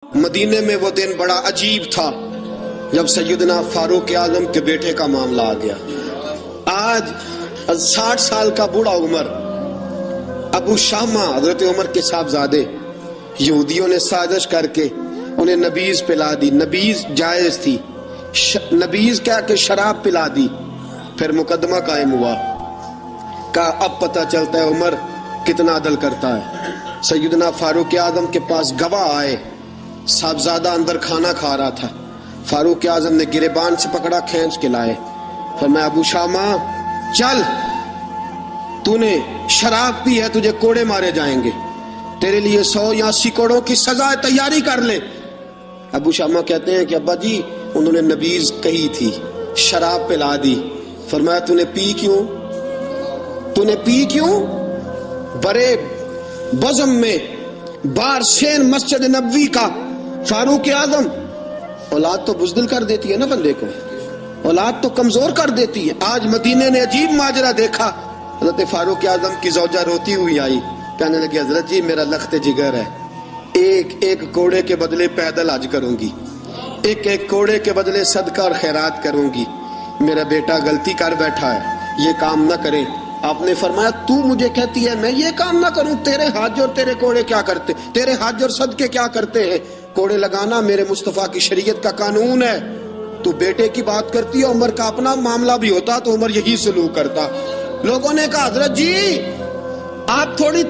مدینے میں وہ دن بڑا عجیب تھا جب سیدنا فاروق اعظم کے بیٹے کا معاملہ آ گیا۔ آج 60 سال کا بوڑھا عمر ابو شامہ حضرت عمر کے صاحبزادے یہودیوں نے سازش کر کے انہیں نبیذ پلا دی۔ نبیذ جائز تھی، نبیذ کیا کہ شراب پلا دی۔ پھر مقدمہ قائم ہوا، کہا اب پتہ چلتا ہے عمر کتنا عدل کرتا ہے۔ سیدنا فاروق اعظم کے پاس گواہ آئے، صاحبزادہ اندر کھانا کھا رہا تھا، فاروق اعظم نے گریبان سے پکڑا، کھینچ کے لائے، فرمایا ابو شامہ چل، تو نے شراب پی ہے، تجھے کوڑے مارے جائیں گے، تیرے لیے 100 یا 80 کوڑوں کی سزا تیاری کر لے۔ ابو شامہ کہتے ہیں کہ ابا جی انہوں نے نبیذ کہی تھی، شراب پلا دی۔ فرمایا تو نے پی کیوں؟ تو نے پی کیوں؟ برے بزم میں بار سین مسجد نبوی کا فاروق اعظم، اولاد تو بزدل کر دیتی ہے نا بندے کو، اولاد تو کمزور کر دیتی ہے۔ آج مدینے نے عجیب ماجرا دیکھا، حضرت فاروق اعظم کی زوجہ روتی ہوئی آئی، کہنے لگی حضرت جی میرا لخت جگر ہے، ایک کوڑے کے بدلے پیدل حج کروں گی، ایک کوڑے کے بدلے صدقہ اور خیرات کروں گی، میرا بیٹا غلطی کر بیٹھا ہے، یہ کام نہ کریں۔ آپ نے فرمایا تو مجھے کہتی ہے میں یہ کام نہ کروں؟ تیرے حج اور تیرے کوڑے کیا کرتے، تیرے حج اور صدقے کیا کرتے ہیں؟ کوڑے لگانا میرے مصطفیٰ کی شریعت کا قانون ہے۔ تو بیٹے کی بات کرتی ہے، عمر کا اپنا معاملہ بھی ہوتا تو عمر یہی سلوک کرتا۔ لوگوں نے کہا حضرت جی آپ تھوڑی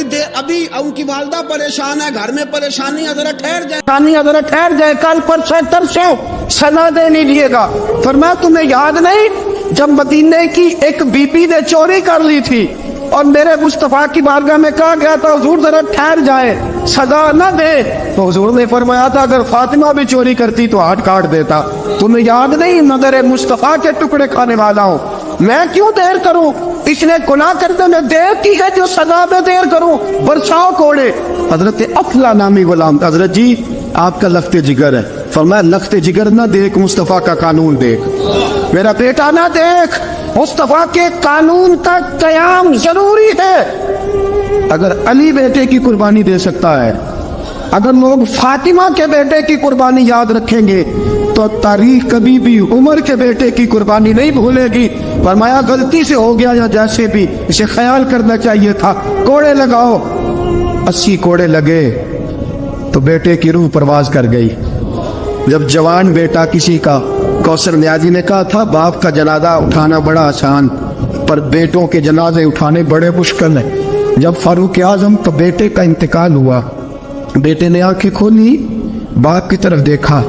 دیر، ابھی ان کی والدہ پریشان ہے، گھر میں پریشانی، حضرت ٹھہر جائے، کل پرسوں سزا دے نہیں لیے گا۔ فرمایا تمہیں یاد نہیں جب مدینے کی ایک بی بی نے چوری کر لی تھی اور میرے مصطفیٰ کی بارگاہ میں کہا گیا تھا حضور ذرا ٹھہر جائے، سزا نہ دے، تو حضور نے فرمایا تھا اگر فاطمہ بھی چوری کرتی تو ہاتھ کاٹ دیتا۔ تمہیں یاد نہیں نظر مصطفیٰ کے ٹکڑے کھانے والا ہوں، میں کیوں دیر کروں؟ اس نے گناہ کرتے میں دیر کی ہے جو سزا میں دیر کروں، برساؤ کوڑے۔ حضرت افلا نامی غلام، حضرت جی آپ کا لخت جگر ہے۔ فرمایا لخت جگر نہ دیکھ، مصطفیٰ کا قانون دیکھ، میرا بیٹا نہ دیکھ، مصطفیٰ کے قانون کا قیام ضروری ہے۔ اگر علی بیٹے کی قربانی دے سکتا ہے، اگر لوگ فاطمہ کے بیٹے کی قربانی یاد رکھیں گے تو تاریخ کبھی بھی عمر کے بیٹے کی قربانی نہیں بھولے گی۔ فرمایا غلطی سے ہو گیا یا جیسے بھی، اسے خیال کرنا چاہیے تھا، کوڑے لگاؤ۔ 80 کوڑے لگے تو بیٹے کی روح پرواز کر گئی۔ جب جوان بیٹا کسی کا، کوثر نیازی نے کہا تھا باپ کا جنازہ اٹھانا بڑا آسان پر بیٹوں کے جنازے اٹھانے بڑے مشکل ہیں۔ جب فاروق اعظم کا بیٹے کا انتقال ہوا، بیٹے نے آنکھیں کھولی، باپ کی طرف دیکھا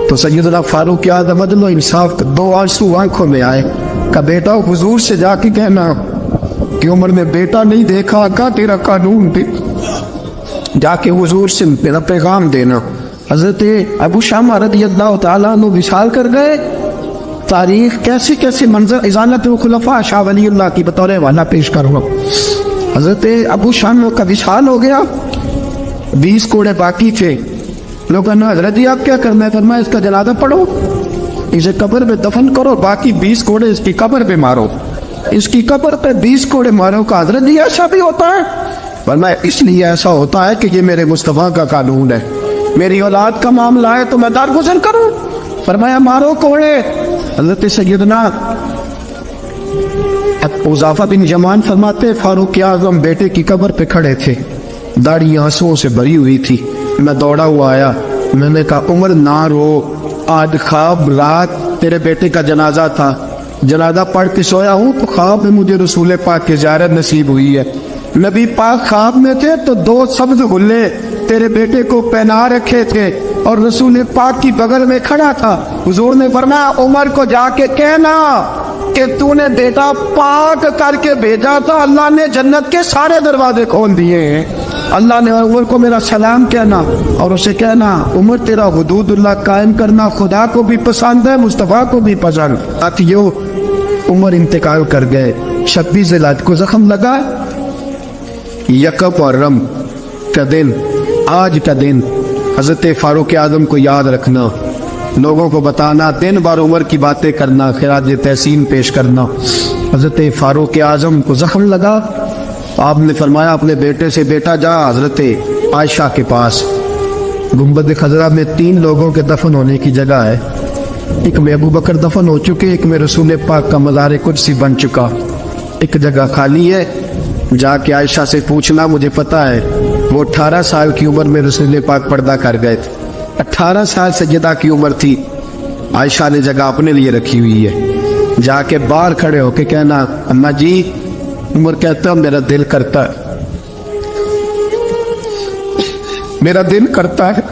تو سیدنا فاروق اعظم عدل و انصاف کا 2 آنسو آنکھوں میں آئے۔ کہا بیٹا حضور سے جا کے کہنا کہ عمر نے بیٹا نہیں دیکھا، کا تیرا قانون دے، جا کے حضور سے میرا پیغام دینا۔ حضرت ابو شامہ رضی اللہ تعالیٰ عنہ وصال کر گئے۔ تاریخ کیسے کیسے منظر ازالت الخلفاء شاہ ولی اللہ کی بطور حوالہ پیش کروں۔ حضرت ابو شامہ کا وصال ہو گیا، 20 کوڑے باقی تھے۔ لوگ کہنا حضرت جی آپ کیا کرنا ہے؟ فرمایا اس کا جنازہ پڑھو، اسے قبر پہ دفن کرو، باقی 20 کوڑے اس کی قبر پہ مارو، اس کی قبر پہ 20 کوڑے مارو۔ کا حضرت جی ایسا بھی ہوتا ہے؟ فرمایا اس لیے ایسا ہوتا ہے کہ یہ میرے مصطفیٰ کا قانون ہے، میری اولاد کا معاملہ ہے تو میں درگزر کروں۔ فرمایا مارو کوڑے۔ حضرت سیدنا حذیفہ بن یمان فرماتے فاروق اعظم بیٹے کی قبر پہ کھڑے تھے، داڑھی آنسوؤں سے بھری ہوئی تھی۔ میں دوڑا ہوا آیا، میں نے کہا عمر نہ رو، آج خواب رات تیرے بیٹے کا جنازہ تھا، جنازہ پڑھ کے سویا ہوں تو خواب میں مجھے رسول پاک کی زیارت نصیب ہوئی ہے۔ نبی پاک خواب میں تھے تو 2 سبز غلے تیرے بیٹے کو پہنا رکھے تھے اور رسول پاک کی بغل میں کھڑا تھا۔ حضور نے فرمایا عمر کو جا کے کہنا کہ تو نے بیٹا پاک کر کے بھیجا تھا، اللہ نے جنت کے سارے دروازے کھول دیے ہیں۔ اللہ نے عمر کو میرا سلام کہنا اور اسے کہنا عمر تیرا حدود اللہ قائم کرنا خدا کو بھی پسند ہے، مصطفیٰ کو بھی پسند۔ ساتھیو عمر انتقال کر گئے، 26 ذوالحج کو زخم لگا۔ یکم محرم کا دن، آج کا دن حضرت فاروق اعظم کو یاد رکھنا، لوگوں کو بتانا، دن بار عمر کی باتیں کرنا، خراج تحسین پیش کرنا۔ حضرت فاروق اعظم کو زخم لگا، آپ نے فرمایا اپنے بیٹے سے بیٹا جا حضرت عائشہ کے پاس، गुंबद खजरा में 3 लोगों के दफन होने की जगह है। एक में अबू बकर दफन हो चुके, एक में रसूल पाक का मज़ार कुदसी बन चुका, एक जगह खाली है। जाके आयशा से पूछना, मुझे पता है वो 18 साल की उम्र में रसूल पाक पर्दा कर गए थे। 18 साल सैयदा की उम्र थी। आयशा ने जगह अपने लिए रखी हुई है। जाके बाहर खड़े होके कहना, अम्मा जी, उमर कहता है मेरा दिल करता है, मेरा दिल करता है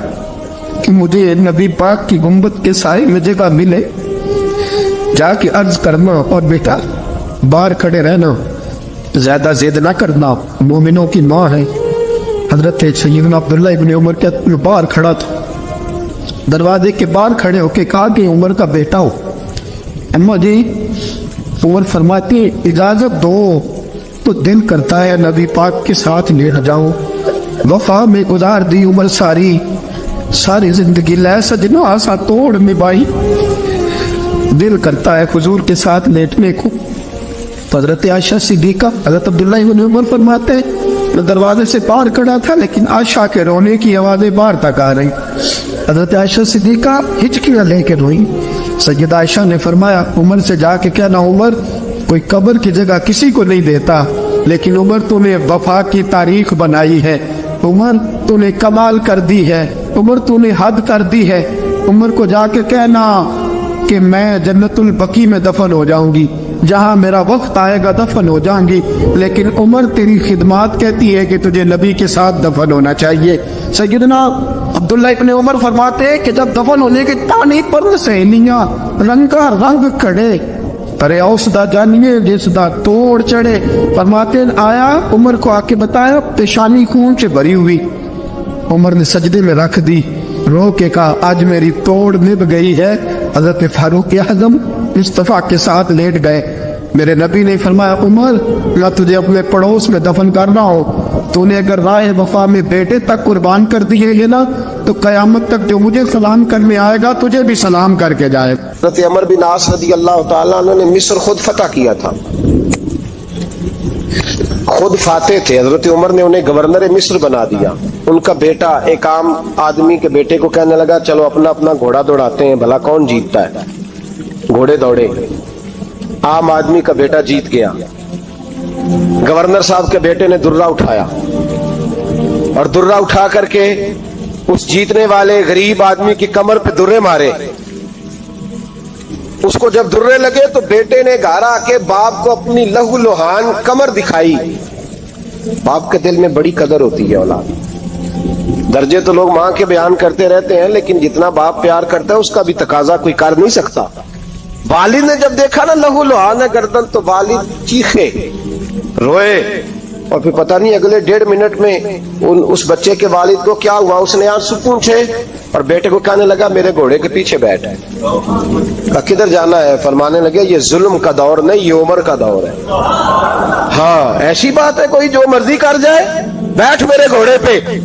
कि मुझे नबी पाक की गुंबद के साए में जगह मिले। जाके अर्ज करना, और बेटा बाहर खड़े रहना, ज्यादा जिद ना करना, मोमिनों की माँ है। हजरत सैयदना अब्दुल्ला इब्न उमर के बाहर खड़ा था, दरवाजे के बाहर खड़े होके कहा कि उमर का बेटा हो। अम्मा जी, उमर फरमाती इजाजत दो तो दिल करता है नबी पाक के साथ लेट जाऊं। वफा में गुजार दी उमर सारी, सारी जिंदगी लै सजना आसा तोड़ में बाई, दिल करता है हुजूर के साथ लेटने को। हजरत आयशा सिद्दीका, हजरत अब्दुल्ला इब्न उमर फरमाते मैं दरवाजे से बाहर खड़ा था, लेकिन आयशा के रोने की आवाजें बाहर तक आ रही। हजरत आयशा सिद्दीका हिचकियां लेकर रोई। सैयदा आयशा ने फरमाया, उमर से जाके कहना, उमर कोई कब्र की जगह किसी को नहीं देता, लेकिन उमर तूने वफा की तारीख बनाई है, उमर तूने कमाल कर दी है, उमर तूने हद कर दी है। उमर को जाके कहना कि मैं जन्नतुल बकी में दफन हो जाऊंगी, जहां मेरा वक्त आएगा दफन हो जाऊंगी, लेकिन उमर तेरी खिदमत कहती है कि तुझे नबी के साथ दफन होना चाहिए। सैयदना अब्दुल्ला इब्न उमर फरमाते हैं कि जब दफन होने की तानी पर सहेलियां रंगा रंग खड़े, अरे औसदा जानिए जिसदा तोड़ चढ़े। फरमाते आया, उमर को आके बताया, पेशानी खून से भरी हुई। उमर ने सजदे में रख दी, रो के कहा, आज मेरी तोड़ निभ गई है। हजरत फारूक आज़म मुस्तफा के साथ लेट गए। मेरे नबी ने फरमाया, उमर ना तुझे अपने पड़ोस में दफन करना हो, तूने अगर राह वफा में बेटे तक कुर्बान कर दिए ना, तो कयामत तक जो मुझे सलाम करने आएगा तुझे भी सलाम करके जाए। हज़रत अमर बिन आस रज़ी अल्लाह ताला अन्हु ने मिस्र खुद फतह किया था, खुद फाते थे। हजरत उमर ने उन्हें गवर्नर मिस्र बना दिया। उनका बेटा एक आम आदमी के बेटे को कहने लगा, चलो अपना अपना घोड़ा दौड़ाते हैं, भला कौन जीतता है। घोड़े दौड़े, आम आदमी का बेटा जीत गया। गवर्नर साहब के बेटे ने दुर्रा उठाया, और दुर्रा उठा करके उस जीतने वाले गरीब आदमी की कमर पे दुर्रे मारे। उसको जब दुर्रे लगे तो बेटे ने घर आके बाप को अपनी लहू लुहान कमर दिखाई। बाप के दिल में बड़ी कदर होती है औलाद। दर्जे तो लोग मां के बयान करते रहते हैं, लेकिन जितना बाप प्यार करता है उसका भी तकाजा कोई कर नहीं सकता। वालिद ने जब देखा ना लहू लुहान है गर्दन, तो वालिद चीखे, रोए, और फिर पता नहीं अगले 1.5 मिनट में उस बच्चे के वालिद को क्या हुआ, उसने आंसू पूछे और बेटे को कहने लगा, मेरे घोड़े के पीछे बैठ। किधर जाना है? फरमाने लगे, ये जुल्म का दौर नहीं, ये उमर का दौर है। हाँ, ऐसी बात है कोई जो मर्जी कर जाए, बैठ मेरे घोड़े पे।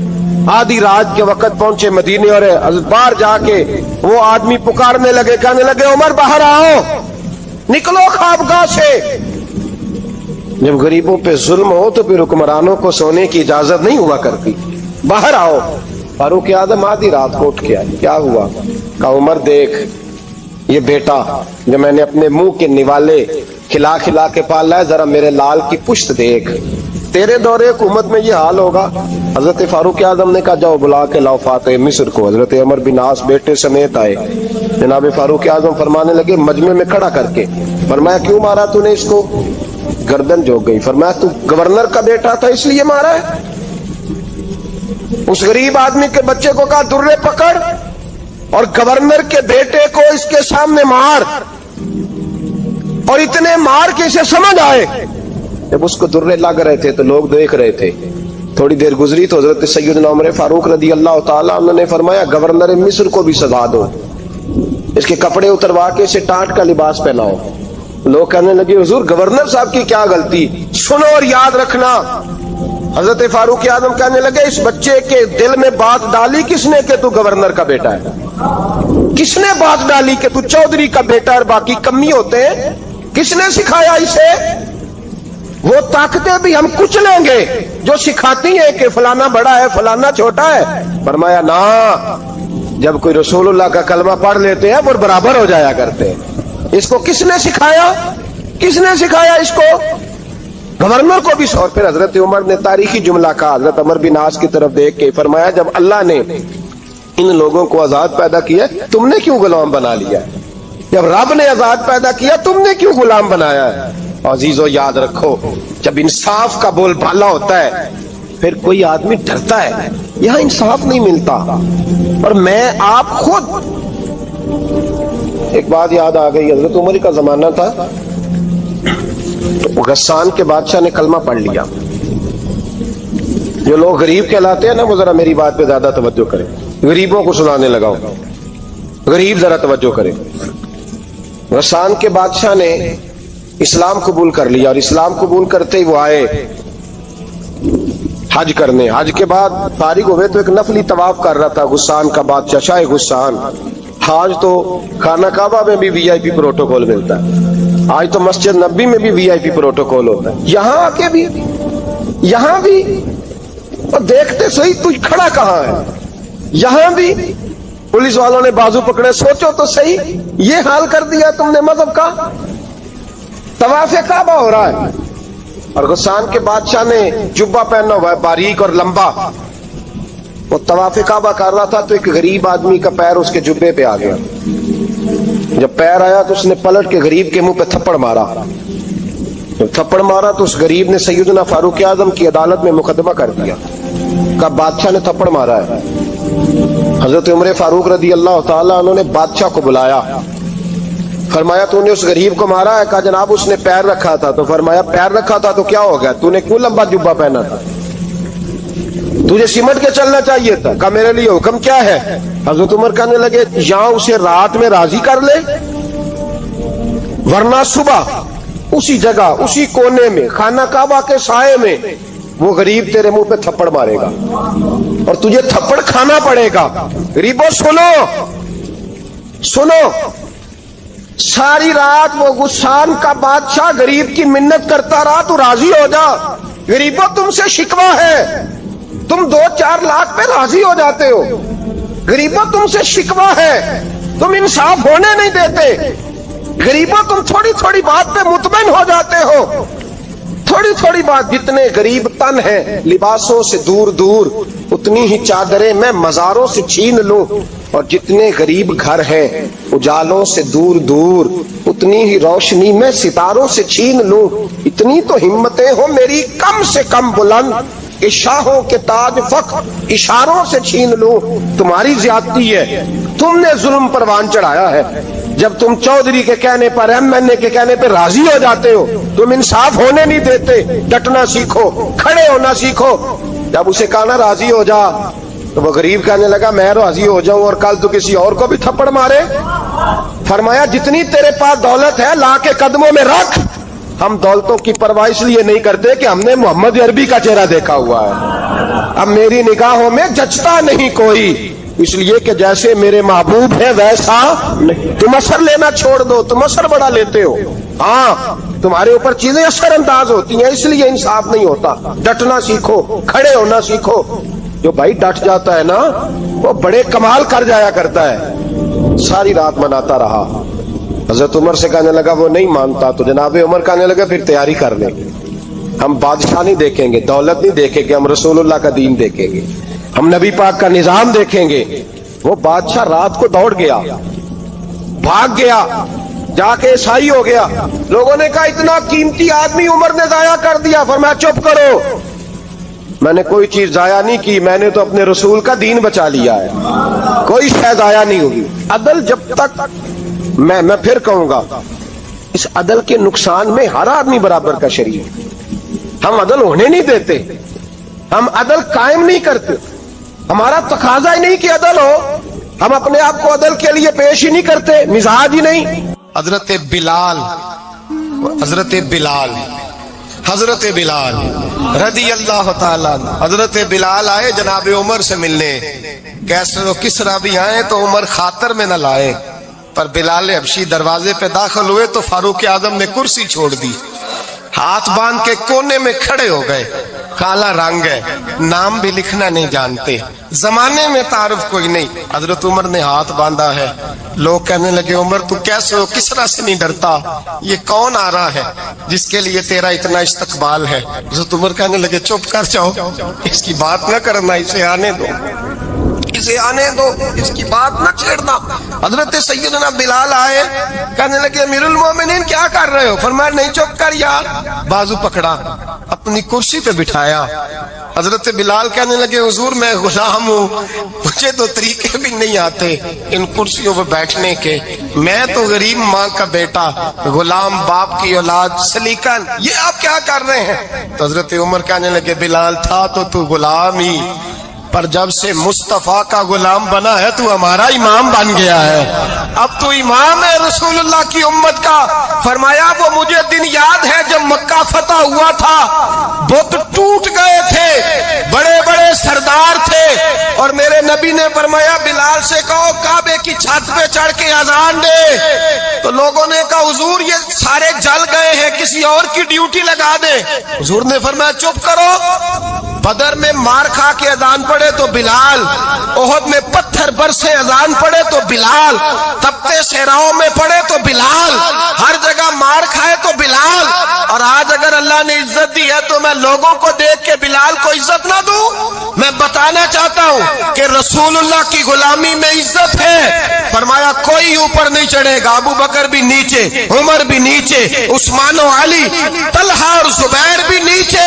आधी रात के वक्त पहुंचे मदीने, और बाहर जाके वो आदमी पुकारने लगे, कहने लगे, उमर बाहर आओ, निकलो ख्वाबगाह से। जब गरीबों पे जुल्म हो तो फिर हुक्मरानों को सोने की इजाजत नहीं हुआ करती। बाहर आओ। फारूक आज़म आधी रात को उठ के आए, क्या हुआ? कहा, उमर देख, ये बेटा जो मैंने अपने मुंह के निवाले खिला खिला के पाला है, जरा मेरे लाल की पुश्त देख, तेरे दौरे हुकूमत में ये हाल होगा। हजरत फारूक आज़म ने कहा, जाओ बुला के लाओ फातिह मिस्र को। हजरत अमर बिन आस बेटे समेत आए। जनाब फारूक आज़म फरमाने लगे, मजमे में खड़ा करके, फरमाया, क्यों मारा तूने इसको? गर्दन झुक गई। फरमाया, तू गवर्नर का बेटा था इसलिए मारा है? उस गरीब आदमी के बच्चे को कहा, दुर्रे पकड़ और गवर्नर के बेटे को इसके सामने मार, और इतने मार के इसे समझ आए। जब उसको दुर्रे लग रहे थे तो लोग देख रहे थे। थोड़ी देर गुजरी तो हजरत सैयदना उमर फारूक रज़ी अल्लाह ताला अन्हु ने फरमाया, गवर्नर मिस्र को भी सजा दो, इसके कपड़े उतरवा के इसे टाट का लिबास पहनाओ। लोग कहने लगे, हुजूर गवर्नर साहब की क्या गलती? सुनो और याद रखना। हजरत फारूक आज़म कहने लगे, इस बच्चे के दिल में बात डाली किसने कि तू गवर्नर का बेटा है? किसने बात डाली कि तू चौधरी का बेटा और बाकी कमी होते हैं? किसने सिखाया इसे? وہ طاقتیں بھی ہم کچھ لیں گے جو سکھاتی ہیں کہ فلانا بڑا ہے فلانا چھوٹا ہے. فرمایا نا، جب کوئی رسول اللہ کا کلمہ پڑھ لیتے ہیں وہ برابر ہو جایا کرتے ہیں. اس کو کس نے سکھایا؟ کس نے سکھایا اس کو؟ گورنر کو بھی. اور پھر حضرت عمر نے تاریخی جملہ کہا حضرت عمر بن عاص کی طرف دیکھ کے، فرمایا جب اللہ نے ان لوگوں کو آزاد پیدا کیا تم نے کیوں غلام بنا لیا؟ جب رب نے آزاد پیدا کیا تم نے کیوں غلام بنایا ہے؟ عزیزو یاد رکھو، جب انصاف کا بول بالا ہوتا ہے پھر کوئی آدمی ڈرتا ہے. یہاں انصاف نہیں ملتا. اور میں آپ خود، ایک بات یاد آ گئی، حضرت عمر کا زمانہ تھا تو غسان کے بادشاہ نے کلمہ پڑھ لیا. جو لوگ غریب کہلاتے ہیں نا وہ ذرا میری بات پہ زیادہ توجہ کریں. غریبوں کو سنانے لگا ہوں، غریب ذرا توجہ کریں. غسان کے بادشاہ نے اسلام قبول کر لیا، اور اسلام قبول کرتے ہی وہ آئے حج کرنے. حج کے بعد فارغ ہوئے تو ایک نفلی طواف کر رہا تھا غسان کا بادشاہ، شاہ غسان. آج تو خانہ کعبہ میں بھی وی آئی پی پروٹوکول ملتا ہے، آج تو مسجد نبی میں بھی وی آئی پی پروٹوکول ہوتا ہے. یہاں آ کے بھی، یہاں بھی اور دیکھتے صحیح تو کھڑا کہاں ہے. یہاں بھی پولیس والوں نے بازو پکڑے. سوچو تو صحیح، یہ حال کر دیا تم نے مذہب کا. طواف کعبہ ہو رہا ہے اور غسان کے بادشاہ نے جبہ پہنا ہوا ہے باریک اور لمبا. وہ طواف کعبہ کر رہا تھا تو ایک غریب آدمی کا پیر اس کے جبے پہ آ گیا. جب پیر آیا تو اس نے پلٹ کے غریب کے منہ پہ تھپڑ مارا. جب تھپڑ مارا تو اس غریب نے سیدنا فاروق اعظم کی عدالت میں مقدمہ کر دیا، کہا بادشاہ نے تھپڑ مارا ہے. حضرت عمر فاروق رضی اللہ تعالیٰ عنہ نے بادشاہ کو بلایا. فرمایا تو نے اس غریب کو مارا ہے؟ کہا جناب اس نے پیر رکھا تھا. تو فرمایا پیر رکھا تھا تو کیا ہو گیا؟ تو نے کیوں لمبا جبہ پہنا تھا؟ تجھے سمٹ کے چلنا چاہیے تھا. کہا میرے لیے حکم کیا ہے؟ حضرت عمر کہنے لگے یہاں اسے رات میں راضی کر لے، ورنہ صبح اسی جگہ اسی کونے میں خانہ کعبہ کے سائے میں وہ غریب تیرے منہ پہ تھپڑ مارے گا اور تجھے تھپڑ کھانا پڑے گا. غریبوں سنو سنو، ساری رات وہ غسان کا بادشاہ غریب کی منت کرتا رہا تو راضی ہو جا. غریبوں تم سے شکوہ ہے، تم 2-4 لاکھ پہ راضی ہو جاتے ہو. غریبوں تم سے شکوہ ہے، تم انصاف ہونے نہیں دیتے. غریبوں تم تھوڑی تھوڑی بات پہ مطمئن ہو جاتے ہو. تھوڑی تھوڑی بات، جتنے غریب تن ہیں لباسوں سے دور دور اتنی ہی چادریں میں مزاروں سے چھین لوں، اور جتنے غریب گھر ہیں اجالوں سے دور دور اتنی ہی روشنی میں ستاروں سے چھین لوں. اتنی تو ہمتیں ہو میری کم سے کم بلند کہ شاہوں کے تاج فخر اشاروں سے چھین لوں. تمہاری زیادتی ہے، تم نے ظلم پروان چڑھایا ہے. جب تم چودھری کے کہنے پر ایم این اے کے کہنے پہ راضی ہو جاتے ہو، تم انصاف ہونے نہیں دیتے. ڈٹنا سیکھو، کھڑے ہونا سیکھو. جب اسے کہا نا راضی ہو جا تو وہ غریب کہنے لگا میں راضی ہو جاؤں اور کل تو کسی اور کو بھی تھپڑ مارے. فرمایا جتنی تیرے پاس دولت ہے لا کے قدموں میں رکھ. ہم دولتوں کی پرواہ اس لیے نہیں کرتے کہ ہم نے محمد عربی کا چہرہ دیکھا ہوا ہے. اب میری نگاہوں میں جچتا نہیں کوئی، اس لیے کہ جیسے میرے محبوب ہے ویسا نہیں. تم اثر لینا چھوڑ دو، تم اثر بڑا لیتے ہو. ہاں تمہارے اوپر چیزیں اثر انداز ہوتی ہیں، اس لیے انصاف نہیں ہوتا. ڈٹنا سیکھو، کھڑے ہونا سیکھو. جو بھائی ڈٹ جاتا ہے نا وہ بڑے کمال کر جایا کرتا ہے. ساری رات مناتا رہا. حضرت عمر سے کہنے لگا وہ نہیں مانتا. تو جناب عمر کہنے لگا پھر تیاری کر لیں گے. ہم بادشاہ نہیں دیکھیں گے، دولت نہیں دیکھیں گے، ہم رسول اللہ کا دین دیکھیں گے، ہم نبی پاک کا نظام دیکھیں گے. وہ بادشاہ رات کو دوڑ گیا، بھاگ گیا، جا کے عیسائی ہو گیا. لوگوں نے کہا اتنا قیمتی آدمی عمر نے ضائع کر دیا. فرمایا چپ کرو، میں نے کوئی چیز ضائع نہیں کی، میں نے تو اپنے رسول کا دین بچا لیا ہے. کوئی شے ضائع نہیں ہوگی. عدل جب تک میں پھر کہوں گا اس عدل کے نقصان میں ہر آدمی برابر کا شریک. ہم عدل ہونے نہیں دیتے، ہم عدل قائم نہیں کرتے. ہمارا تقاضا ہی نہیں کہ عدل ہو، ہم اپنے آپ کو عدل کے لیے پیش ہی نہیں کرتے، مزاج ہی نہیں. حضرت بلال رضی اللہ تعالیٰ، حضرت بلال آئے جناب عمر سے ملنے. کیسر و کسرا بھی آئے تو عمر خاطر میں نہ لائے، پر بلال حبشی دروازے پہ داخل ہوئے تو فاروق اعظم نے کرسی چھوڑ دی. हाथ बांध के कोने में खड़े हो गए। काला रंग है, नाम भी लिखना नहीं जानते, जमाने में तारुफ कोई नहीं। हजरत उमर ने हाथ बांधा है। लोग कहने लगे उमर तू कैसे हो, किस तरह से नहीं डरता, ये कौन आ रहा है जिसके लिए तेरा इतना इस्तकबाल है। हजरत उमर कहने लगे चुप कर जाओ, इसकी बात न करना, इसे आने दो, इसे आने दो, इसकी बात न छेड़ना। हजरत सैयदना बिलाल आए, कहने लगे अमीरुल मोमिनीन क्या कर रहे हो। फरमाया नहीं चुप कर यार। बाजू पकड़ा, अपनी कुर्सी पे बिठाया। हजरत बिलाल कहने लगे हुजूर मैं गुलाम हूँ, मुझे तो तरीके भी नहीं आते इन कुर्सियों पे बैठने के, मैं तो गरीब माँ का बेटा, गुलाम बाप की औलाद, सलीकन, ये आप क्या कर रहे हैं। तो हजरत उमर कहने लगे बिलाल था तो तू गुलाम ही, पर जब से मुस्तफा का गुलाम बना है तू हमारा इमाम बन गया है, अब तू इमाम है रसूलुल्लाह की उम्मत का। फरमाया वो मुझे दिन याद है जब मक्का फतह हुआ था, बुत टूट गए थे, बड़े बड़े सरदार थे, और मेरे नबी ने फरमाया बिलाल से कहो काबे की छत पे चढ़ के अजान दे। तो लोगों ने कहा हुजूर ये सारे जल गए हैं, किसी और की ड्यूटी लगा दे। हुजूर ने फरमाया चुप करो, बदर में मार खा के अजान पड़े तो बिलाल, ओहद में पत्थर बरसे अजान पड़े तो बिलाल, तपते सहराओं में पड़े तो बिलाल, हर जगह मार खाए तो बिलाल। और आज अगर अल्लाह ने इज्जत दी है तो मैं लोगों को देख के बिलाल को इज्जत ना दूं। मैं बताना चाहता हूं कि रसूलुल्लाह की गुलामी में इज्जत है। फरमाया कोई ऊपर नहीं चढ़ेगा, अबू बकर भी नीचे, उमर भी नीचे, उस्मान और अली, तलहा और जुबैर भी नीचे।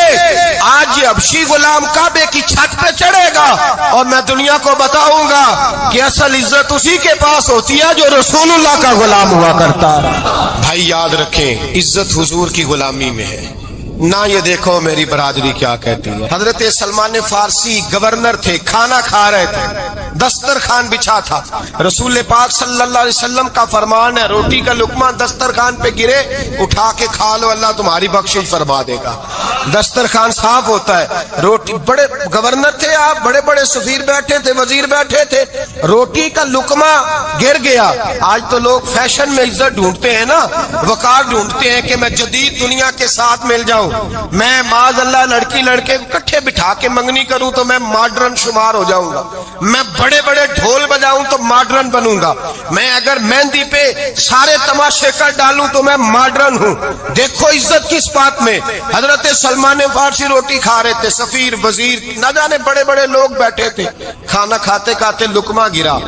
आज ये हबशी गुलाम काबे की छत पे चढ़ेगा और मैं दुनिया को बताऊंगा कि असल इज्जत उसी के पास होती है जो रसूलुल्लाह का गुलाम हुआ करता है। भाई याद रखें इज्जत हुजूर की गुलामी में है ना। ये देखो मेरी बरादरी क्या कहती है। हजरत सलमान फारसी गवर्नर थे, खाना खा रहे थे, दस्तरखान बिछा था। रसूल पाक सल्लल्लाहु अलैहि वसल्लम का फरमान है रोटी का लुकमा दस्तरखान पे गिरे उठा के खा लो, अल्लाह तुम्हारी बख्शिश फरमा देगा। दस्तरखान साफ होता है। रोटी, बड़े गवर्नर थे आप, बड़े बड़े सफीर बैठे थे, वजीर बैठे थे, रोटी का लुकमा गिर गया। आज तो लोग फैशन में इज्जत ढूंढते हैं ना, वकार ढूंढते हैं कि मैं जदीद दुनिया के साथ मिल जाऊं, मैं माज अल्लाह लड़की लड़के इकट्ठे बिठा के मंगनी करूं तो मैं मॉडर्न शुमार हो जाऊंगा, मैं बड़े बड़े ढोल बजाऊं तो मॉडर्न बनूंगा, मैं अगर मेहंदी पे सारे तमाशे कर डालूं तो मैं मॉडर्न हूं। देखो इज्जत किस बात में। हजरत सलमान फारसी रोटी खा रहे थे, सफीर वजीर न जाने बड़े बड़े लोग बैठे थे, खाना खाते खाते लुकमा गिरा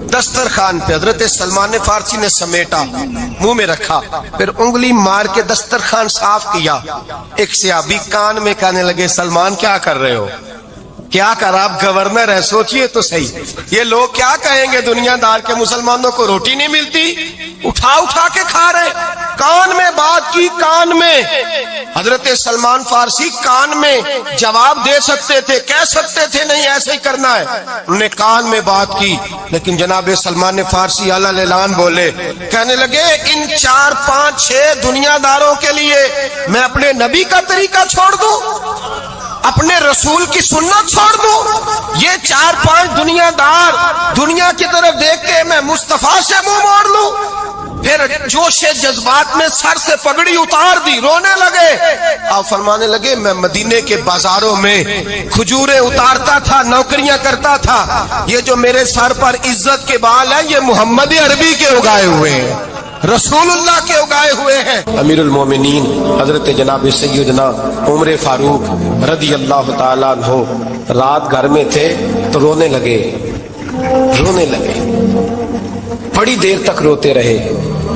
दस्तरखान पे। हजरत सलमान फारसी ने समेटा, मुंह में रखा, फिर उंगली मार के दस्तरखान साफ किया। एक सहाबी कान में कहने लगे सलमान क्या कर रहे हो, क्या कर, आप गवर्नर है, सोचिए तो सही, ये लोग क्या कहेंगे दुनियादार के मुसलमानों को रोटी नहीं मिलती, उठा उठा के खा रहे। कान में बात की, कान में। हजरत सलमान फारसी कान में जवाब दे सकते थे, कह सकते थे नहीं ऐसे ही करना है, उन्होंने कान में बात की। लेकिन जनाब सलमान फारसी आला ऐलान बोले, कहने लगे इन 4 5 6 दुनियादारों के लिए मैं अपने नबी का तरीका छोड़ दूं, अपने रसूल की सुन्नत छोड़ दूं। ये 4 5 दुनियादार दुनिया की तरफ देख के मैं मुस्तफा से मुंह मोड़ लूं। फिर जोश जज्बात में सर से पगड़ी उतार दी, रोने लगे। आप फरमाने लगे मैं मदीने के बाजारों में खजूरें उतारता था, नौकरियां करता था, ये जो मेरे सर पर इज्जत के बाल है ये मोहम्मद अरबी के उगाए हुए हैं, रसूलुल्लाह के उगाए हुए हैं। अमीरुल मोमिनीन हजरत जनाब सैयदना उमर फारूक रदी अल्लाह ताला अन्हु रात घर में थे तो रोने लगे, बड़ी देर तक रोते रहे।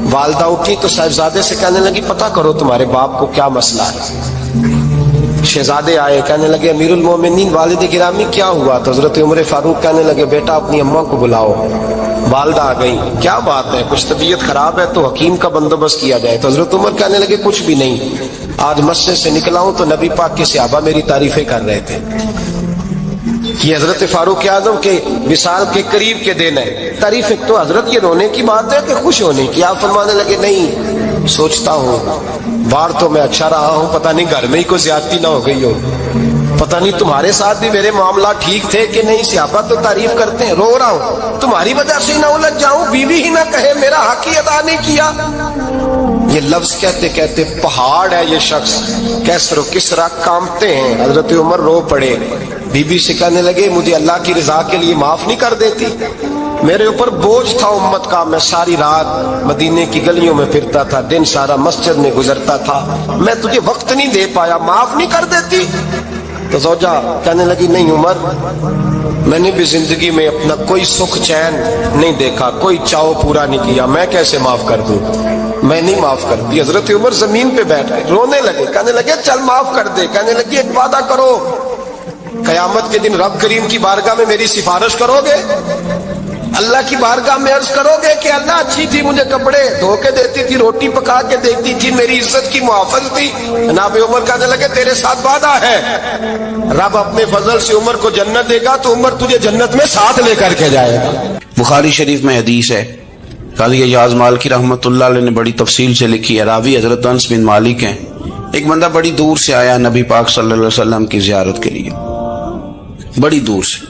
वालदा उठी तो साहिबजादे से कहने लगी पता करो तुम्हारे बाप को क्या मसला है। शहजादे आए, कहने लगे अमीरुल मोमिनीन वालिद गिरामी क्या हुआ। तो हजरत उमर फारूक कहने लगे बेटा अपनी अम्मा को बुलाओ। वालदा आ गई, क्या बात है, कुछ तबीयत खराब है तो हकीम का बंदोबस्त किया जाए। तो हजरत उमर कहने लगे कुछ भी नहीं, आज मस्जिद से निकला हूं तो नबी पाक के सहाबा मेरी तारीफें कर रहे थे कि हजरत फारूक आजम के विसाल के करीब के दिन है। तारीफ एक तो हजरत ये रोने की बात है कि खुश होने की। आप फरमाने लगे नहीं, सोचता हूँ बाहर तो मैं अच्छा रहा हूँ, पता नहीं घर में ही कोई ज्यादती ना हो गई हो, पता नहीं तुम्हारे साथ भी मेरे मामला ठीक थे कि नहीं। सहाबा तो तारीफ करते हैं, रो रहा हूँ तुम्हारी वजह से ना उलझ जाऊं, बीवी ही ना कहे मेरा हक ही अदा नहीं किया। یہ لفظ کہتے کہتے پہاڑ ہے یہ شخص، کیسر و کسرا کانپتے ہیں۔ حضرت عمر رو پڑے، بی بی سے کہنے لگے مجھے اللہ کی رضا کے لیے معاف نہیں کر دیتی؟ میرے اوپر بوجھ تھا امت کا، میں ساری رات مدینے کی گلیوں میں پھرتا تھا، دن سارا مسجد میں گزرتا تھا، میں تجھے وقت نہیں دے پایا، معاف نہیں کر دیتی؟ تو زوجہ کہنے لگی نہیں عمر، میں نے بھی زندگی میں اپنا کوئی سکھ چین نہیں دیکھا، کوئی چاؤ پورا نہیں کیا، میں کیسے معاف کر دوں؟ میں نہیں معاف کرتی۔ حضرت عمر زمین پہ بیٹھ گئے، رونے لگے، کہنے لگے چل معاف کر دے۔ کہنے لگی ایک وعدہ کرو، قیامت کے دن رب کریم کی بارگاہ میں میری سفارش کرو گے؟ اللہ کی بارگاہ میں عرض کرو گے کہ اللہ اچھی تھی، مجھے کپڑے دھو کے دیتی تھی، روٹی پکا کے دیتی تھی، میری عزت کی محافظ تھی؟ جناب عمر کہنے لگے تیرے ساتھ وعدہ ہے، رب اپنے فضل سے عمر کو جنت دے گا تو عمر تجھے جنت میں ساتھ لے کر کے جائے گا۔ بخاری شریف میں حدیث ہے، قاضی اعجاز مالکی رحمۃ اللہ علیہ نے بڑی تفصیل سے لکھی ہے، راوی حضرت انس بن مالک ہیں۔ ایک بندہ بڑی دور سے آیا نبی پاک صلی اللہ علیہ وسلم کی زیارت کے لیے، بڑی دور سے۔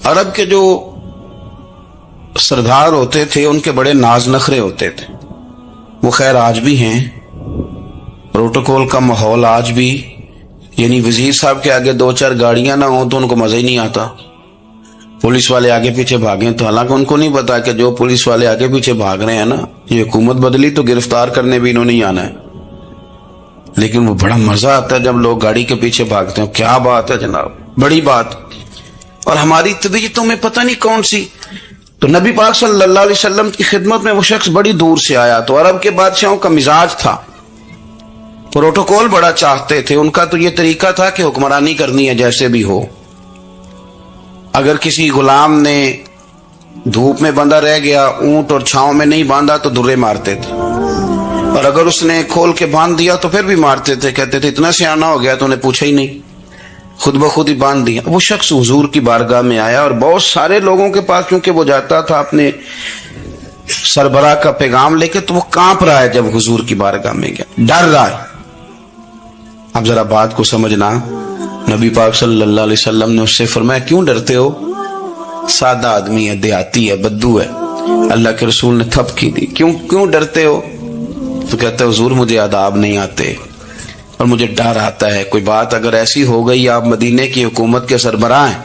عرب کے جو سردار ہوتے تھے ان کے بڑے ناز نخرے ہوتے تھے، وہ خیر آج بھی ہیں، پروٹوکول کا ماحول آج بھی، یعنی وزیر صاحب کے آگے دو چار گاڑیاں نہ ہوں تو ان کو مزہ ہی نہیں آتا، پولیس والے آگے پیچھے بھاگیں تو حالانکہ ان کو نہیں پتا کہ جو پولیس والے آگے پیچھے بھاگ رہے ہیں نا، یہ حکومت بدلی تو گرفتار کرنے بھی انہوں نے آنا ہے، لیکن وہ بڑا مزہ آتا ہے جب لوگ گاڑی کے پیچھے بھاگتے ہیں۔ کیا بات ہے جناب، بڑی بات۔ اور ہماری طبیعتوں میں پتہ نہیں کون سی، تو نبی پاک صلی اللہ علیہ وسلم کی خدمت میں وہ شخص بڑی دور سے آیا، تو عرب کے بادشاہوں کا مزاج تھا، پروٹوکول بڑا چاہتے تھے، ان کا تو یہ طریقہ تھا کہ حکمرانی کرنی ہے جیسے بھی ہو۔ اگر کسی غلام نے دھوپ میں بندھا رہ گیا، اونٹ اور چھاؤں میں نہیں باندھا تو درے مارتے تھے، اور اگر اس نے کھول کے باندھ دیا تو پھر بھی مارتے تھے، کہتے تھے اتنا سیانا ہو گیا تو انہیں پوچھا ہی نہیں، خود بخود ہی باندھ دیا۔ وہ شخص حضور کی بارگاہ میں آیا اور بہت سارے لوگوں کے پاس کیونکہ وہ جاتا تھا اپنے سربراہ کا پیغام لے کے، تو وہ کانپ رہا ہے جب حضور کی بارگاہ میں گیا، ڈر رہا ہے۔ اب ذرا بات کو سمجھنا، نبی پاک صلی اللہ علیہ وسلم نے اس سے فرمایا کیوں ڈرتے ہو؟ سادہ آدمی ہے، دیہاتی ہے، بدو ہے۔ اللہ کے رسول نے تھپ کی دی، کیوں ڈرتے ہو؟ تو کہتا ہے حضور مجھے آداب نہیں آتے اور مجھے ڈر آتا ہے، کوئی بات اگر ایسی ہو گئی، آپ مدینے کی حکومت کے سربراہ ہیں،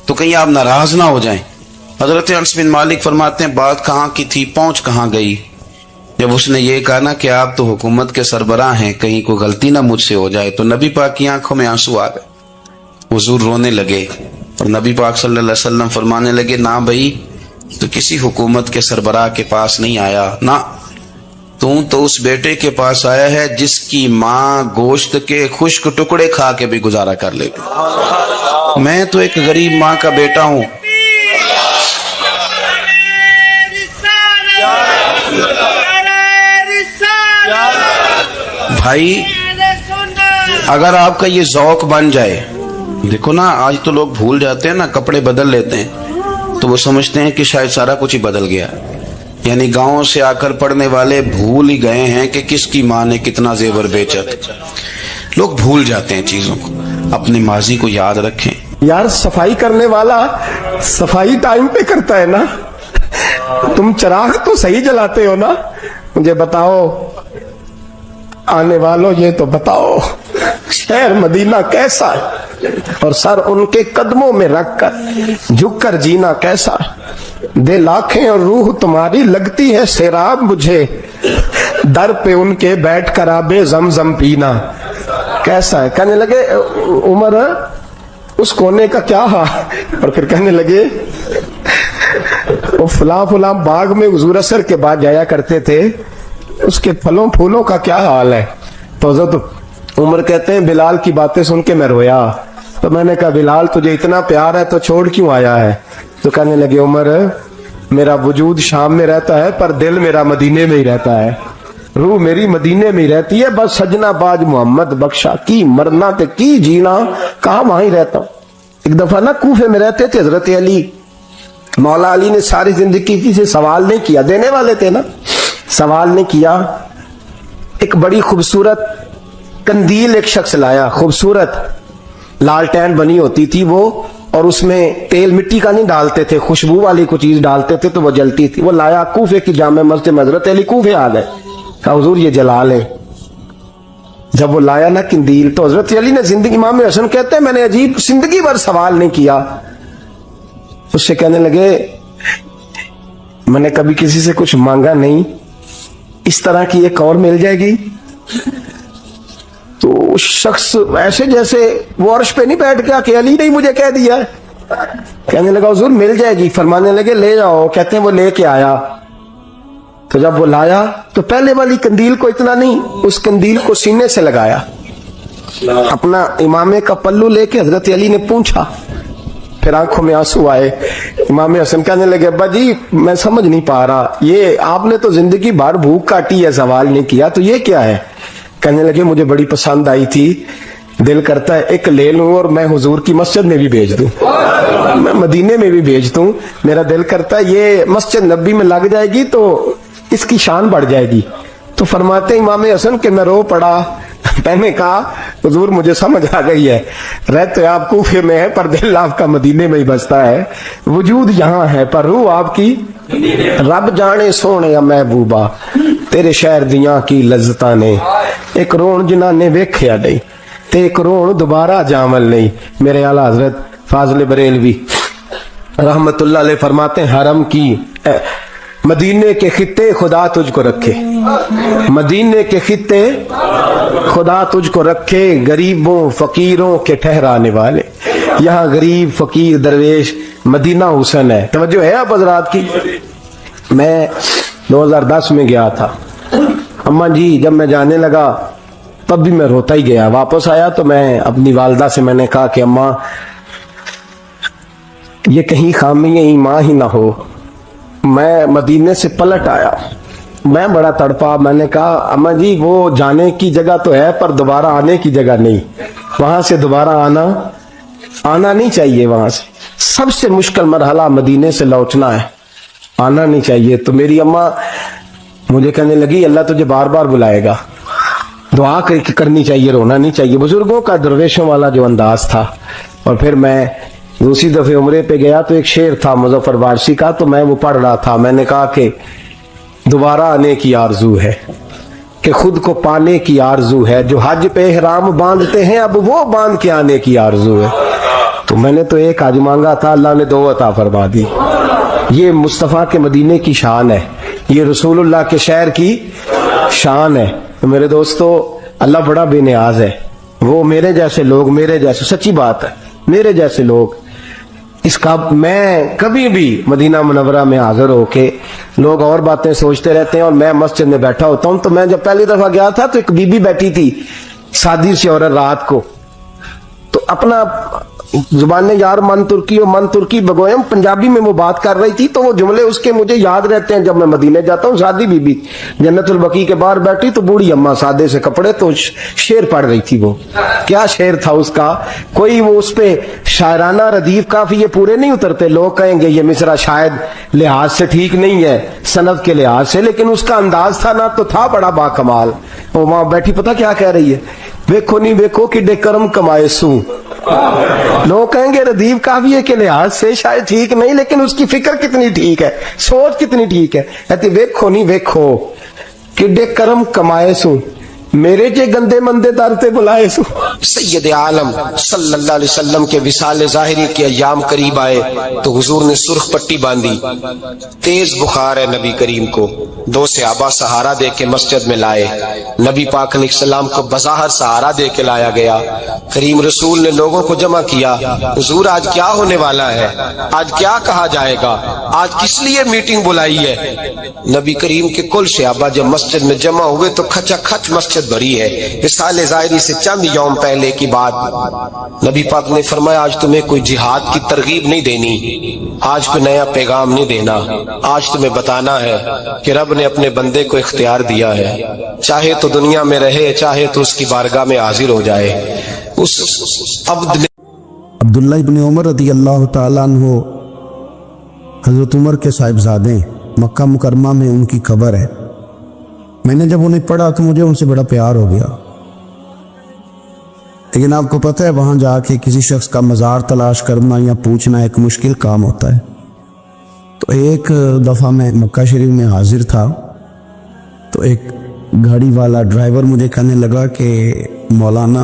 تو کہیں آپ ناراض نہ ہو جائیں۔ حضرت انس بن مالک فرماتے ہیں بات کہاں کی تھی، پہنچ کہاں گئی؟ جب اس نے یہ کہا نا کہ آپ تو حکومت کے سربراہ ہیں، کہیں کوئی غلطی نہ مجھ سے ہو جائے، تو نبی پاک کی آنکھوں میں آنسو آ گئے، حضور رونے لگے، اور نبی پاک صلی اللہ علیہ وسلم فرمانے لگے نہ بھائی، تو کسی حکومت کے سربراہ کے پاس نہیں آیا، نہ تو اس بیٹے کے پاس آیا ہے جس کی ماں گوشت کے خشک ٹکڑے کھا کے بھی گزارا کر لے گی۔ میں تو ایک غریب ماں کا بیٹا ہوں۔ بھائی اگر آپ کا یہ ذوق بن جائے، دیکھو نا آج تو لوگ بھول جاتے ہیں نا، کپڑے بدل لیتے ہیں تو وہ سمجھتے ہیں کہ شاید سارا کچھ ہی بدل گیا، یعنی گاؤں سے آ کر پڑھنے والے بھول ہی گئے ہیں کہ کس کی ماں نے کتنا زیور بیچا تھا۔ لوگ بھول جاتے ہیں چیزوں کو، اپنے ماضی کو یاد رکھیں۔ یار صفائی کرنے والا صفائی ٹائم پہ کرتا ہے نا، تم چراغ تو صحیح جلاتے ہو نا؟ مجھے بتاؤ آنے والوں، یہ تو بتاؤ شہر مدینہ کیسا ہے، اور سر ان کے قدموں میں رکھ کر جھک کر جینا کیسا ہے؟ دل آنکھیں اور روح تمہاری لگتی ہے سیراب مجھے، در پہ ان کے بیٹھ کر آب زمزم پینا کیسا ہے؟ کہنے لگے عمر اس کونے کا کیا حال، اور پھر کہنے لگے وہ فلاں باغ میں حضور عصر کے بعد جایا کرتے تھے، اس کے پھلوں پھولوں کا کیا حال ہے؟ تو حضرت عمر کہتے ہیں بلال کی باتیں سن کے میں رویا، تو میں نے کہا بلال تجھے اتنا پیار ہے تو چھوڑ کیوں آیا ہے؟ تو کہنے لگے عمر میرا وجود شام میں رہتا ہے پر دل میرا مدینے میں ہی رہتا ہے، روح میری مدینے میں ہی رہتی ہے، بس سجنا باج محمد بخشا کی مرنا تے کی جینا، کہاں وہاں ہی رہتا ہوں۔ ایک دفعہ نا کوفے میں رہتے تھے حضرت علی، مولا علی نے ساری زندگی کسی سے سوال نہیں کیا، دینے والے تھے نا، سوال نہیں کیا۔ ایک بڑی خوبصورت کندیل ایک شخص لایا، خوبصورت لالٹین بنی ہوتی تھی وہ، اور اس میں تیل مٹی کا نہیں ڈالتے تھے، خوشبو والی کوئی چیز ڈالتے تھے تو وہ جلتی تھی، وہ لایا، کوفے کی جامع مسجد میں حضرت علی کوفے آ گئے، कहा हुजूर ये जला ले। जब वो लाया ना कंदील तो हजरत अली ने जिंदगी, इमाम हसन कहते हैं मैंने अजीब जिंदगी भर सवाल नहीं किया। उससे कहने लगे मैंने कभी किसी से कुछ मांगा नहीं, इस तरह की एक और मिल जाएगी। तो उस शख्स ऐसे जैसे वो अर्श पे नहीं बैठ गया कि अली ने मुझे कह दिया। कहने लगा हुजूर मिल जाएगी। फरमाने लगे ले जाओ। कहते हैं वो लेके आया। तो जब वो लाया तो पहले वाली कंदील को इतना नहीं, उस कंदील को सीने से लगाया, अपना इमामे का पल्लू लेके हजरत अली ने पूछा। फिर आंखों में आंसू आए। इमाम हसन कहने लगे अब्बा जी मैं समझ नहीं पा रहा, ये आपने तो जिंदगी भर भूख काटी है, सवाल नहीं किया, तो ये क्या है? कहने लगे मुझे बड़ी पसंद आई थी, दिल करता है एक ले लूं और मैं हुजूर की मस्जिद में भी भेज दूं, मैं मदीने में भी भेज दूं। मेरा दिल करता है ये मस्जिद नबी में लग जाएगी तो इसकी शान बढ़ जाएगी। तो फरमाते इमाम हसन के मैं रो पड़ा। मैंने कहा हुजूर मुझे समझ आ गई है, रहते आप कूफे में है पर दिल आपका मदीने में ही बसता है, वजूद यहाँ है पर रूह आपकी रब जाने सोने या महबूबा, तेरे शहर दियां की लज्जता ने एक रोन जिन्हां ने वेख्या नहीं ते एक रोन दोबारा जामल नहीं। मेरे आला हजरत फाजिल बरेलवी रहमतुल्लाह अलैह फरमाते हैं हरम की मदीने के खित्ते खुदा तुझको रखे, मदीने के खित्ते खुदा तुझको रखे, गरीबों फकीरों के ठहराने वाले। यहाँ गरीब फकीर दरवेश मदीना हुसन है। तवज्जो है आप हजरात की। मैं 2010 में गया था। अम्मा जी जब मैं जाने लगा तब भी मैं रोता ही गया। वापस आया तो मैं अपनी वालदा से मैंने कहा कि अम्मा ये कहीं खामी ईमान ही ना हो। मैं मदीने से पलट आया, मैं बड़ा तड़पा। मैंने कहा अम्मा जी वो जाने की जगह तो है पर दोबारा आने की जगह नहीं, वहां से दोबारा आना नहीं चाहिए। वहां से सबसे मुश्किल मरहला मदीने से लौटना है, आना नहीं चाहिए। तो मेरी अम्मा मुझे कहने लगी अल्लाह तुझे बार बार बुलाएगा, दुआ करनी चाहिए, रोना नहीं चाहिए। बुजुर्गों का दरवेशों वाला जो अंदाज था। और फिर मैं दूसरी दफे उम्रे पे गया तो एक शेर था मुजफ्फर वारसी का, तो मैं वो पढ़ रहा था। मैंने कहा कि दोबारा आने की आरजू है, कि खुद को पाने की आरजू है, जो हज पे एहराम बांधते हैं अब वो बांध के आने की आरजू है। तो मैंने तो एक हज मांगा था, अल्लाह ने 2 अता फरमा दी। ये मुस्तफ़ा के मदीने की शान है, ये रसूलुल्लाह के शहर की शान है। तो मेरे दोस्तों अल्लाह बड़ा बेनियाज है। वो मेरे जैसे लोग, मेरे जैसे, सच्ची बात है, मेरे जैसे लोग, इसका मैं कभी भी मदीना मुनव्वरा में हाजिर होके लोग और बातें सोचते रहते हैं और मैं मस्जिद में बैठा होता हूं। तो मैं जब पहली दफा गया था तो एक बीबी बैठी थी शादी से औरत रात को, तो अपना जुबान यार मन तुर्की बगोयम पंजाबी में वो बात कर रही थी। तो वो जुमले उसके मुझे याद रहते हैं जब मैं मदीने जाता हूँ। सादी बीबी जन्नतुल बकी के बाहर बैठी तो बूढ़ी अम्मा सादे से कपड़े, तो शेर पढ़ रही थी। वो क्या शेर था उसका, कोई वो उस पे शायराना रदीफ, काफी ये पूरे नहीं उतरते, लोग कहेंगे ये मिसरा शायद लिहाज से ठीक नहीं है सनद के लिहाज से, लेकिन उसका अंदाज था ना, तो था बड़ा बाकमाल। वो वहां बैठी पता क्या कह रही है, वेखो नहीं वेखो कि करम कमाए सू। लोग कहेंगे रदीफ काफिये के लिहाज से शायद ठीक नहीं, लेकिन उसकी फिक्र कितनी ठीक है, सोच कितनी ठीक है। कहती वेखो नहीं वेखो कि करम कमाए सू, मेरे जे गंदे मंदे दर ते बुलाए सू। सैयद आलम सल्लल्लाहु अलैहि वसल्लम के विसाल ज़ाहिरी के अय्याम करीब आए तो हुजूर ने सुर्ख पट्टी बांधी, तेज बुखार है नबी करीम को। 2 सहाबा सहारा दे के मस्जिद में लाए, नबी पाक अलैहिस्सलाम को बज़ाहिर सहारा दे के लाया गया। करीम रसूल ने लोगों को जमा किया, हुजूर आज क्या होने वाला है, आज क्या कहा जाएगा, आज किस लिए मीटिंग बुलाई है। नबी करीम के कुल सहाबा जब मस्जिद में जमा हुए तो खचाखच मस्जिद भरी है। विसाल ज़ाहिरी से चंद यौम पहले की बात, नबी पाक ने फरमाया आज तुम्हें कोई जिहाद की तरगीब नहीं देनी, आज कोई नया पैगाम नहीं देना, आज तुम्हें बताना है कि रब ने अपने बंदे को इख्तियार दिया है, चाहे तो दुनिया में रहे चाहे तो उसकी बारगाह में हाजिर हो जाए। उस अब्द ने अब्दुल्ला इब्न उमर रज़ी अल्लाह ताला अन्हु हज़रत उमर के साहिबजादे, मक्का मुकरमा में उनकी कब्र है। मैंने जब उन्हें पढ़ा तो मुझे उनसे बड़ा प्यार हो गया। लेकिन आपको पता है वहां जाके किसी शख्स का मज़ार तलाश करना या पूछना एक मुश्किल काम होता है। तो एक दफ़ा मैं मक्का शरीफ में हाजिर था तो एक गाड़ी वाला ड्राइवर मुझे कहने लगा कि मौलाना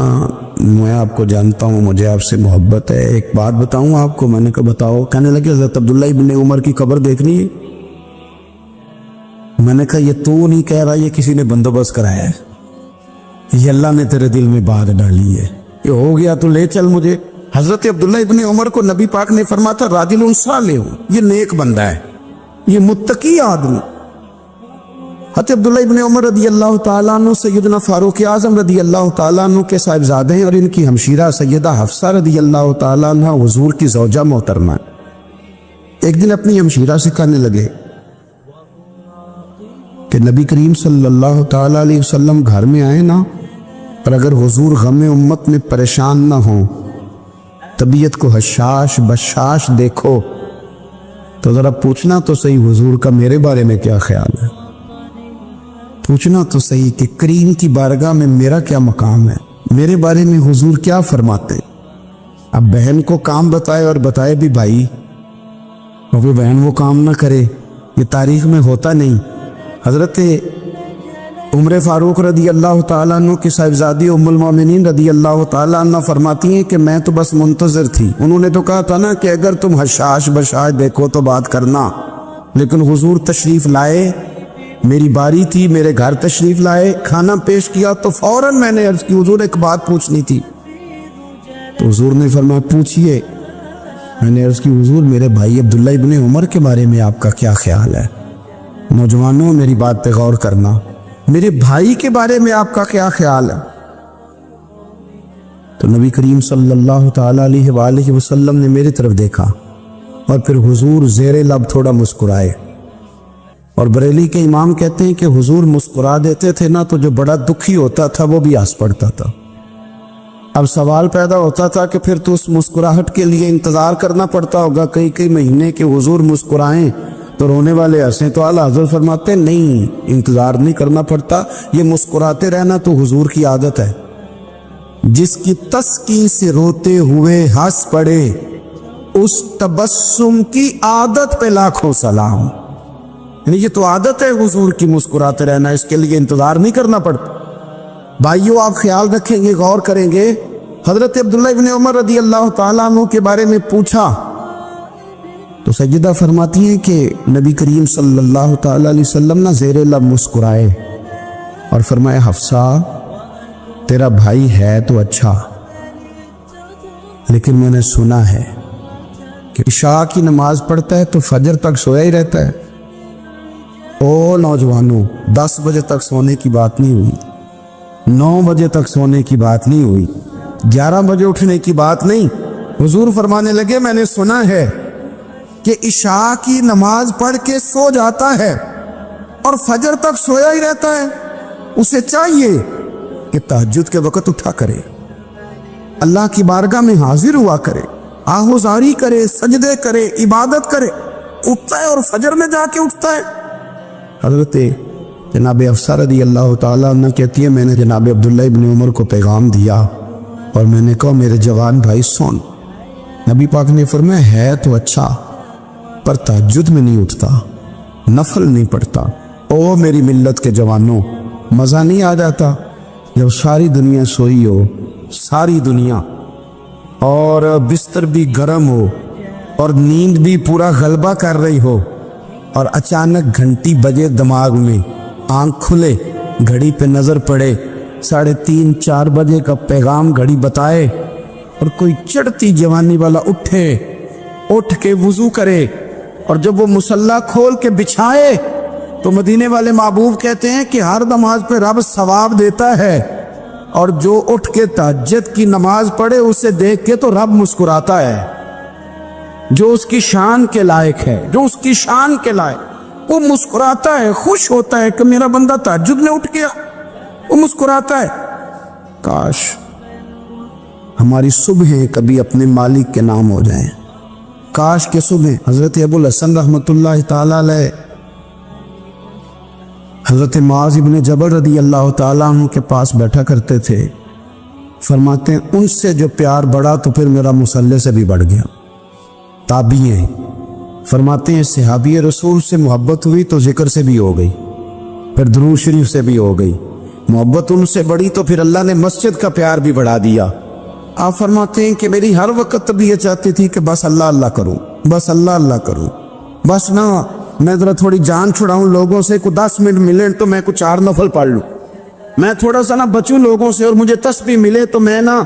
मैं आपको जानता हूँ, मुझे आपसे मोहब्बत है, एक बात बताऊँ आपको। मैंने कहा बताओ। कहने लगे हज़रत अब्दुल्ला इब्न उमर की कब्र देखनी है। मैंने कहा ये तू नहीं कह रहा, ये किसी ने बंदोबस्त कराया है, ये अल्लाह ने तेरे दिल में बात डाली है, ये हो गया तो ले चल मुझे। हजरत अब्दुल्ला इब्न उमर को नबी पाक ने फरमाया था रादिलुन सालिह, ये नेक बंदा है, ये मुत्तकी आदमी। हज़रत अब्दुल्ला इब्न उमर रदी अल्लाह तआला अन्हु सैयदना फारूक आज़म रदी अल्लाह तआला अन्हु के साहिबजादे हैं और इनकी हमशीरा सैयदा हफ्सा रदी अल्लाह तआला अन्हा हुजूर की ज़ौजा मोहतरमा। एक दिन अपनी हमशीरा से कहने लगे कि नबी करीम सल्लल्लाहु तआला अलैहि वसल्लम घर में आए ना, पर अगर हुजूर गम उम्मत में परेशान ना हो, तबीयत को हशाश बशाश देखो, तो जरा पूछना तो सही हुजूर का मेरे बारे में क्या ख्याल है। पूछना तो सही कि करीम की बारगाह में मेरा क्या मकाम है, मेरे बारे में हुजूर क्या फरमाते। अब बहन को काम बताए और बताए भी भाई, और वो बहन वो काम ना करे, ये तारीख में होता नहीं। हजरत उमर फारूक रदी अल्लाह तआला अन्हु की साहिबजादी उम्मुल मोमिनीन रदी अल्लाह तआला अन्हा फरमाती हैं कि मैं तो बस मुंतज़िर थी। उन्होंने तो कहा था ना कि अगर तुम हशाश बशाश देखो तो बात करना, लेकिन हुजूर तशरीफ लाए, मेरी बारी थी, मेरे घर तशरीफ लाए, खाना पेश किया तो फौरन मैंने अर्ज की हुजूर एक बात पूछनी थी। तो हुजूर ने फरमाया पूछिए। मैंने अर्ज की हुजूर मेरे भाई अब्दुल्ला इब्न उमर के बारे में आपका क्या ख्याल है। नौजवानों मेरी बात पे गौर करना, मेरे भाई के बारे में आपका क्या ख्याल है। तो नबी करीम सल्लल्लाहु तआला अलैहि वसल्लम ने मेरी तरफ देखा और फिर हुजूर ज़ेरे लब थोड़ा मुस्कुराए। और बरेली के इमाम कहते हैं कि हुजूर मुस्कुरा देते थे ना, तो जो बड़ा दुखी होता था वो भी हंस पड़ता था। अब सवाल पैदा होता था कि फिर तो उस मुस्कुराहट के लिए इंतजार करना पड़ता होगा कई कई महीने के हुजूर मुस्कुराएं तो रोने वाले हंसे। तो आला हज़रत फरमाते नहीं, इंतजार नहीं करना पड़ता, ये मुस्कुराते रहना तो हुजूर की आदत है। जिसकी तस्कीन से रोते हुए हंस पड़े, उस तबस्सुम की आदत पे लाखों सलाम। यानी ये तो आदत है हुजूर की मुस्कुराते रहना, इसके लिए इंतजार नहीं करना पड़ता। भाइयों आप ख्याल रखेंगे, गौर करेंगे। हजरत अब्दुल्ला इब्न उमर रदी अल्लाह तआला अन्हु के बारे में पूछा तो सैयदा फरमाती हैं कि नबी करीम सल्लल्लाहु तआला अलैहि वसल्लम ना ज़ेरे लब मुस्कुराए और फरमाया हफ्सा तेरा भाई है तो अच्छा, लेकिन मैंने सुना है कि इशा की नमाज पढ़ता है तो फजर तक सोया ही रहता है। ओ नौजवानों, 10 बजे तक सोने की बात नहीं हुई, 9 बजे तक सोने की बात नहीं हुई, 11 बजे उठने की बात नहीं। हुजूर फरमाने लगे मैंने सुना है कि इशा की नमाज पढ़ के सो जाता है और फजर तक सोया ही रहता है। उसे चाहिए कि तहज्जुद के वक़्त उठा करे, अल्लाह की बारगाह में हाजिर हुआ करे, आहुजारी करे, सजदे करे, इबादत करे। उठता है और फजर में जाके उठता है। हजरत जनाब हफ्सा रदी अल्लाह तआला अन्हा कहती है मैंने जनाब अब्दुल्ला इब्न उमर को पैगाम दिया और मैंने कहा मेरे जवान भाई सुन, नबी पाक ने फरमाया है तो अच्छा, पर तहज्जुद में नहीं उठता, नफल नहीं पढ़ता। ओ मेरी मिल्लत के जवानों, मज़ा नहीं आ जाता जब सारी दुनिया सोई हो, सारी दुनिया, और बिस्तर भी गर्म हो और नींद भी पूरा गलबा कर रही हो, और अचानक घंटी बजे दिमाग में, आंख खुले, घड़ी पे नजर पड़े, 3:30-4 बजे का पैगाम घड़ी बताए, और कोई चढ़ती जवानी वाला उठ के वुजू करे, और जब वो मुसल्ला खोल के बिछाए तो मदीने वाले महबूब कहते हैं कि हर नमाज पे रब सवाब देता है, और जो उठ के तहज्जुद की नमाज पढ़े उसे देख के तो रब मुस्कुराता है। जो उसकी शान के लायक है, जो उसकी शान के लायक, वो मुस्कुराता है, खुश होता है कि मेरा बंदा तहज्जुद में उठ गया, वो मुस्कुराता है। काश हमारी सुबह कभी अपने मालिक के नाम हो जाएं। काश के सुबह हजरत अबुल हसन रहमतुल्लाह ताला अलैह हजरत मुआज़ इब्न जबल रदी अल्लाह ताला अन्हु के पास बैठा करते थे। फरमाते हैं उनसे जो प्यार बढ़ा तो फिर मेरा मुसल्ले से भी बढ़ गया। ताबी हैं, फरमाते हैं सहाबी रसूल से मोहब्बत हुई तो जिक्र से भी हो गई, फिर दुरूद शरीफ से भी हो गई, मोहब्बत उनसे बढ़ी तो फिर अल्लाह ने मस्जिद का प्यार भी बढ़ा दिया। आप फरमाते हैं कि मेरी हर वक्त तबीयत चाहती थी कि बस अल्लाह अल्लाह करूं, बस अल्लाह अल्लाह करूं, बस ना मैं जरा थोड़ी जान छुड़ाऊं लोगों से, कुछ 10 मिनट मिले तो मैं कुछ 4 नफल पढ़ लूं, मैं थोड़ा सा ना बचूं लोगों से, और मुझे तस्बीह मिले तो मैं ना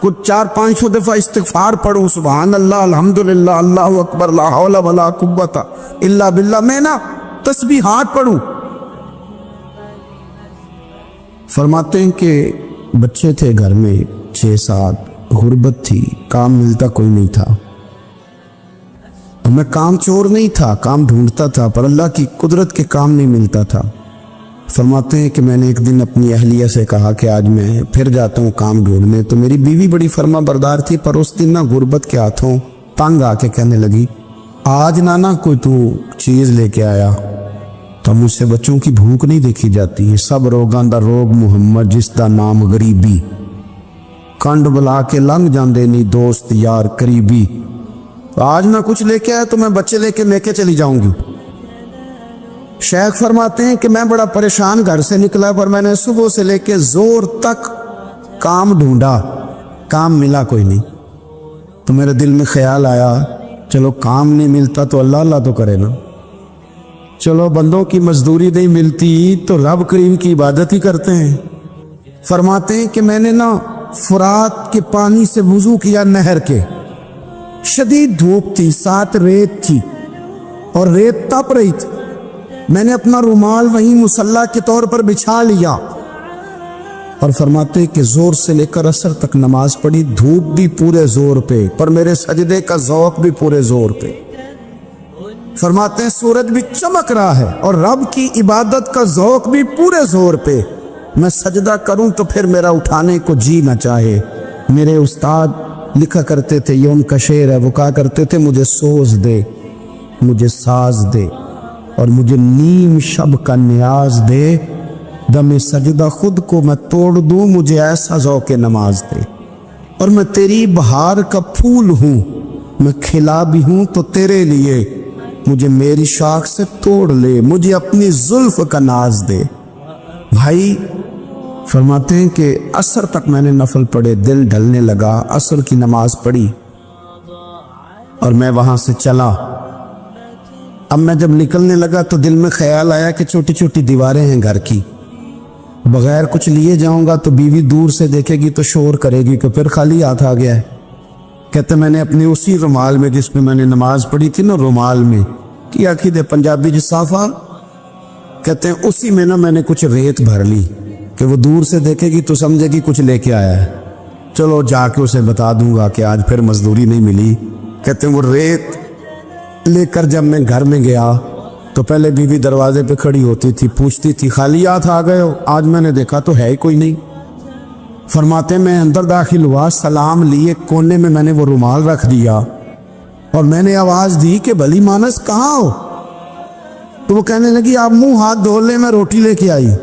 कुछ 400-500 दफा इस्तिगफार पढ़ूं, सुभान अल्लाह, अल्हम्दुलिल्लाह, अल्लाहु अकबर, ला हौला वला कुव्वता इल्ला बिल्लाह, मैं ना तस्बीहात पढ़ूं। फरमाते हैं कि बच्चे थे घर में 6-7, गुर्बत थी, काम मिलता कोई नहीं था। मैं काम चोर नहीं था, काम ढूंढता था, पर अल्लाह की कुदरत के काम नहीं मिलता था। फरमाते हैं कि मैंने एक दिन अपनी अहलिया से कहा कि आज मैं फिर जाता हूँ काम ढूंढने, तो मेरी बीवी बड़ी फर्मा बरदार थी, पर उस दिन ना गुर्बत के हाथों तंग आके कहने लगी, आज ना कोई तू चीज लेके आया तो मुझसे बच्चों की भूख नहीं देखी जाती। सब रोगां दा रोग मुहम्मद, जिसदा नाम गरीबी, कंड बुला के लंघ जाते नहीं दोस्त यार करीबी। आज ना कुछ लेके आया तो मैं बच्चे लेके चली जाऊंगी। शेख फरमाते हैं कि मैं बड़ा परेशान घर से निकला, पर मैंने सुबह से लेके जोर तक काम ढूंढा, काम मिला कोई नहीं। तो मेरे दिल में ख्याल आया, चलो काम नहीं मिलता तो अल्लाह अल्लाह तो करे ना, चलो बंदों की मजदूरी नहीं मिलती तो रब करीम की इबादत ही करते हैं। फरमाते हैं कि मैंने ना फुरात के पानी से वुजू किया, नहर के, शदीद धूप थी, साथ रेत थी और रेत तप रही थी। मैंने अपना रुमाल वहीं मुसल्ला के तौर पर बिछा लिया और फरमाते हैं कि जोर से लेकर असर तक नमाज पढ़ी, धूप भी पूरे जोर पे, पर मेरे सजदे का ज़ौक़ भी पूरे जोर पे। फरमाते हैं सूरज भी चमक रहा है और रब की इबादत का ज़ौक़ भी पूरे जोर पे। मैं सजदा करूं तो फिर मेरा उठाने को जी न चाहे। मेरे उस्ताद लिखा करते थे, ये उनका शेर है, वो कहा करते थे, मुझे सोज दे, मुझे साज दे और मुझे नीम शब का न्याज दे, दमे सजदा खुद को मैं तोड़ दूं, मुझे ऐसा ज़ौक़े नमाज दे। और मैं तेरी बहार का फूल हूं, मैं खिला भी हूं तो तेरे लिए, मुझे मेरी शाख से तोड़ ले, मुझे अपनी जुल्फ का नाज दे। भाई फरमाते हैं कि असर तक मैंने नफल पढ़े, दिल ढलने लगा, असर की नमाज पढ़ी और मैं वहां से चला। अब मैं जब निकलने लगा तो दिल में ख्याल आया कि छोटी छोटी दीवारें हैं घर की, बगैर कुछ लिए जाऊंगा तो बीवी दूर से देखेगी तो शोर करेगी कि फिर खाली हाथ आ गया है। कहते मैंने अपने उसी रुमाल में जिसमें मैंने नमाज पढ़ी थी ना, रुमाल में की आखी दे पंजाबी जिसाफा, कहते हैं उसी में ना मैंने कुछ रेत भर ली कि वो दूर से देखेगी तो समझेगी कुछ लेके आया है। चलो जाके उसे बता दूंगा कि आज फिर मजदूरी नहीं मिली। कहते हैं वो रेत लेकर जब मैं घर में गया तो पहले बीवी दरवाजे पे खड़ी होती थी, पूछती थी खाली हाथ आ गए हो? आज मैंने देखा तो है ही कोई नहीं। फरमाते मैं अंदर दाखिल हुआ, सलाम लिए, कोने में मैंने वो रुमाल रख दिया और मैंने आवाज दी कि भली मानस कहाँ हो? तो वो कहने लगी आप मुंह हाथ धो ले, मैं रोटी लेके आई।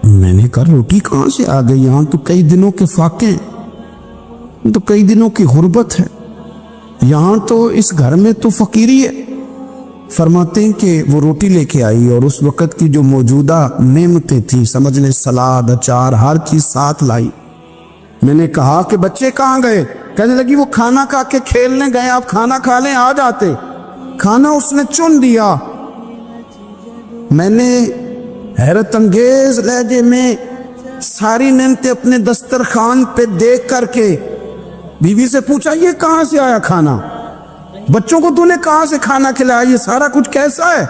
मैंने कहा रोटी कहाँ से आ गई? यहाँ तो कई दिनों के फाके हैं, तो कई दिनों की गुर्बत है, यहाँ तो इस घर में तो फकीरी है। फरमाते हैं कि वो रोटी लेके आई और उस वक़्त की जो मौजूदा नेमतें थी, समझ लें सलाद, अचार, हर चीज साथ लाई। मैंने कहा कि बच्चे कहाँ गए? कहने लगी वो खाना खा के खेलने गए, आप खाना खा लें आ जाते। खाना उसने चुन दिया। मैंने हैरत अंगेज लहजे में सारी नेमतें अपने दस्तरखान पे देख करके बीवी से पूछा ये कहाँ से आया खाना? बच्चों को तूने कहां से खाना खिलाया? ये सारा कुछ कैसा है?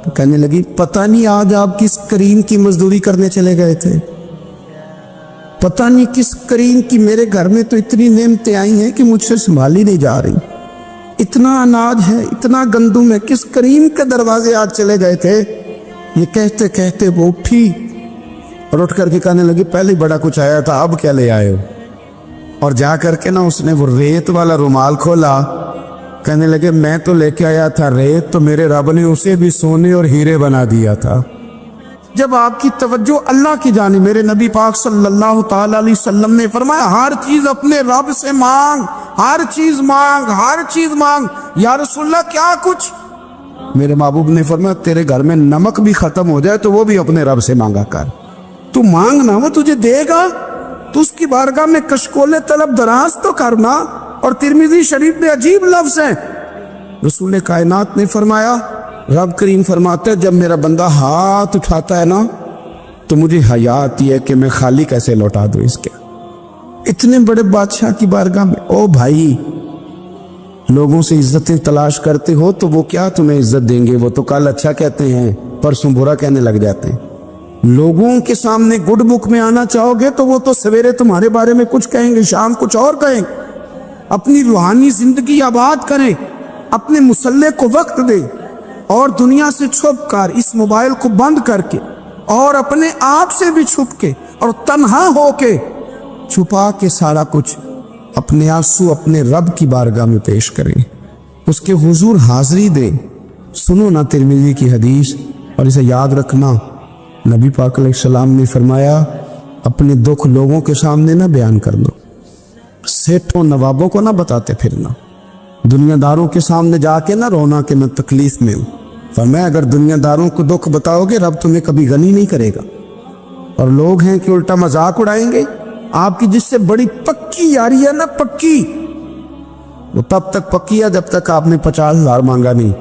तो कहने लगी पता नहीं आज आप किस करीम की मजदूरी करने चले गए थे, पता नहीं किस करीम की, मेरे घर में तो इतनी नेमतें आई हैं कि मुझसे संभाली नहीं जा रही, इतना अनाज है, इतना गंदुम है, किस करीम के दरवाजे आज चले गए थे? ये कहते कहते वो उठी और उठ करके कहने लगी पहले बड़ा कुछ आया था, अब क्या ले आए हो? और जा करके ना उसने वो रेत वाला रुमाल खोला। कहने लगे मैं तो लेके आया था रेत, तो मेरे रब ने उसे भी सोने और हीरे बना दिया था। जब आपकी तवज्जो अल्लाह की जानी, मेरे नबी पाक सल्लल्लाहु ताला अलैहि वसल्लम ने फरमाया हर चीज अपने रब से मांग, हर चीज मांग, हर चीज मांग। या रसूलल्लाह क्या कुछ? मेरे महबूब ने फरमाया तेरे घर में नमक भी खत्म हो जाए तो वो भी अपने रब से मांगा कर। तू मांगना, वो तुझे देगा। तू उसकी बारगाह में कशकोले तलब दराज तो करना। और तिरमिज़ी शरीफ में अजीब लफ्ज है, रसूल कायनात ने फरमाया, रब करीम फरमाते हैं जब मेरा बंदा हाथ उठाता है ना तो मुझे हया आती है कि मैं खाली कैसे लौटा दूं इसके। इतने बड़े बादशाह की बारगाह में। ओ भाई, लोगों से इज्जतें तलाश करते हो तो वो क्या तुम्हें इज्जत देंगे? वो तो कल अच्छा कहते हैं, परसों बुरा कहने लग जाते हैं। लोगों के सामने गुड बुक में आना चाहोगे तो वो तो सवेरे तुम्हारे बारे में कुछ कहेंगे, शाम कुछ और कहेंगे। अपनी रूहानी जिंदगी आबाद करें, अपने मुसल्ले को वक्त दें और दुनिया से छुप कर इस मोबाइल को बंद करके और अपने आप से भी छुप के और तन्हा होके छुपा के सारा कुछ अपने आंसू अपने रब की बारगाह में पेश करें, उसके हुजूर हाजिरी दें। सुनो ना तिरमिज़ी की हदीस और इसे याद रखना। नबी पाक अलैहिस्सलाम ने फरमाया अपने दुख लोगों के सामने ना बयान कर दो, सेठों नवाबों को ना बताते फिरना, दुनियादारों के सामने जाके ना रोना कि मैं तकलीफ में हूं। फरमाया अगर दुनियादारों को दुख बताओगे रब तुम्हें कभी गनी नहीं करेगा। और लोग हैं कि उल्टा मजाक उड़ाएंगे आपकी, जिससे बड़ी पक्की यारी है ना, पक्की, वो तब तक पक्की है जब तक आपने 50,000 मांगा नहीं।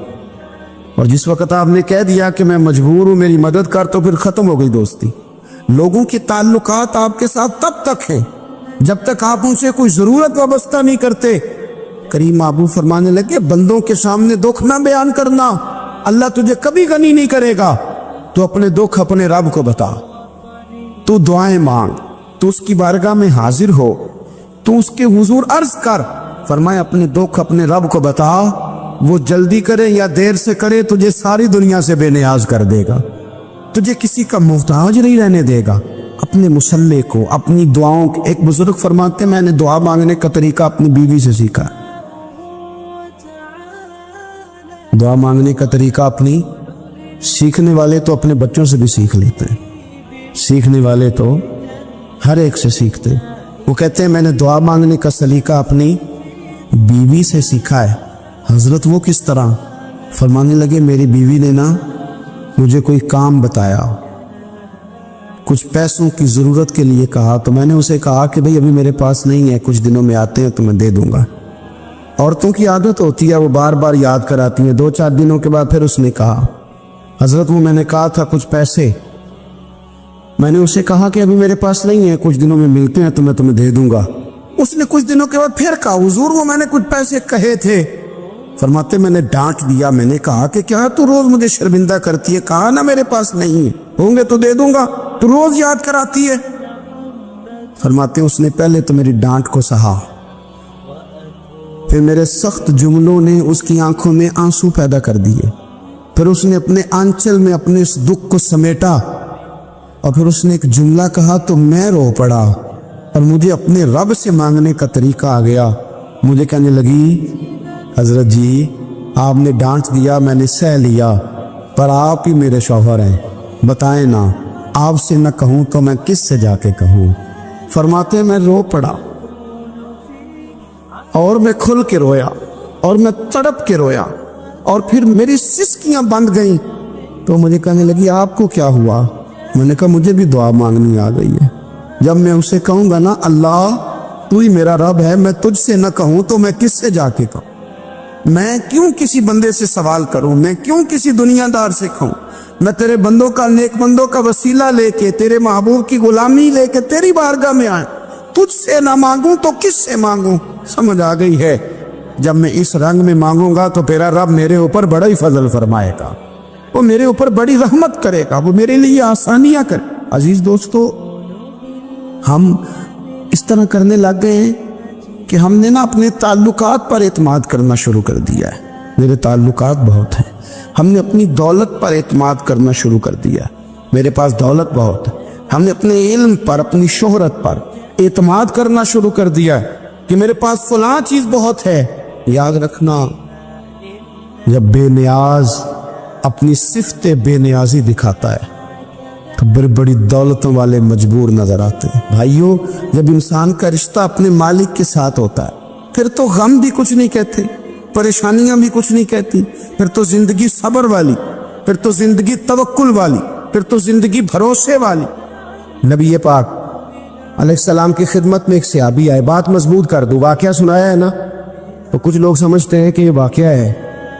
और जिस वक्त आपने कह दिया कि मैं मजबूर हूं मेरी मदद कर, तो फिर खत्म हो गई दोस्ती। लोगों के ताल्लुकात आपके साथ तब तक हैं जब तक आप उनसे कोई जरूरत वाबस्ता नहीं करते। करीम महबूब फरमाने लगे बंदों के सामने दुख ना बयान करना, अल्लाह तुझे कभी गनी नहीं करेगा। तो अपने दुख अपने रब को बता, तू दुआएं मांग, तू उसकी बारगाह में हाजिर हो, तू उसके हुजूर अर्ज कर। फरमाए अपने दुख अपने रब को बता, वो जल्दी करे या देर से करे तुझे सारी दुनिया से बेनियाज कर देगा, तुझे किसी का मोहताज नहीं रहने देगा। अपने मुसल्ले को, अपनी दुआओं को, एक बुजुर्ग फरमाते मैंने दुआ मांगने का तरीका अपनी बीवी से सीखा। दुआ मांगने का तरीका अपनी, सीखने वाले तो अपने बच्चों से भी सीख लेते हैं, सीखने वाले तो हर एक से सीखते। वो कहते हैं मैंने दुआ मांगने का सलीका अपनी बीवी से सीखा है। हजरत वो किस तरह? फरमाने लगे मेरी बीवी ने ना मुझे कोई काम बताया, कुछ पैसों की ज़रूरत के लिए कहा, तो मैंने उसे कहा कि भाई अभी मेरे पास नहीं है, कुछ दिनों में आते हैं तो मैं दे दूंगा। औरतों की आदत होती है वो बार बार याद कराती हैं। 2-4 दिनों के बाद फिर उसने कहा हजरत वो मैंने कहा था कुछ पैसे, मैंने उसे कहा कि अभी मेरे पास नहीं है, कुछ दिनों में मिलते हैं तो मैं तुम्हें दे दूंगा। उसने कुछ दिनों के बाद फिर कहा हुजूर वो मैंने कुछ पैसे कहे थे। फरमाते मैंने डांट दिया, मैंने कहा कि क्या तू रोज मुझे शर्मिंदा करती है, कहा ना मेरे पास नहीं है, होंगे तो दे दूंगा, तू रोज याद कराती है। फरमाते उसने पहले तो मेरी डांट को सहा, फिर मेरे सख्त जुमलों ने उसकी आंखों में आंसू पैदा कर दिए, फिर उसने अपने आंचल में अपने इस दुख को समेटा और फिर उसने एक जुमला कहा तो मैं रो पड़ा और मुझे अपने रब से मांगने का तरीका आ गया। मुझे कहने लगी हजरत जी आपने डांट दिया, मैंने सह लिया, पर आप ही मेरे शौहर हैं, बताएं ना, आपसे न कहूं तो मैं किससे जाके कहूं। फरमाते मैं रो पड़ा और मैं खुल के रोया और मैं तड़प के रोया और फिर मेरी सिसकियां बंद गईं। तो मुझे कहने लगी आपको क्या हुआ? मैंने कहा मुझे भी दुआ मांगनी आ गई है। जब मैं उसे कहूंगा ना अल्लाह तू ही मेरा रब है, मैं तुझसे न कहूं तो मैं किससे जाके कहूं? मैं क्यों किसी बंदे से सवाल करूं, मैं क्यों किसी दुनियादार से कहूं? मैं तेरे बंदों का, नेक बंदों का वसीला लेके, तेरे महबूब की गुलामी लेके तेरी बारगाह में आया, तुझसे ना मांगूं तो किससे मांगूं? समझ आ गई है जब मैं इस रंग में मांगूंगा तो तेरा रब मेरे ऊपर बड़ा ही फजल फरमाएगा, वो मेरे ऊपर बड़ी रहमत करेगा, वो मेरे लिए आसानियां करे। अजीज दोस्तों हम इस तरह करने लग गए हैं कि हमने ना अपने ताल्लुकात पर एतमाद करना शुरू कर दिया है। मेरे ताल्लुकात बहुत हैं, हमने अपनी दौलत पर एतमाद करना शुरू कर दिया, मेरे पास दौलत बहुत है। हमने अपने इल्म पर, अपनी शोहरत पर एतमाद करना शुरू कर दिया कि मेरे पास फलां चीज बहुत है। याद रखना जब बेनियाज अपनी सिफ्ते बेनियाजी दिखाता है तो बड़ी बड़ी दौलतों वाले मजबूर नजर आते हैं। भाइयों जब इंसान का रिश्ता अपने मालिक के साथ होता है फिर तो गम भी कुछ नहीं कहते, परेशानियां भी कुछ नहीं कहती, फिर तो जिंदगी सब्र वाली, फिर तो जिंदगी तवक्कुल वाली, फिर तो जिंदगी भरोसे वाली। नबी पाक अलैहिस्सलाम की खिदमत में एक सहाबी आए, बात मजबूत कर दूं, वाकया सुनाया है ना, तो कुछ लोग समझते हैं कि ये वाकया है,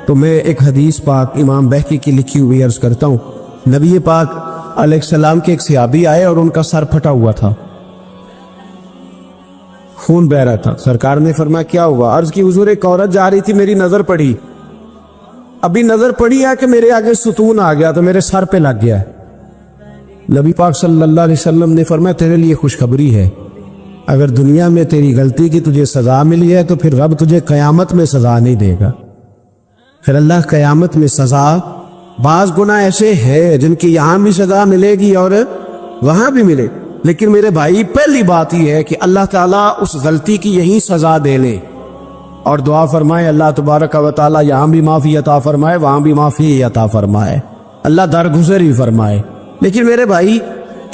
तो मैं एक हदीस पाक इमाम बहकी की लिखी हुई अर्ज करता हूँ। नबी पाक अलैहिस्सलाम के एक सहाबी आए और उनका सर फटा हुआ था, खून बह रहा था। सरकार ने फरमाया क्या हुआ? अर्ज की हुजूर एक औरत जा रही थी, मेरी नजर पड़ी, अभी नजर पड़ी है कि मेरे आगे सुतून आ गया तो मेरे सर पे लग गया। नबी पाक सल्लल्लाहु अलैहि वसल्लम ने फरमाया तेरे लिए खुशखबरी है, अगर दुनिया में तेरी गलती की तुझे सजा मिली है तो फिर रब तुझे कयामत में सजा नहीं देगा। फिर अल्लाह कयामत में सजा, बाज गुनाह ऐसे हैं जिनकी यहां भी सजा मिलेगी और वहां भी मिले, लेकिन मेरे भाई पहली बात यह है कि अल्लाह ताला उस गलती की यही सजा दे ले और दुआ फरमाए अल्लाह तबारक व तआला यहां भी माफी अता फरमाए, वहां भी माफी अता फरमाए, अल्लाह दरगुजर ही फरमाए। लेकिन मेरे भाई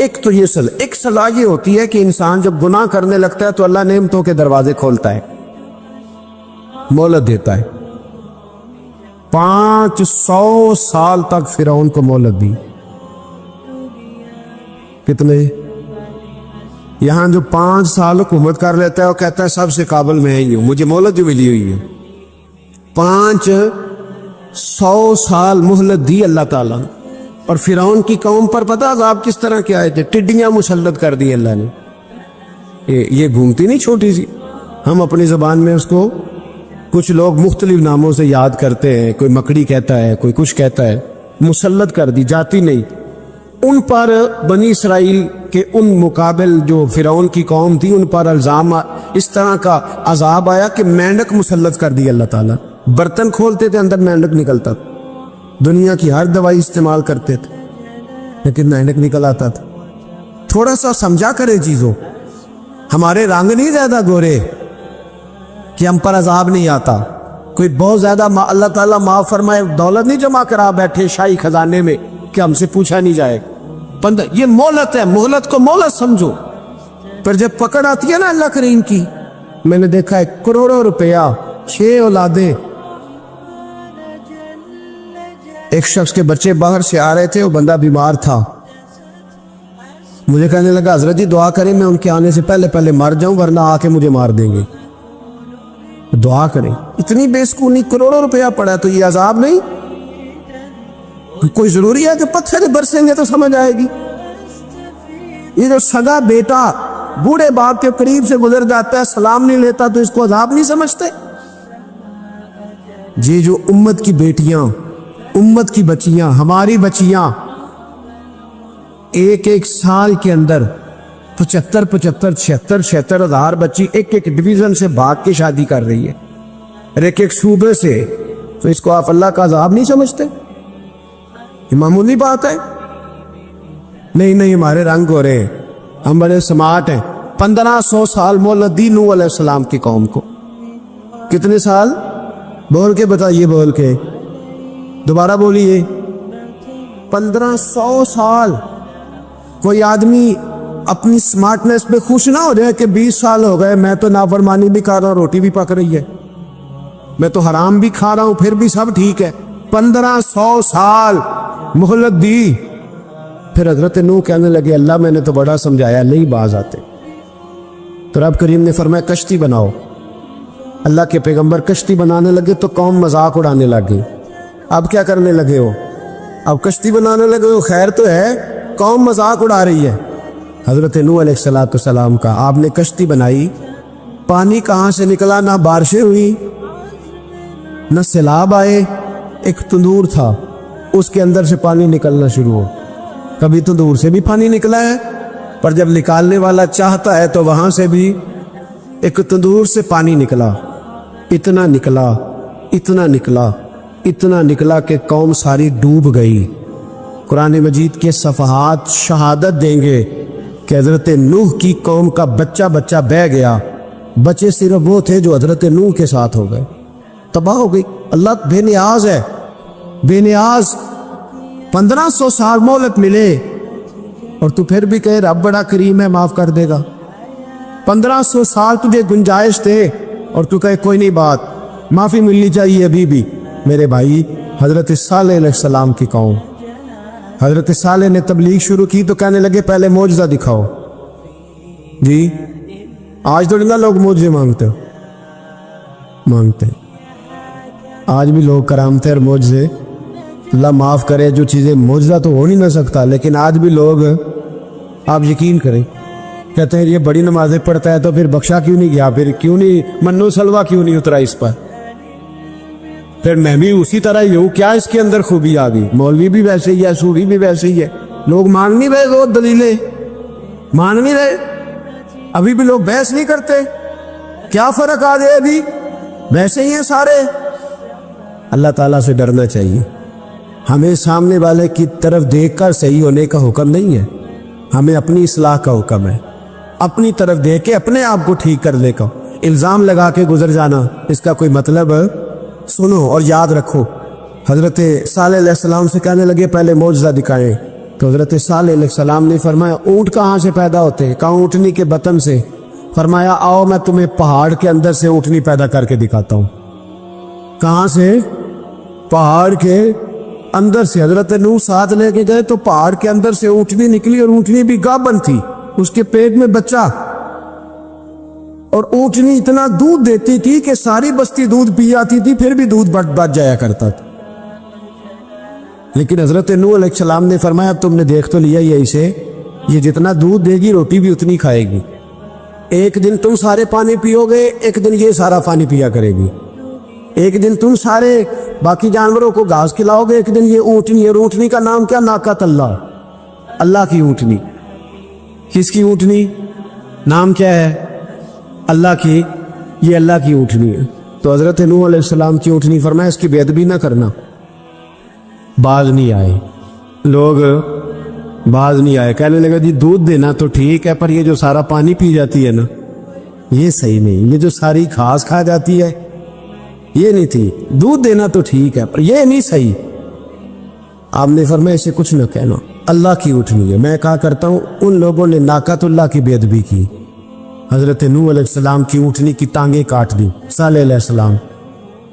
एक तो ये एक सलाह ये होती है कि इंसान जब गुनाह करने लगता है तो अल्लाह नेमतों के दरवाजे खोलता है, मोहलत देता है। 500 साल तक फिरौन को मोहलत दी। कितने? यहां जो 5 साल हुकूमत कर लेता है वो कहता है सबसे काबिल मैं ही हूं, मुझे मोहलत जो मिली हुई है। 500 साल मोहलत दी अल्लाह ताला ने। और फिरौन की कौम पर पता अज़ाब किस तरह के आए थे? टिड्डियां मुसल्लत कर दी अल्लाह ने। ये घूमती नहीं छोटी सी, हम अपनी ज़बान में उसको कुछ लोग मुख्तलिफ नामों से याद करते हैं, कोई मकड़ी कहता है, कोई कुछ कहता है, मुसल्लत कर दी, जाती नहीं। उन पर बनी इसराइल के उन मुकाबिल जो फिरौन की कौम थी उन पर इल्जाम इस तरह का अजाब आया कि मेंढक मुसल्लत कर दी अल्लाह ताला। बर्तन खोलते थे अंदर मेंढक निकलता था, दुनिया की हर दवाई इस्तेमाल करते थे लेकिन मेंढक निकल आता था। थोड़ा सा समझा करे चीजों, हमारे रंग नहीं ज्यादा गोरे कि हम पर अजाब नहीं आता। कोई बहुत ज्यादा अल्लाह ताला माफ फरमाए दौलत नहीं जमा करा बैठे शाही खजाने में कि हमसे पूछा नहीं जाएगा। ये मोहलत है, मोहलत को मोहलत समझो। पर जब पकड़ आती है ना अल्लाह करीम की, मैंने देखा है करोड़ों रुपया, 6 औलादे। एक शख्स के बच्चे बाहर से आ रहे थे, वो बंदा बीमार था, मुझे कहने लगा हजरत जी दुआ करें मैं उनके आने से पहले पहले मर जाऊं वरना आके मुझे मार देंगे, दुआ करें। इतनी बेसकूनी, करोड़ों रुपया पड़ा तो ये अजाब नहीं? कोई जरूरी है कि पत्थर बरसेंगे तो समझ आएगी? ये जो सगा बेटा बूढ़े बाप के करीब से गुजर जाता है, सलाम नहीं लेता, तो इसको अजाब नहीं समझते? ये जो उम्मत की बेटियां, उम्मत की बच्चियां, हमारी बच्चियां एक साल के अंदर 75,000 हजार बच्ची एक डिवीजन से भाग के शादी कर रही है, एक सूबे से। तो इसको आप अल्लाह का अजाब नहीं समझते? ये मामूली बात है? नहीं, हमारे रंग हो रहे, हम बड़े स्मार्ट हैं। 1500 साल मोहलत दी नूह अलैहिस्सलाम की कौम को। कितने साल? बोल के बताइए, बोल के दोबारा बोलिए। 1500 साल। कोई आदमी अपनी स्मार्टनेस पे खुश ना हो जाए कि 20 साल हो गए, मैं तो नाफरमानी भी खा रहा हूं, रोटी भी पक रही है, मैं तो हराम भी खा रहा हूं, फिर भी सब ठीक है। 1500 साल मोहलत दी। फिर हजरत नूह कहने लगे अल्लाह मैंने तो बड़ा समझाया, नहीं बाज आते। तो रब करीम ने फरमाया कश्ती बनाओ। अल्लाह के पैगंबर कश्ती बनाने लगे तो कौम मजाक उड़ाने लगी। अब क्या करने लगे हो? अब कश्ती बनाने लगे हो, खैर तो है, कौम मजाक उड़ा रही है। हजरत नूह अलैहिस्सलाम का आपने कश्ती बनाई, पानी कहां से निकला? ना बारिशें हुई, न सैलाब आए, एक तंदूर था उसके अंदर से पानी निकलना शुरू हो। कभी तंदूर से भी पानी निकला है, पर जब निकालने वाला चाहता है तो वहां से भी एक तंदूर से पानी निकला। इतना निकला, इतना निकला, इतना निकला कि कौम सारी डूब गई। कुरान मजीद के सफ़हात शहादत देंगे कि हजरत नूह की कौम का बच्चा बच्चा बह गया। बचे सिर्फ वो थे जो हजरत नूह के साथ हो गए, तबाह हो गई। अल्लाह बेनियाज है, बेनियाज। 1500 साल मोहलत मिले और तू फिर भी कहे रब बड़ा करीम है, माफ कर देगा। 1500 साल तुझे गुंजाइश थे और तू कहे कोई नहीं बात, माफ़ी मिलनी चाहिए अभी भी। मेरे भाई, हज़रत सालेह अलैहिस्सलाम की कौम, हज़रत सालेह ने तबलीग शुरू की तो कहने लगे पहले मौजज़ा दिखाओ। जी आज तो ना लोग मौजज़े मांगते आज भी लोग करामते और मौजज़े, अल्लाह माफ़ करे, जो चीज़ें मौजज़ा तो हो नहीं ना सकता, लेकिन आज भी लोग, आप यकीन करें, कहते हैं ये बड़ी नमाजें पढ़ता है तो फिर बख्शा क्यों नहीं गया, फिर क्यों नहीं मन्नो सलवा क्यों नहीं उतरा इस पर, फिर मैं भी उसी तरह ही हूँ, क्या इसके अंदर खूबी आ गई। मौलवी भी वैसे ही है, सूफी भी वैसे ही है। लोग मान नहीं रहे, वो दलीलें मान नहीं रहे, अभी भी लोग बहस नहीं करते। क्या फर्क आ गया, अभी वैसे ही हैं सारे। अल्लाह ताला से डरना चाहिए। हमें सामने वाले की तरफ देखकर सही होने का हुक्म नहीं है, हमें अपनी इस्लाह का हुक्म है। अपनी तरफ देख के अपने आप को ठीक करने का। इल्ज़ाम लगा के गुजर जाना, इसका कोई मतलब सुनो और याद रखो। हज़रत सालेह अलैहिस्सलाम से कहने लगे पहले मौजज़ा दिखाएं, तो हज़रत सालेह अलैहिस्सलाम ने फरमाया ऊँट कहाँ से पैदा होते हैं? कहा ऊँटनी के बतन से। फरमाया आओ मैं तुम्हें पहाड़ के अंदर से ऊँटनी पैदा करके दिखाता हूँ। कहाँ से? पहाड़ के अंदर से। हज़रत नूह साथ लेके गए तो पहाड़ के अंदर से ऊँटनी निकली, और ऊँटनी भी गाबन थी, उसके पेट में बच्चा, और ऊँटनी इतना दूध देती थी कि सारी बस्ती दूध पी जाती थी, फिर भी दूध बच जाया करता था। लेकिन हजरत नूह अलैहिस्सलाम ने फरमाया अब तुमने देख तो लिया ये इसे, ये जितना दूध देगी रोटी भी उतनी खाएगी। एक दिन तुम सारे पानी पियोगे, एक दिन ये सारा पानी पिया करेगी। एक दिन तुम सारे बाकी जानवरों को घास खिलाओगे, एक दिन ये ऊँटनी। और ऊँटनी का नाम क्या? नाकत अल्लाह, अल्लाह की ऊँटनी। किसकी ऊँटनी? नाम क्या है? अल्लाह की। ये अल्लाह की ऊँटनी है। तो हज़रत नूह अलैहिस्सलाम की ऊँटनी, फरमाया इसकी बेअदबी ना करना। बाज नहीं आए लोग, बाज नहीं आए। कहने लगा जी दूध देना तो ठीक है, पर ये जो सारा पानी पी जाती है ना, ये सही नहीं। ये जो सारी घास खा जाती है ये नहीं थी। दूध देना तो ठीक है, पर ये नहीं सही। आपने फरमाया इसे कुछ न कहना, अल्लाह की ऊँटनी है। मैं कहा करता हूँ उन लोगों ने नाकतुल्लाह की बेअदबी की। हज़रत नूह अलैहिस्सलाम की ऊँटनी की टांगें काट दी सालेह अलैहिस्सलाम।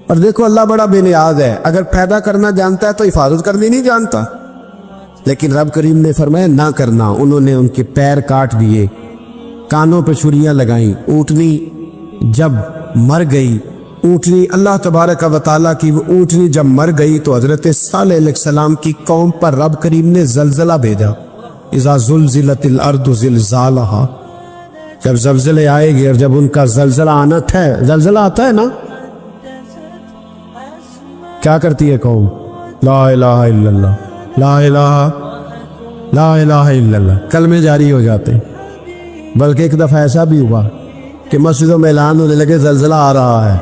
और देखो अल्लाह बड़ा बेनियाज है, अगर पैदा करना जानता है तो हिफाजत करनी नहीं जानता। लेकिन रब करीम ने फरमाया ना करना। उन्होंने उनके पैर काट दिए, कानों पर छुरियां लगाई। ऊँटनी जब मर गई, ऊँटनी अल्लाह तबारक व तआला की ऊँटनी जब मर गई तो हज़रत सालेह अलैहिस्सलाम की कौम पर रब करीम ने जलजला भेजा। इज़ा ज़ुलज़िलतिल अर्दु ज़िलज़ालहा, जब ज़लज़ले आएंगे और जब उनका जलजला आना है, जलजला आता है ना, क्या करती है कौम? ला इलाहा इल्लल्लाह, ला इलाहा इल्लल्लाह कलमे जारी हो जाते हैं। बल्कि एक दफ़ा ऐसा भी हुआ कि मस्जिदों में ऐलान होने लगे जलजला आ रहा है।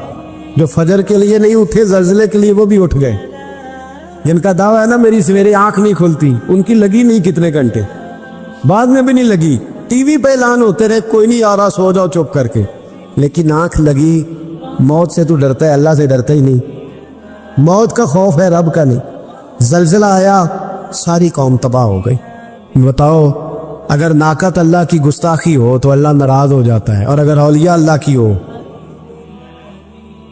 जो फजर के लिए नहीं उठे जलजले के लिए वो भी उठ गए। जिनका दावा है ना मेरी सवेरे आंख नहीं खुलती, उनकी लगी नहीं कितने घंटे, बाद में भी नहीं लगी। टीवी पे ऐलान होते रहे कोई नहीं आ रहा, सो जाओ चुप करके, लेकिन आंख लगी। मौत से तो डरता है, अल्लाह से डरता ही नहीं। मौत का खौफ है, रब का नहीं। जलजला आया, सारी कौम तबाह हो गई। बताओ अगर नाकत अल्लाह की गुस्ताखी हो तो अल्लाह नाराज हो जाता है, और अगर औलिया अल्लाह की हो,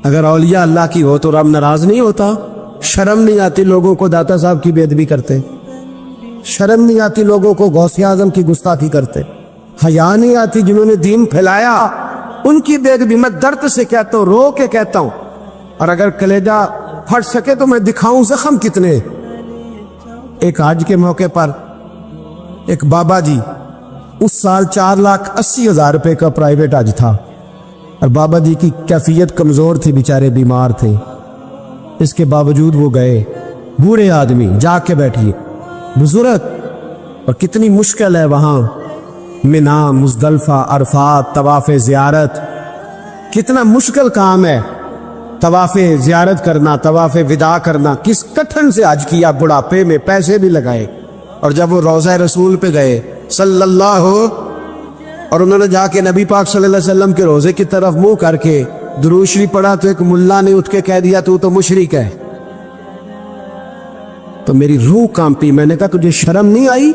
अगर औलिया अल्लाह की हो तो रब नाराज नहीं होता। शर्म नहीं आती लोगों को दाता साहब की बेअदबी करते, शर्म नहीं आती लोगों को गौसे आजम की गुस्ताखी करते, हया नहीं आती जिन्होंने दीन फैलाया उनकी बेअदबी। मैं दर्द से कहता हूँ, रो के कहता हूँ, और अगर कलेजा फट सके तो मैं दिखाऊं जख्म कितने। एक हज के मौके पर एक बाबा जी, उस साल 4,80,000 रुपए का प्राइवेट हज था, और बाबा जी की कैफियत कमजोर थी, बेचारे बीमार थे। इसके बावजूद वो गए। बूढ़े आदमी, जाके बैठिए, बुजुर्ग, और कितनी मुश्किल है वहां मिना, मुज़दलिफ़ा, अरफात, तवाफ़े ज़ियारत, कितना मुश्किल काम है तवाफ़े ज़ियारत करना, तवाफ़े विदा करना। किस कठिन से हज किया, बुढ़ापे में पैसे भी लगाए। और जब वो रोज़ा रसूल पे गए सल्लल्लाहु, और उन्होंने जाके नबी पाक सल्लल्लाहु अलैहि वसल्लम के रोज़े की तरफ मुंह करके दुरूद शरीफ पढ़ा, तो एक मुल्ला ने उठ के कह दिया तू तो मुशरिक है। तो मेरी रूह कांपी। मैंने कहा तुझे शर्म नहीं आई,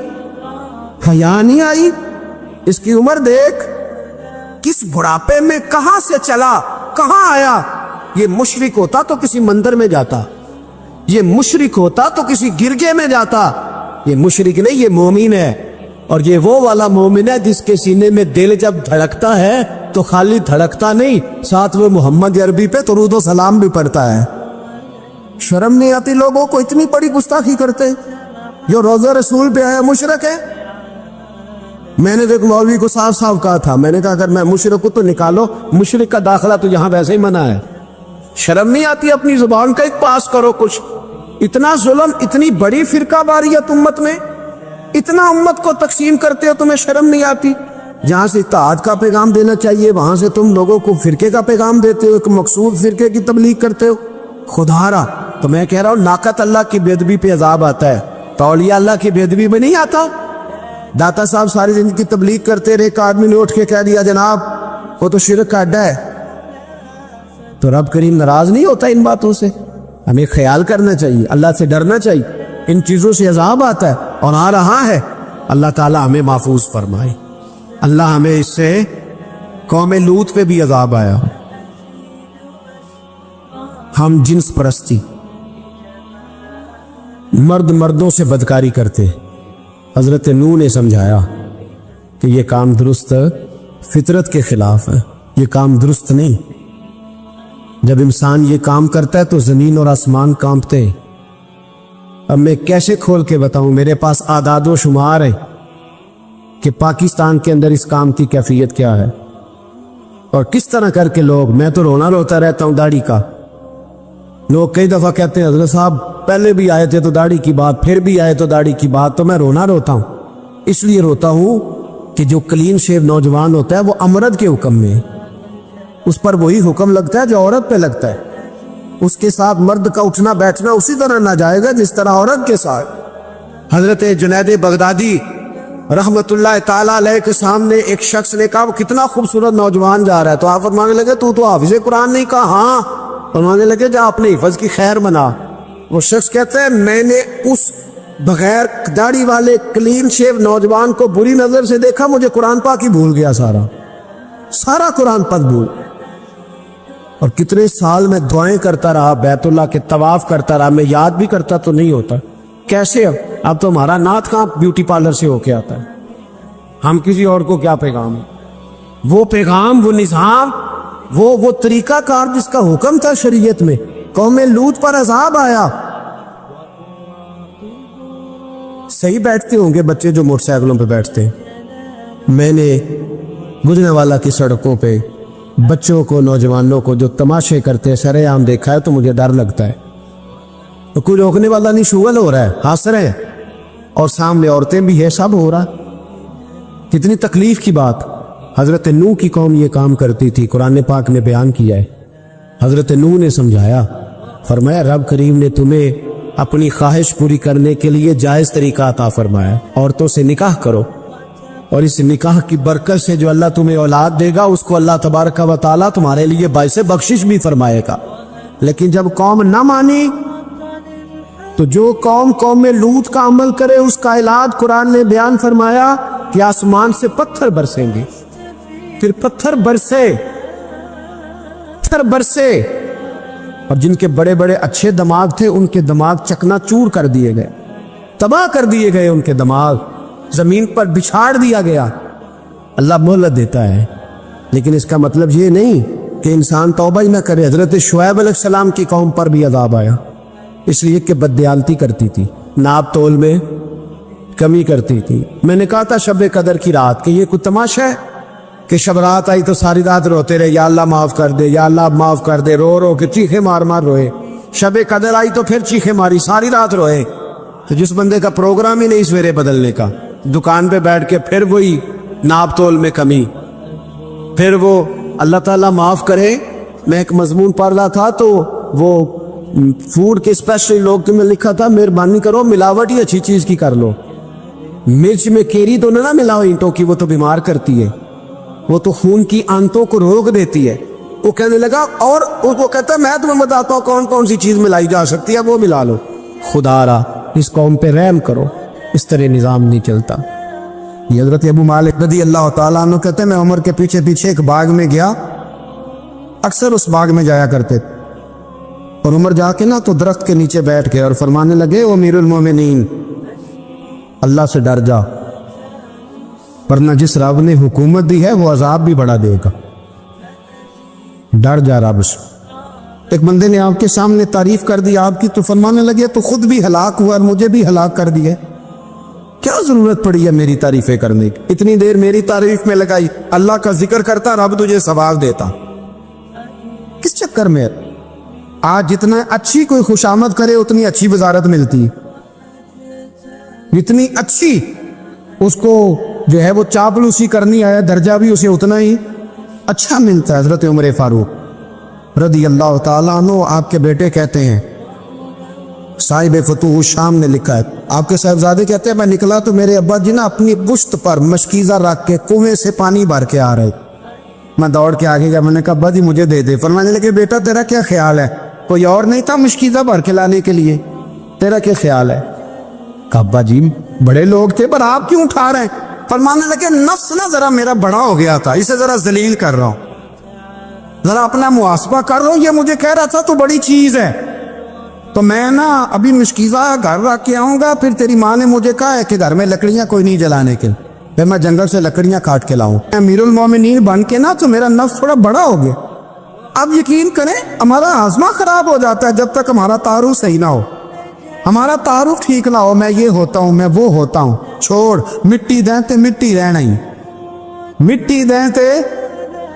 हया नहीं आई? इसकी उम्र देख, किस बुढ़ापे में कहां से चला, कहां आया। یہ مشرک ہوتا تو کسی مندر میں جاتا، یہ مشرک ہوتا تو کسی گرجے میں جاتا، یہ مشرک نہیں، یہ مومن ہے، اور یہ وہ والا مومن ہے جس کے سینے میں دل جب دھڑکتا ہے تو خالی دھڑکتا نہیں، ساتھ وہ محمد عربی پہ درود و سلام بھی پڑھتا ہے۔ شرم نہیں آتی لوگوں کو؟ اتنی بڑی گستاخی کرتے، جو روزہ رسول پہ آیا مشرک ہے۔ میں نے دیکھ مولوی کو صاف صاف کہا تھا، میں نے کہا اگر میں مشرک ہوں تو نکالو، مشرک کا داخلہ تو یہاں ویسے ہی منع ہے۔ شرم نہیں آتی؟ اپنی زبان کا ایک پاس کرو کچھ۔ اتنا ظلم، اتنی بڑی فرقہ واریت امت میں، اتنا امت کو تقسیم کرتے ہو، تمہیں شرم نہیں آتی؟ جہاں سے اتحاد کا پیغام دینا چاہیے وہاں سے تم لوگوں کو فرقے کا پیغام دیتے ہو، ایک مقصود فرقے کی تبلیغ کرتے ہو۔ خدا را، تو میں کہہ رہا ہوں ناقت اللہ کی بے ادبی پہ عذاب آتا ہے، تو اولیاء اللہ کی بے ادبی میں نہیں آتا؟ داتا صاحب ساری زندگی تبلیغ کرتے رہے، ایک آدمی نے اٹھ کے کہہ دیا جناب وہ تو شرک کا اڈا ہے، تو رب کریم ناراض نہیں ہوتا ان باتوں سے؟ ہمیں خیال کرنا چاہیے، اللہ سے ڈرنا چاہیے، ان چیزوں سے عذاب آتا ہے اور آ رہا ہے۔ اللہ تعالی ہمیں محفوظ فرمائے۔ اللہ ہمیں اس سے، قوم لوط پہ بھی عذاب آیا، ہم جنس پرستی، مرد مردوں سے بدکاری کرتے۔ حضرت نوح نے سمجھایا کہ یہ کام درست فطرت کے خلاف ہے، یہ کام درست نہیں۔ جب انسان یہ کام کرتا ہے تو زمین اور آسمان کانپتے ہیں۔ اب میں کیسے کھول کے بتاؤں، میرے پاس اعداد و شمار ہے کہ پاکستان کے اندر اس کام کی کیفیت کیا ہے اور کس طرح کر کے لوگ، میں تو رونا روتا رہتا ہوں داڑھی کا۔ لوگ کئی دفعہ کہتے ہیں حضرت صاحب پہلے بھی آئے تھے تو داڑھی کی بات، پھر بھی آئے تو داڑھی کی بات، تو میں رونا روتا ہوں۔ اس لیے روتا ہوں کہ جو کلین شیو نوجوان ہوتا ہے وہ امرد کے حکم میں، اس پر وہی حکم لگتا ہے جو عورت پہ لگتا ہے، اس کے ساتھ مرد کا اٹھنا بیٹھنا اسی طرح نہ جائے گا جس طرح عورت کے ساتھ۔ حضرت جنید بغدادی رحمت اللہ تعالیٰ علیہ کے سامنے ایک شخص نے کہا وہ کتنا خوبصورت نوجوان جا رہا ہے، تو آپ فرمانے لگے تو حافظ قرآن نہیں؟ کہا ہاں۔ فرمانے لگے جا اپنے حفظ کی خیر منا۔ وہ شخص کہتا ہے میں نے اس بغیر داڑھی والے کلین شیو نوجوان کو بری نظر سے دیکھا، مجھے قرآن پاک ہی بھول گیا، سارا قرآن پاک بھول۔ اور کتنے سال میں دعائیں کرتا رہا، بیت اللہ کے طواف کرتا رہا، میں یاد بھی کرتا تو نہیں ہوتا۔ کیسے اب تو ہمارا نعت کہاں بیوٹی پارلر سے ہو کے آتا ہے، ہم کسی اور کو کیا پیغام ہے؟ وہ پیغام، وہ نظام، وہ طریقہ کار جس کا حکم تھا شریعت میں، قوم لوط پر عذاب آیا۔ صحیح بیٹھتے ہوں گے بچے جو موٹر سائیکلوں پہ بیٹھتے ہیں، میں نے گجرے والا کی سڑکوں پہ بچوں کو، نوجوانوں کو جو تماشے کرتے ہیں سرے عام دیکھا ہے تو مجھے ڈر لگتا ہے۔ تو کوئی روکنے والا نہیں، شغل ہو رہا ہے، ہنس رہے ہیں، اور سامنے عورتیں بھی ہے، سب ہو رہا۔ کتنی تکلیف کی بات۔ حضرت نوح کی قوم یہ کام کرتی تھی، قرآن پاک نے بیان کیا ہے۔ حضرت نوح نے سمجھایا، فرمایا رب کریم نے تمہیں اپنی خواہش پوری کرنے کے لیے جائز طریقہ عطا فرمایا، عورتوں سے نکاح کرو، اور اس نکاح کی برکت سے جو اللہ تمہیں اولاد دے گا اس کو اللہ تبارک و تعالیٰ تمہارے لیے باعث بخشش بھی فرمائے گا۔ لیکن جب قوم نہ مانی تو جو قوم لوط کا عمل کرے اس کا علاج قرآن نے بیان فرمایا کہ آسمان سے پتھر برسیں گے، پھر پتھر برسے، اور جن کے بڑے بڑے اچھے دماغ تھے ان کے دماغ چکنا چور کر دیے گئے، تباہ کر دیے گئے، ان کے دماغ زمین پر بچھاڑ دیا گیا۔ اللہ مہلت دیتا ہے، لیکن اس کا مطلب یہ نہیں کہ انسان توبہ ہی نہ کرے۔ حضرت شعیب علیہ السلام کی قوم پر بھی عذاب آیا، اس لیے کہ بددیانتی کرتی تھی، ناپ تول میں کمی کرتی تھی۔ میں نے کہا تھا شب قدر کی رات کہ یہ کوئی تماشا ہے کہ شب رات آئی تو ساری رات روتے رہے، یا اللہ معاف کر دے، یا اللہ معاف کر دے، رو رو کے چیخے مار مار روئے۔ شب قدر آئی تو پھر چیخے ماری، ساری رات روئے۔ تو جس بندے کا پروگرام ہی نہیں سویرے بدلنے کا، دکان پہ بیٹھ کے پھر وہی ناپ تول میں کمی، پھر وہ اللہ تعالیٰ معاف کرے۔ میں ایک مضمون پڑھ رہا تھا تو وہ فوڈ کے اسپیشل لوگ میں لکھا تھا مہربانی کرو ملاوٹ ہی اچھی چیز کی کر لو، مرچ میں کیری تو نہ ملاؤ اینٹوں کی، وہ تو بیمار کرتی ہے، وہ تو خون کی آنتوں کو روک دیتی ہے۔ وہ کہنے لگا، اور وہ کہتا ہے میں تمہیں بتاتا ہوں کون کون سی چیز ملائی جا سکتی ہے، وہ ملا لو۔ خدا را اس قوم پہ رحم کرو، اس طرح نظام نہیں چلتا۔ یہ حضرت ابو مالک رضی اللہ تعالیٰ عنہ کہتے ہیں میں عمر کے پیچھے پیچھے ایک باغ میں گیا، اکثر اس باغ میں جایا کرتے، اور عمر جا کے نا تو درخت کے نیچے بیٹھ گئے اور فرمانے لگے او امیر المومنین، اللہ سے ڈر جا، ورنہ جس رب نے حکومت دی ہے وہ عذاب بھی بڑا دے گا، ڈر جا رب سے۔ ایک بندے نے آپ کے سامنے تعریف کر دی آپ کی، تو فرمانے لگے تو خود بھی ہلاک ہوا اور مجھے بھی ہلاک کر دیا، کیا ضرورت پڑی ہے میری تعریفیں کرنے کی؟ اتنی دیر میری تعریف میں لگائی، اللہ کا ذکر کرتا رب تجھے ثواب دیتا، کس چکر میں؟ آج جتنا اچھی کوئی خوشامد کرے اتنی اچھی وزارت ملتی، جتنی اچھی اس کو جو ہے وہ چاپلوسی کرنی آیا درجہ بھی اسے اتنا ہی اچھا ملتا ہے۔ حضرت عمر فاروق رضی اللہ تعالیٰ عنہ آپ کے بیٹے کہتے ہیں، صاحب فتوح الشام نے لکھا ہے، آپ کے صاحبزادے کہتے ہیں میں نکلا تو میرے ابا جی نا اپنی پشت پر مشکیزہ رکھ کے کنویں سے پانی بھر کے آ رہے، میں دوڑ کے آگے گیا، میں نے کہا ابا جی مجھے دے دے۔ فرمانے لگے بیٹا تیرا کیا خیال ہے، کوئی اور نہیں تھا مشکیزہ بھر کے لانے کے لیے، تیرا کیا خیال ہے؟ کہا ابا جی بڑے لوگ تھے پر آپ کیوں اٹھا رہے ہیں؟ فرمانے لگے نفس نا ذرا میرا بڑا ہو گیا تھا، اسے ذرا ذلیل کر رہا ہوں، ذرا اپنا محاسبہ کر رہا ہوں، یہ مجھے کہہ رہا تھا تو بڑی چیز ہے، تو میں نا ابھی مشکیزہ گھر رکھ کے آؤں گا، پھر تیری ماں نے مجھے کہا ہے کہ گھر میں لکڑیاں کوئی نہیں جلانے کے، پھر میں جنگل سے لکڑیاں کاٹ کے لاؤں، امیر المومنین بن کے نا تو میرا نفس تھوڑا بڑا ہو گیا۔ اب یقین کریں ہمارا ہاضمہ خراب ہو جاتا ہے جب تک ہمارا تعارف صحیح نہ ہو، ہمارا تعارف ٹھیک نہ ہو، میں یہ ہوتا ہوں میں وہ ہوتا ہوں، چھوڑ مٹی دیں تے مٹی رہنا ہی، مٹی دیں تے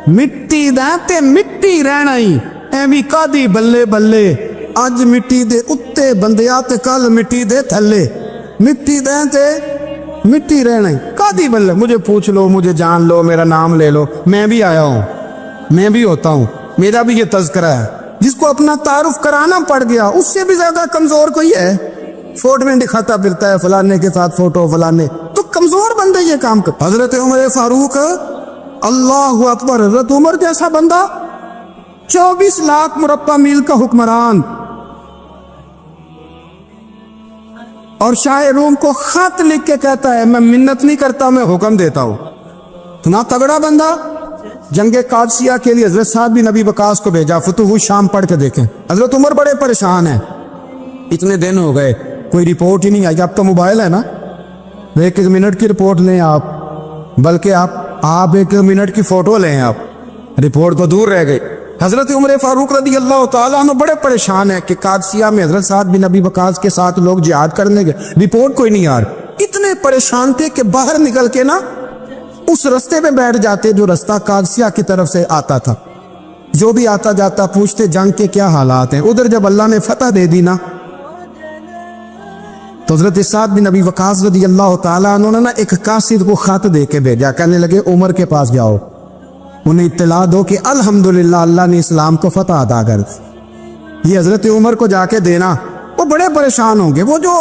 مٹی دیں تے مٹی رہنا ہی، ایویں کادی بلے بلے، اج مٹی دے اتے بندیا تے کل مٹی دے تھلے، مٹی دیں تے مٹی رہنا ہی، کادی بلے، مجھے پوچھ لو مجھے جان لو میرا نام لے لو، میں بھی آیا ہوں، میں بھی ہوتا ہوں، میرا بھی یہ تذکرہ ہے۔ جس کو اپنا تعارف کرانا پڑ گیا اس سے بھی زیادہ کمزور کوئی ہے؟ فوٹو میں دکھاتا پھرتا ہے فلانے کے ساتھ فوٹو فلانے، تو کمزور بندے یہ کام کرتا۔ حضرت عمر فاروق اللہ اکبر، حضرت عمر جیسا بندہ 24 لاکھ مربع میل کا حکمران، اور شاہ روم کو خط لکھ کے کہتا ہے میں منت نہیں کرتا میں حکم دیتا ہوں، اتنا تگڑا بندہ۔ جنگ قادسیہ کے لیے حضرت سعد بن ابی وقاص کو بھیجا، فتوح الشام پڑھ کے دیکھیں، حضرت عمر بڑے پریشان ہیں، اتنے دن ہو گئے کوئی رپورٹ ہی نہیں آئی، اب تو موبائل ہے نا، ایک منٹ کی رپورٹ لیں آپ، بلکہ آپ ایک منٹ کی فوٹو لیں، آپ رپورٹ تو دور رہ گئی۔ حضرت عمر فاروق رضی اللہ تعالیٰ عنہ بڑے پریشان ہیں کہ قادسیہ میں حضرت سعد بن ابی وقاص کے ساتھ لوگ جہاد کرنے گئے، رپورٹ کوئی نہیں آ رہی، اتنے پریشان تھے کہ باہر نکل کے نا اس رستے میں بیٹھ جاتے جو رستہ قادسیہ کی طرف سے آتا تھا، جو بھی آتا جاتا پوچھتے جنگ کے کیا حالات ہیں۔ ادھر جب اللہ نے فتح دے دی نا تو حضرت سعد بن ابی وقاص رضی اللہ تعالیٰ عنہ نے ایک قاصد کو خط دے کے بھیجا، کہنے لگے عمر کے پاس جاؤ، انہیں اطلاع دو کہ الحمدللہ اللہ نے اسلام کو فتح عطا کر دی۔ یہ حضرت عمر کو جا کے دینا، وہ بڑے پریشان ہوں گے۔ وہ جو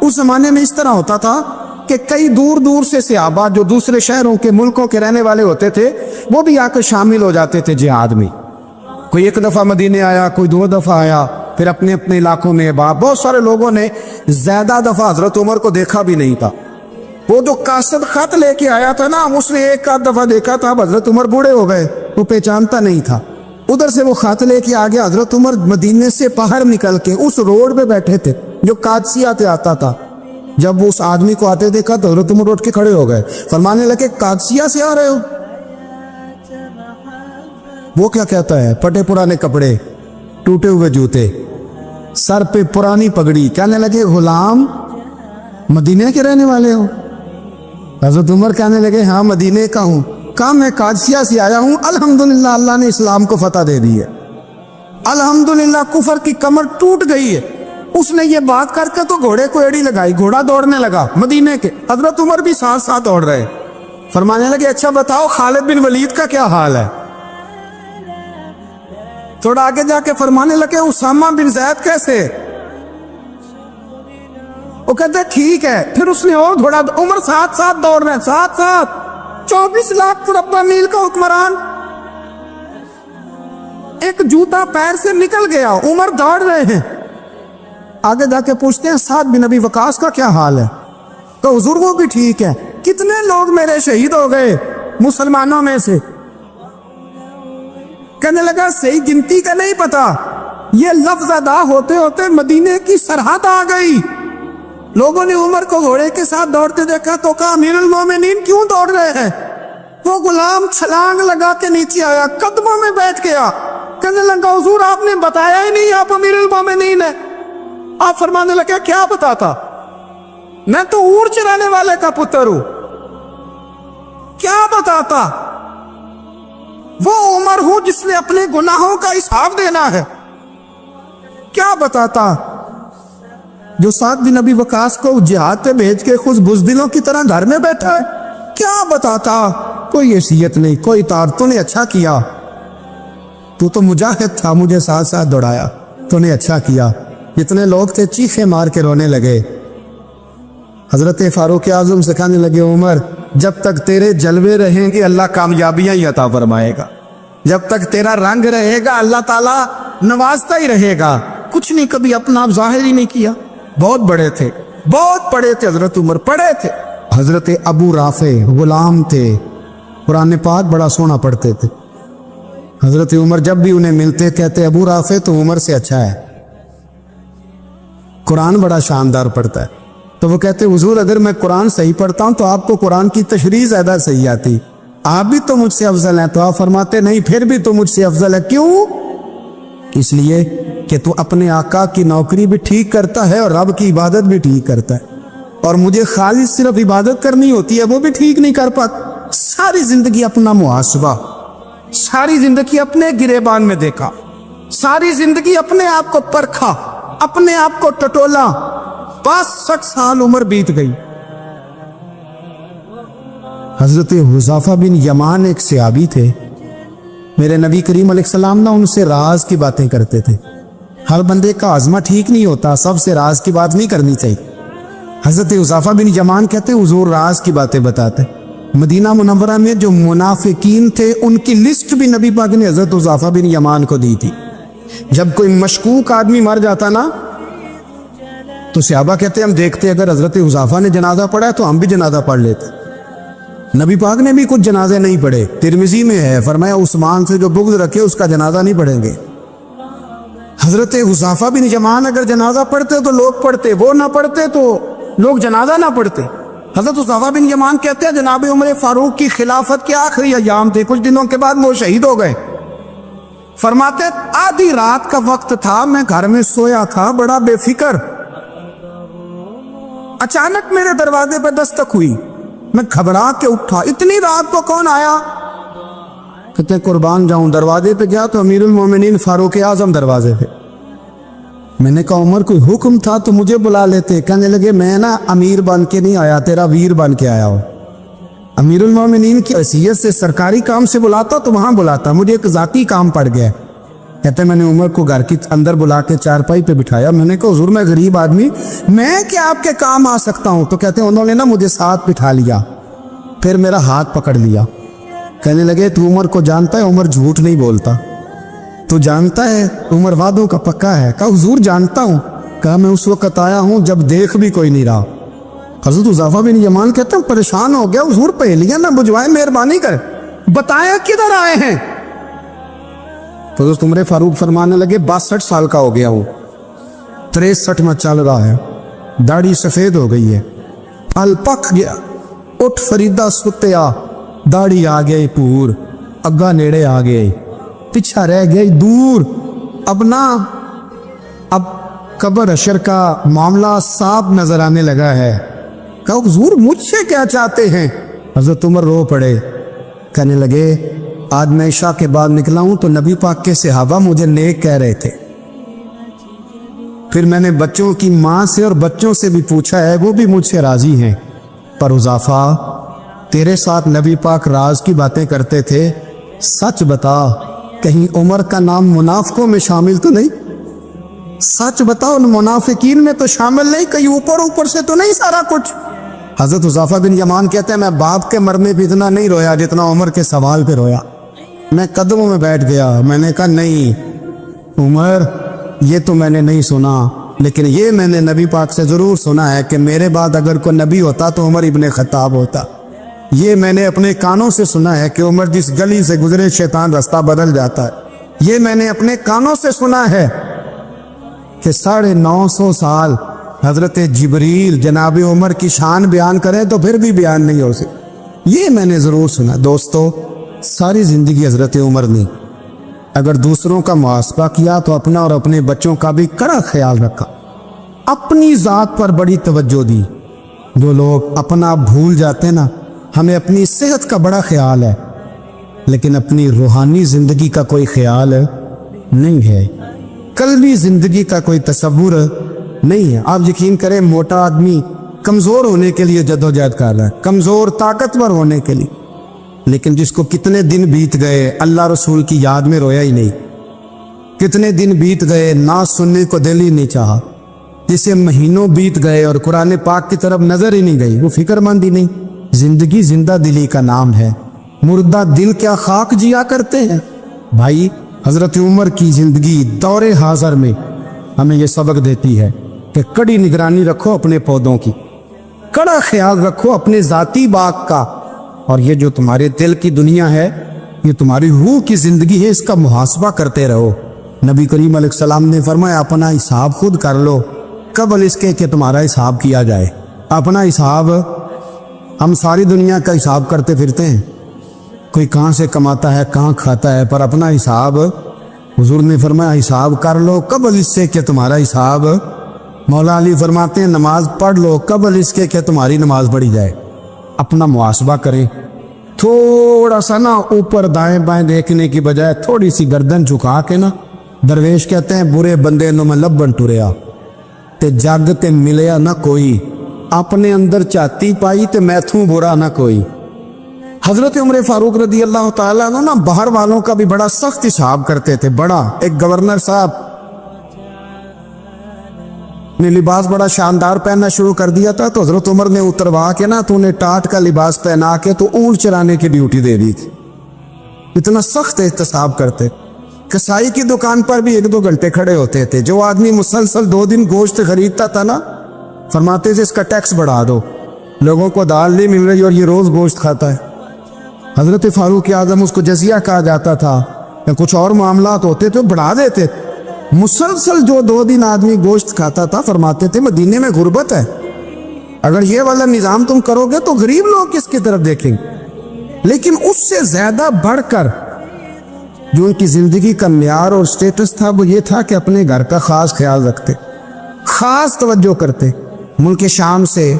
اس زمانے میں اس طرح ہوتا تھا کہ کئی دور دور سے صحابہ جو دوسرے شہروں کے ملکوں کے رہنے والے ہوتے تھے وہ بھی آ کر شامل ہو جاتے تھے جہاد میں، کوئی ایک دفعہ مدینے آیا، کوئی 2 دفعہ آیا، پھر اپنے اپنے علاقوں میں۔ بہت سارے لوگوں نے زیادہ دفعہ حضرت عمر کو دیکھا بھی نہیں تھا، وہ جو قاصد خط لے کے آیا تھا نا اس نے ایک آدھ دفعہ دیکھا تھا، حضرت عمر بوڑھے ہو گئے، وہ پہچانتا نہیں تھا، ادھر سے وہ خط لے کے آ گیا۔ حضرت عمر مدینے سے باہر نکل کے اس روڈ پہ بیٹھے تھے جو قادسیہ سے آتا تھا، جب وہ اس آدمی کو آتے دیکھا تو حضرت عمر اٹھ کے کھڑے ہو گئے، فرمانے لگے قادسیہ سے آ رہے ہو؟ وہ کیا کہتا ہے؟ پھٹے پرانے کپڑے، ٹوٹے ہوئے جوتے، سر پہ پرانی پگڑی، کہنے لگے غلام مدینے کے رہنے والے ہو؟ حضرت عمر کہنے لگے ہاں مدینے کا ہوں۔ کہا میں قادسیہ سے آیا ہوں، الحمدللہ اللہ نے اسلام کو فتح دے دی ہے، الحمدللہ کفر کی کمر ٹوٹ گئی ہے۔ اس نے یہ بات کر کے تو گھوڑے کو ایڑی لگائی، گھوڑا دوڑنے لگا مدینے کے، حضرت عمر بھی ساتھ ساتھ دوڑ رہے، فرمانے لگے اچھا بتاؤ خالد بن ولید کا کیا حال ہے؟ تھوڑا آگے جا کے فرمانے لگے اسامہ بن زید کیسے؟ وہ کہتے ٹھیک ہے۔ پھر اس نے اور تھوڑا، عمر ساتھ ساتھ دوڑ رہے ہیں، ساتھ ساتھ 24 لاکھ مربع میل کا حکمران، ایک جوتا پیر سے نکل گیا، عمر دوڑ رہے ہیں۔ آگے جا کے پوچھتے ہیں سعد بن ابی وقاص کا کیا حال ہے؟ تو حضور وہ بھی ٹھیک ہے۔ کتنے لوگ میرے شہید ہو گئے مسلمانوں میں سے؟ کہنے لگا صحیح گنتی کا نہیں پتا، یہ لفظ ادا ہوتے ہوتے مدینے کی سرحد آ گئی. لوگوں نے عمر کو گھوڑے کے ساتھ دوڑتے دیکھا تو کہا امیر المومنین کیوں دوڑ رہے ہیں؟ وہ غلام چھلانگ لگا کے نیچے آیا, قدموں میں بیٹھ گیا, کہنے لگا حضور آپ نے بتایا ہی نہیں آپ امیر المومنین ہیں. آپ فرمانے لگے کیا بتاتا؟ میں تو اونٹ چرانے والے کا پتر ہوں. کیا بتاتا؟ وہ عمر ہوں جس نے اپنے گناہوں کا حساب دینا ہے. کیا بتاتا؟ جو سعد بن ابی وقاص کو جہاد پہ بھیج کے خود بزدلوں کی طرح گھر میں بیٹھا ہے. کیا بتاتا؟ کوئی حیثیت نہیں, کوئی تار. تو نے اچھا کیا, تو مجاہد تھا, مجھے ساتھ ساتھ دوڑایا, تو نے اچھا کیا. جتنے لوگ تھے چیخے مار کے رونے لگے. حضرت فاروق اعظم سے کہنے لگے عمر جب تک تیرے جلوے رہیں گے اللہ کامیابیاں ہی عطا فرمائے گا, جب تک تیرا رنگ رہے گا اللہ تعالیٰ نوازتا ہی رہے گا. کچھ نہیں کبھی اپنا آپ ظاہر ہی نہیں کیا. بہت بڑے تھے, بہت بڑے تھے حضرت عمر, پڑھے تھے. حضرت ابو رافع غلام تھے, قرآن پاک بڑا سونا پڑھتے تھے. حضرت عمر جب بھی انہیں ملتے کہتے ابو رافع تو عمر سے اچھا ہے, قرآن بڑا شاندار پڑھتا ہے. تو وہ کہتے حضور اگر میں قرآن صحیح پڑھتا ہوں تو آپ کو قرآن کی تشریح زیادہ صحیح آتی, آپ بھی تو مجھ سے افضل ہیں. تو آپ فرماتے نہیں پھر بھی تو مجھ سے افضل ہے. کیوں؟ اس لیے کہ تو اپنے آقا کی نوکری بھی ٹھیک کرتا ہے اور رب کی عبادت بھی ٹھیک کرتا ہے, اور مجھے خالص صرف عبادت کرنی ہوتی ہے وہ بھی ٹھیک نہیں کر پاتا. ساری زندگی اپنا محاسبہ, ساری زندگی اپنے گریبان میں دیکھا, ساری زندگی اپنے آپ کو پرکھا, اپنے آپ کو ٹٹولا. 62 سال عمر بیت گئی. حضرت حذیفہ بن یمان ایک صحابی تھے. میرے نبی کریم علیہ السلام نہ ان سے راز کی باتیں کرتے تھے. ہر بندے کا عزمہ ٹھیک نہیں ہوتا, سب سے راز کی بات نہیں کرنی چاہیے. حضرت حذیفہ بن یمان کہتے حضور راز کی باتیں بتاتے. مدینہ منورہ میں جو منافقین تھے ان کی لسٹ بھی نبی پاک نے حضرت حذیفہ بن یمان کو دی تھی. جب کوئی مشکوک آدمی مر جاتا نا تو صحابہ کہتے ہم دیکھتے اگر حضرت حذیفہ نے جنازہ پڑھا ہے تو ہم بھی جنازہ پڑھ لیتے. نبی پاک نے بھی کچھ جنازے نہیں پڑھے. ترمذی میں ہے, فرمایا عثمان سے جو بغض رکھے اس کا جنازہ نہیں پڑھیں گے. حضرت حذیفہ بن یمان اگر جنازہ پڑھتے تو لوگ پڑھتے, وہ نہ پڑھتے تو لوگ جنازہ نہ پڑھتے. حضرت حذیفہ بن یمان کہتے ہیں جناب عمر فاروق کی خلافت کے آخری ایام تھے, کچھ دنوں کے بعد وہ شہید ہو گئے. فرماتے آدھی رات کا وقت تھا, میں گھر میں سویا تھا بڑا بے فکر, اچانک میرے دروازے پہ دستک ہوئی, میں گھبرا کے اٹھا. اتنی رات کو کون آیا؟ کہتے قربان جاؤں. دروازے پہ گیا تو امیر المومنین فاروق اعظم دروازے پہ. میں نے کہا عمر کوئی حکم تھا تو مجھے بلا لیتے. کہنے لگے میں نا امیر بن کے نہیں آیا, تیرا ویر بن کے آیا ہوں. امیر المومنین کی حیثیت سے سرکاری کام سے بلاتا تو وہاں بلاتا, مجھے ایک ذاتی کام پڑ گیا. کہتے میں نے عمر کو گھر کی اندر بلا کے چارپائی پہ بٹھایا. میں نے کہا حضور میں غریب آدمی, میں کیا آپ کے کام آ سکتا ہوں؟ تو کہتے انہوں نے نا مجھے ساتھ بٹھا لیا, پھر میرا ہاتھ پکڑ لیا. کہنے لگے تو عمر کو جانتا ہے؟ عمر جھوٹ نہیں بولتا. تو جانتا ہے عمر وعدوں کا پکا ہے؟ کہا حضور جانتا ہوں. کہا میں اس وقت آیا ہوں جب دیکھ بھی کوئی نہیں رہا. حضرت حذیفہ بن یمان کہتے ہیں پریشان ہو گیا, حضور پہلیاں نہ بجوائے, مہربانی کر بتایا کدھر آئے ہیں. تو حضرت عمر فاروق فرمانے لگے 62 سال کا ہو گیا ہوں, 63 میں چل رہا ہے, داڑھی سفید ہو گئی ہے, پھل پک گیا. اٹھ فریدہ ستیا, داڑھی آ گئی پور, اگا نیڑے آ گئی, پیچھا رہ گئی دور. اب قبر اشر کا معاملہ صاف نظر آنے لگا ہے. کہا حضور مجھ سے کیا چاہتے ہیں؟ حضرت عمر رو پڑے. کہنے لگے آج میں عشاء کے بعد نکلا ہوں تو نبی پاک کے صحابہ مجھے نیک کہہ رہے تھے. پھر میں نے بچوں کی ماں سے اور بچوں سے بھی پوچھا ہے, وہ بھی مجھ سے راضی ہیں. پر حذیفہ تیرے ساتھ نبی پاک راز کی باتیں کرتے تھے, سچ بتا کہیں عمر کا نام منافقوں میں شامل تو نہیں؟ سچ بتا ان منافقین میں تو شامل نہیں, کہیں اوپر سے تو نہیں سارا کچھ؟ حضرت حذیفہ بن یمان کہتے ہیں میں باپ کے مرنے پہ اتنا نہیں رویا جتنا عمر کے سوال پہ رویا. میں قدموں میں بیٹھ گیا. میں نے کہا نہیں عمر, یہ تو میں نے نہیں سنا, لیکن یہ میں نے نبی پاک سے ضرور سنا ہے کہ میرے بعد اگر کوئی نبی ہوتا تو عمر ابن خطاب ہوتا. یہ میں نے اپنے کانوں سے سنا ہے کہ عمر جس گلی سے گزرے شیطان رستہ بدل جاتا ہے. یہ میں نے اپنے کانوں سے سنا ہے کہ 950 سال حضرت جبریل جناب عمر کی شان بیان کریں تو پھر بھی بیان نہیں ہو سکے. یہ میں نے ضرور سنا. دوستو ساری زندگی حضرت عمر نے اگر دوسروں کا محاسبہ کیا تو اپنا اور اپنے بچوں کا بھی کڑا خیال رکھا. اپنی ذات پر بڑی توجہ دی. جو لوگ اپنا بھول جاتے نا, ہمیں اپنی صحت کا بڑا خیال ہے لیکن اپنی روحانی زندگی کا کوئی خیال نہیں ہے, قلبی زندگی کا کوئی تصور نہیں ہے. آپ یقین کریں موٹا آدمی کمزور ہونے کے لیے جدوجہد کر رہا ہے, کمزور طاقتور ہونے کے لیے, لیکن جس کو کتنے دن بیت گئے اللہ رسول کی یاد میں رویا ہی نہیں, کتنے دن بیت گئے نہ سننے کو دل ہی نہیں چاہا, جسے مہینوں بیت گئے اور قرآن پاک کی طرف نظر ہی نہیں گئی, وہ فکر مند ہی نہیں. زندگی زندہ دلی کا نام ہے, مردہ دل کیا خاک جیا کرتے ہیں. بھائی حضرت عمر کی زندگی دور حاضر میں ہمیں یہ سبق دیتی ہے کہ کڑی نگرانی رکھو اپنے پودوں کی, کڑا خیال رکھو اپنے ذاتی باغ کا, اور یہ جو تمہارے دل کی دنیا ہے یہ تمہاری روح کی زندگی ہے, اس کا محاسبہ کرتے رہو. نبی کریم علیہ السلام نے فرمایا اپنا حساب خود کر لو قبل اس کے کہ تمہارا حساب کیا جائے. اپنا حساب ہم ساری دنیا کا حساب کرتے پھرتے ہیں, کوئی کہاں سے کماتا ہے کہاں کھاتا ہے, پر اپنا حساب حضور نے فرمایا حساب کر لو قبل اس سے کہ تمہارا حساب. مولا علی فرماتے ہیں نماز پڑھ لو قبل اس کے کہ تمہاری نماز پڑھی جائے. اپنا محاسبہ کریں, تھوڑا سا نا اوپر دائیں بائیں دیکھنے کی بجائے تھوڑی سی گردن جھکا کے نا, درویش کہتے ہیں برے بندے نو میں لبن ٹریا تے جگ تے ملیا نہ کوئی, اپنے اندر چاتی پائی تے میتھوں برا نہ کوئی. حضرت عمر فاروق رضی اللہ تعالیٰ عنہ نا باہر والوں کا بھی بڑا سخت حساب کرتے تھے. بڑا ایک گورنر صاحب نے لباس بڑا شاندار پہننا شروع کر دیا تھا تو حضرت عمر نے اتروا کے نا تو انہیں ٹاٹ کا لباس پہنا کے تو اونٹ چرانے کی ڈیوٹی دے دی تھی. اتنا سخت احتساب کرتے. کسائی کی دکان پر بھی 1-2 گھنٹے کھڑے ہوتے تھے. جو آدمی مسلسل 2 دن گوشت خریدتا تھا نا, فرماتے تھے اس کا ٹیکس بڑھا دو, لوگوں کو دال نہیں مل رہی اور یہ روز گوشت کھاتا ہے. حضرت فاروق اعظم اس کو جزیہ کہا جاتا تھا, یا کچھ اور معاملات ہوتے تو بڑھا دیتے. مسلسل جو 2 دن آدمی گوشت کھاتا تھا فرماتے تھے مدینے میں غربت ہے, اگر یہ والا نظام تم کرو گے تو غریب لوگ کس کی طرف دیکھیں گے. لیکن اس سے زیادہ بڑھ کر جو ان کی زندگی کا معیار اور سٹیٹس تھا وہ یہ تھا کہ اپنے گھر کا خاص خیال رکھتے, خاص توجہ کرتے. ملک شام سے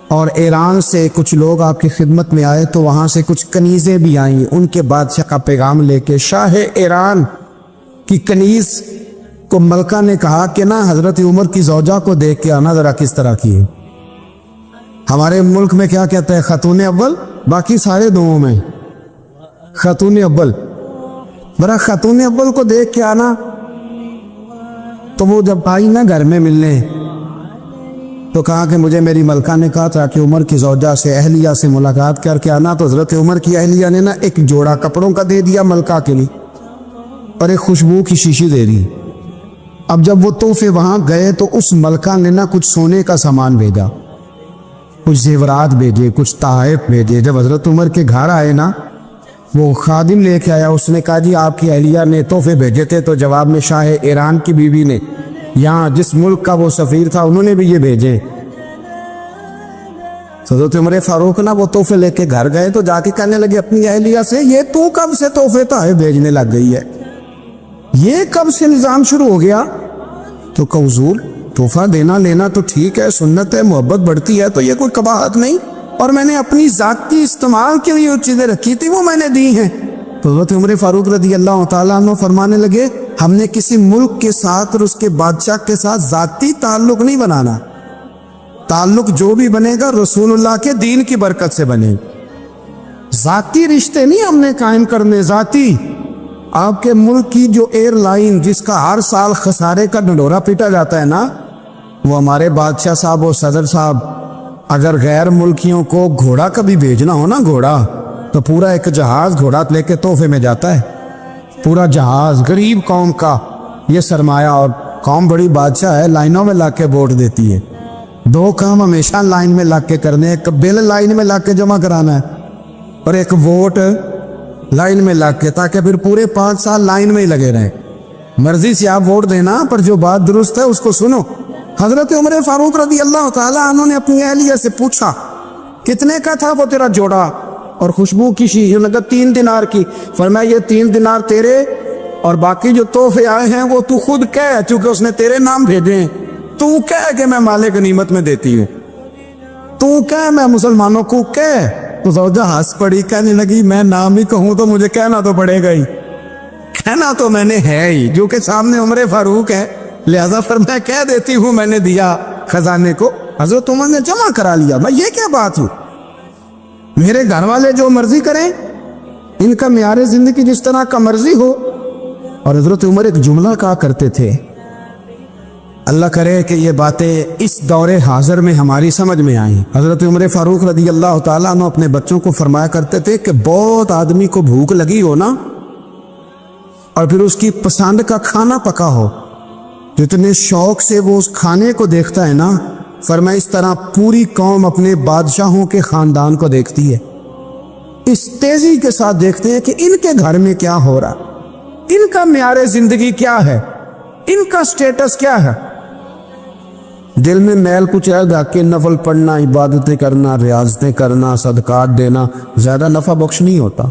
اور ایران سے کچھ لوگ آپ کی خدمت میں آئے تو وہاں سے کچھ کنیزیں بھی آئیں, ان کے بادشاہ کا پیغام لے کے. شاہ ایران کی کنیز کو ملکہ نے کہا کہ نا حضرت عمر کی زوجہ کو دیکھ کے آنا ذرا کس طرح کی ہے. ہمارے ملک میں کیا کہتے ہیں خاتون اول, باقی سارے دووں میں خاتون اول. برا خاتون اول کو دیکھ کے آنا. تو وہ جب آئی نا گھر میں ملنے تو کہا کہ مجھے میری ملکہ نے کہا تھا کہ عمر کی زوجہ سے اہلیہ سے ملاقات کر کے آنا. تو حضرت عمر کی اہلیہ نے نا ایک جوڑا کپڑوں کا دے دیا ملکہ کے لیے اور ایک خوشبو کی شیشی دے دی. اب جب وہ تحفے وہاں گئے تو اس ملکہ نے نا کچھ سونے کا سامان بھیجا, کچھ زیورات بھیجے, کچھ تحائف بھیجے. جب حضرت عمر کے گھر آئے نا وہ خادم لے کے آیا, اس نے کہا جی آپ کی اہلیہ نے تحفے بھیجے تھے. تو جواب میں شاہ ایران کی بیوی نے, یہاں جس ملک کا وہ سفیر تھا انہوں نے بھی یہ بھیجے. حضرت عمر فاروق نا وہ تحفے لے کے گھر گئے تو جا کے کہنے لگے اپنی اہلیہ سے یہ تو کب سے تحفے تحائف بھیجنے لگ گئی ہے, یہ کب سے نظام شروع ہو گیا؟ تو کہ حضور تحفہ دینا لینا تو ٹھیک ہے, سنت ہے, محبت بڑھتی ہے, تو یہ کوئی قباحت نہیں, اور میں نے اپنی ذاتی استعمال کے لیے جو چیزیں رکھی تھی وہ میں نے دی ہیں. تو حضرت عمر فاروق رضی اللہ تعالیٰ عنہ فرمانے لگے ہم نے کسی ملک کے ساتھ اور اس کے بادشاہ کے ساتھ ذاتی تعلق نہیں بنانا, تعلق جو بھی بنے گا رسول اللہ کے دین کی برکت سے بنے. ذاتی رشتے نہیں ہم نے قائم کرنے. ذاتی آپ کے ملک کی جو ایئر لائن جس کا ہر سال خسارے کا ڈنڈورا پیٹا جاتا ہے نا, وہ ہمارے بادشاہ صاحب اور صدر صاحب اگر غیر ملکیوں کو گھوڑا کبھی بھیجنا ہو نا, گھوڑا, تو پورا ایک جہاز گھوڑا لے کے تحفے میں جاتا ہے. پورا جہاز غریب قوم کا یہ سرمایہ, اور قوم بڑی بادشاہ ہے, لائنوں میں لا کے ووٹ دیتی ہے. 2 کام ہمیشہ لائن میں لا کے کرنے, ایک بل لائن میں لا کے جمع کرانا ہے اور ایک ووٹ لائن میں لا کے, تاکہ پھر پورے 5 سال لائن میں ہی لگے رہیں. مرضی سے آپ ووٹ دینا، پر جو بات درست ہے اس کو سنو۔ حضرت عمر فاروق رضی اللہ تعالیٰ عنہ نے اپنی اہلیہ سے پوچھا کتنے کا تھا وہ تیرا جوڑا؟ اور خوشبو کی شیشی لگا 3 دینار کی۔ فرمایا یہ 3 دینار تیرے اور باقی جو تحفے آئے ہیں وہ تو خود کہہ، چونکہ اس نے تیرے نام بھیجے ہیں، تو کہہ کہ میں مال غنیمت میں دیتی ہوں، تو کہہ میں مسلمانوں کو کہہ۔ تو زوجہ ہنس پڑی، کہنے لگی میں نام ہی کہوں تو مجھے کہنا تو پڑے گا ہی، کہنا تو میں نے ہے ہی، جو کہ سامنے عمر فاروق ہے، لہذا فرمایا کہہ دیتی ہوں میں نے دیا خزانے کو۔ حضرت عمر نے جمع کرا لیا، میں یہ کیا بات ہوں، میرے گھر والے جو مرضی کریں، ان کا معیار زندگی جس طرح کا مرضی ہو۔ اور حضرت عمر ایک جملہ کہا کرتے تھے، اللہ کرے کہ یہ باتیں اس دور حاضر میں ہماری سمجھ میں آئیں۔ حضرت عمر فاروق رضی اللہ تعالیٰ عنہ اپنے بچوں کو فرمایا کرتے تھے کہ بہت آدمی کو بھوک لگی ہو نا، اور پھر اس کی پسند کا کھانا پکا ہو، جتنے شوق سے وہ اس کھانے کو دیکھتا ہے نا، فرمایا اس طرح پوری قوم اپنے بادشاہوں کے خاندان کو دیکھتی ہے، اس تیزی کے ساتھ دیکھتے ہیں کہ ان کے گھر میں کیا ہو رہا، ان کا معیار زندگی کیا ہے، ان کا سٹیٹس کیا ہے۔ دل میں میل کچھ رہ گا کہ نفل پڑھنا، عبادتیں کرنا، ریاضتیں کرنا، صدقات دینا زیادہ نفع بخش نہیں ہوتا۔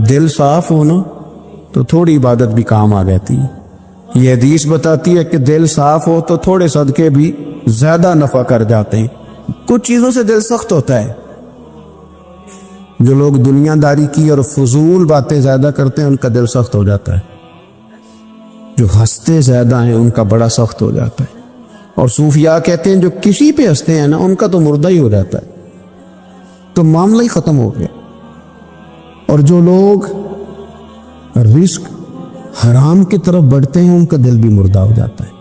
دل صاف ہونا تو تھوڑی عبادت بھی کام آ جاتی ہے۔ یہ حدیث بتاتی ہے کہ دل صاف ہو تو تھوڑے صدقے بھی زیادہ نفع کر جاتے ہیں۔ کچھ چیزوں سے دل سخت ہوتا ہے، جو لوگ دنیا داری کی اور فضول باتیں زیادہ کرتے ہیں ان کا دل سخت ہو جاتا ہے، جو ہنستے زیادہ ہیں ان کا بڑا سخت ہو جاتا ہے، اور صوفیاء کہتے ہیں جو کسی پہ ہنستے ہیں نا ان کا تو مردہ ہی ہو جاتا ہے، تو معاملہ ہی ختم ہو گیا۔ اور جو لوگ رزق حرام کی طرف بڑھتے ہیں ان کا دل بھی مردہ ہو جاتا ہے۔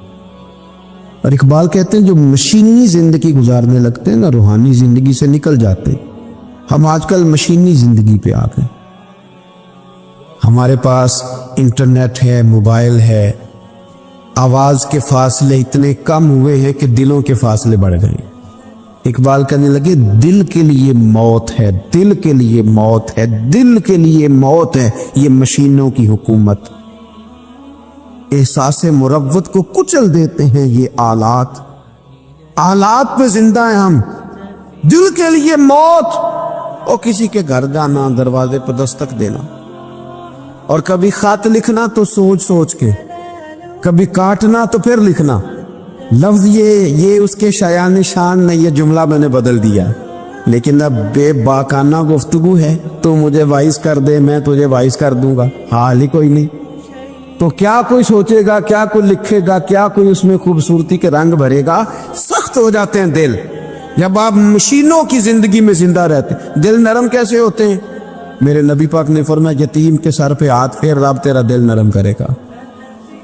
اور اقبال کہتے ہیں جو مشینی زندگی گزارنے لگتے ہیں نا روحانی زندگی سے نکل جاتے ہیں۔ ہم آج کل مشینی زندگی پہ آ گئے، ہمارے پاس انٹرنیٹ ہے، موبائل ہے، آواز کے فاصلے اتنے کم ہوئے ہیں کہ دلوں کے فاصلے بڑھ گئے۔ اقبال کہنے لگے دل کے لیے موت ہے، دل کے لیے موت ہے، دل کے لیے موت ہے یہ مشینوں کی حکومت۔ احساس مروت کو کچل دیتے ہیں یہ آلات، آلات پہ زندہ ہیں ہم۔ دل کے لیے موت، اور کسی کے گھر جانا، دروازے پہ دستک دینا، اور کبھی خط لکھنا تو سوچ سوچ کے، کبھی کاٹنا تو پھر لکھنا۔ لفظ یہ اس کے شایان شان نہیں، یہ جملہ میں نے بدل دیا، لیکن اب بے باکانہ گفتگو ہے، تو مجھے وائس کر دے، میں تجھے وائس کر دوں گا، حال ہی کوئی نہیں، تو کیا کوئی سوچے گا، کیا کوئی لکھے گا، کیا کوئی اس میں خوبصورتی کے رنگ بھرے گا۔ سخت ہو جاتے ہیں دل جب آپ مشینوں کی زندگی میں زندہ رہتے ہیں۔ دل نرم کیسے ہوتے ہیں؟ میرے نبی پاک نے فرمایا یتیم کے سر پہ ہاتھ پھیر، رب تیرا دل نرم کرے گا۔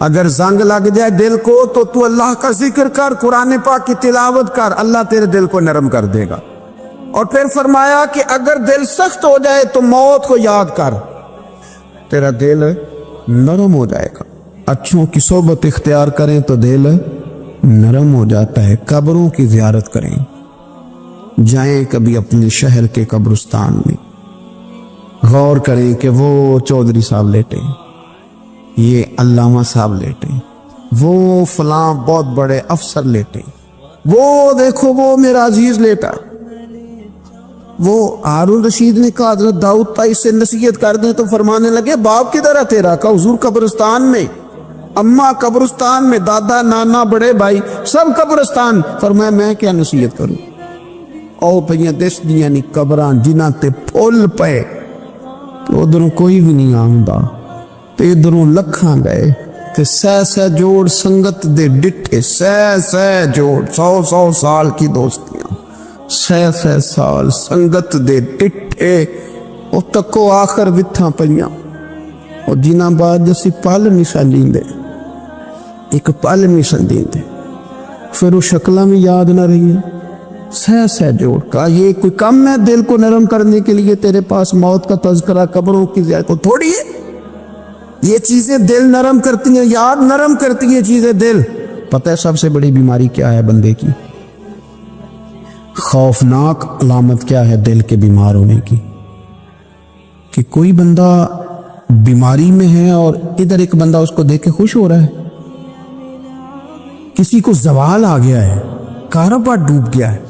اگر زنگ لگ جائے دل کو تو اللہ کا ذکر کر، قرآن پاک کی تلاوت کر، اللہ تیرے دل کو نرم کر دے گا۔ اور پھر فرمایا کہ اگر دل سخت ہو جائے تو موت کو یاد کر، تیرا دل نرم ہو جائے گا۔ اچھوں کی صحبت اختیار کریں تو دل نرم ہو جاتا ہے۔ قبروں کی زیارت کریں، جائیں کبھی اپنے شہر کے قبرستان میں، غور کریں کہ وہ چودھری صاحب لیٹے، یہ علامہ صاحب لیٹے، وہ فلاں بہت بڑے افسر لیٹے، وہ دیکھو وہ میرا عزیز لیٹا۔ وہ ہارون رشید نے کہا حضرت داؤد تائی سے نصیحت کر دیں تو فرمانے لگے باپ کدھر ہے تیرا؟ کہا حضور قبرستان میں، اماں قبرستان میں، دادا نانا بڑے بھائی سب قبرستان۔ فرمایا میں کیا نصیحت کروں؟ او پہیاں دس دیاں نی قبراں جنہ تے پھول پے، تو ادھروں کوئی بھی نہیں آمدا، تو ادھروں لکھاں گئے کہ سہ جوڑ سنگت دے ڈٹھے، سہ جوڑ 100 سال کی دوستیاں، سہ سال سنگت دے ڈٹھے، او تکو آخر وتھاں پئیاں، اور جنہ بعد جسی پل نہیں سن لیندے، ایک پل نہیں سن لیندے، پھر وہ شکلہ میں یاد نہ رہی ہے۔ سہ جوڑ کا یہ کوئی کم ہے دل کو نرم کرنے کے لیے؟ تیرے پاس موت کا تذکرہ، قبروں کی زیارت کو تھوڑی ہے؟ یہ چیزیں دل نرم کرتی ہیں، یاد نرم کرتی ہیں چیزیں دل۔ پتہ ہے سب سے بڑی بیماری کیا ہے بندے کی؟ خوفناک علامت کیا ہے دل کے بیمار ہونے کی؟ کہ کوئی بندہ बीमारी में है और इधर एक बंदा उसको देख के खुश हो रहा है। किसी को जवाल आ गया है, कारोबार डूब गया है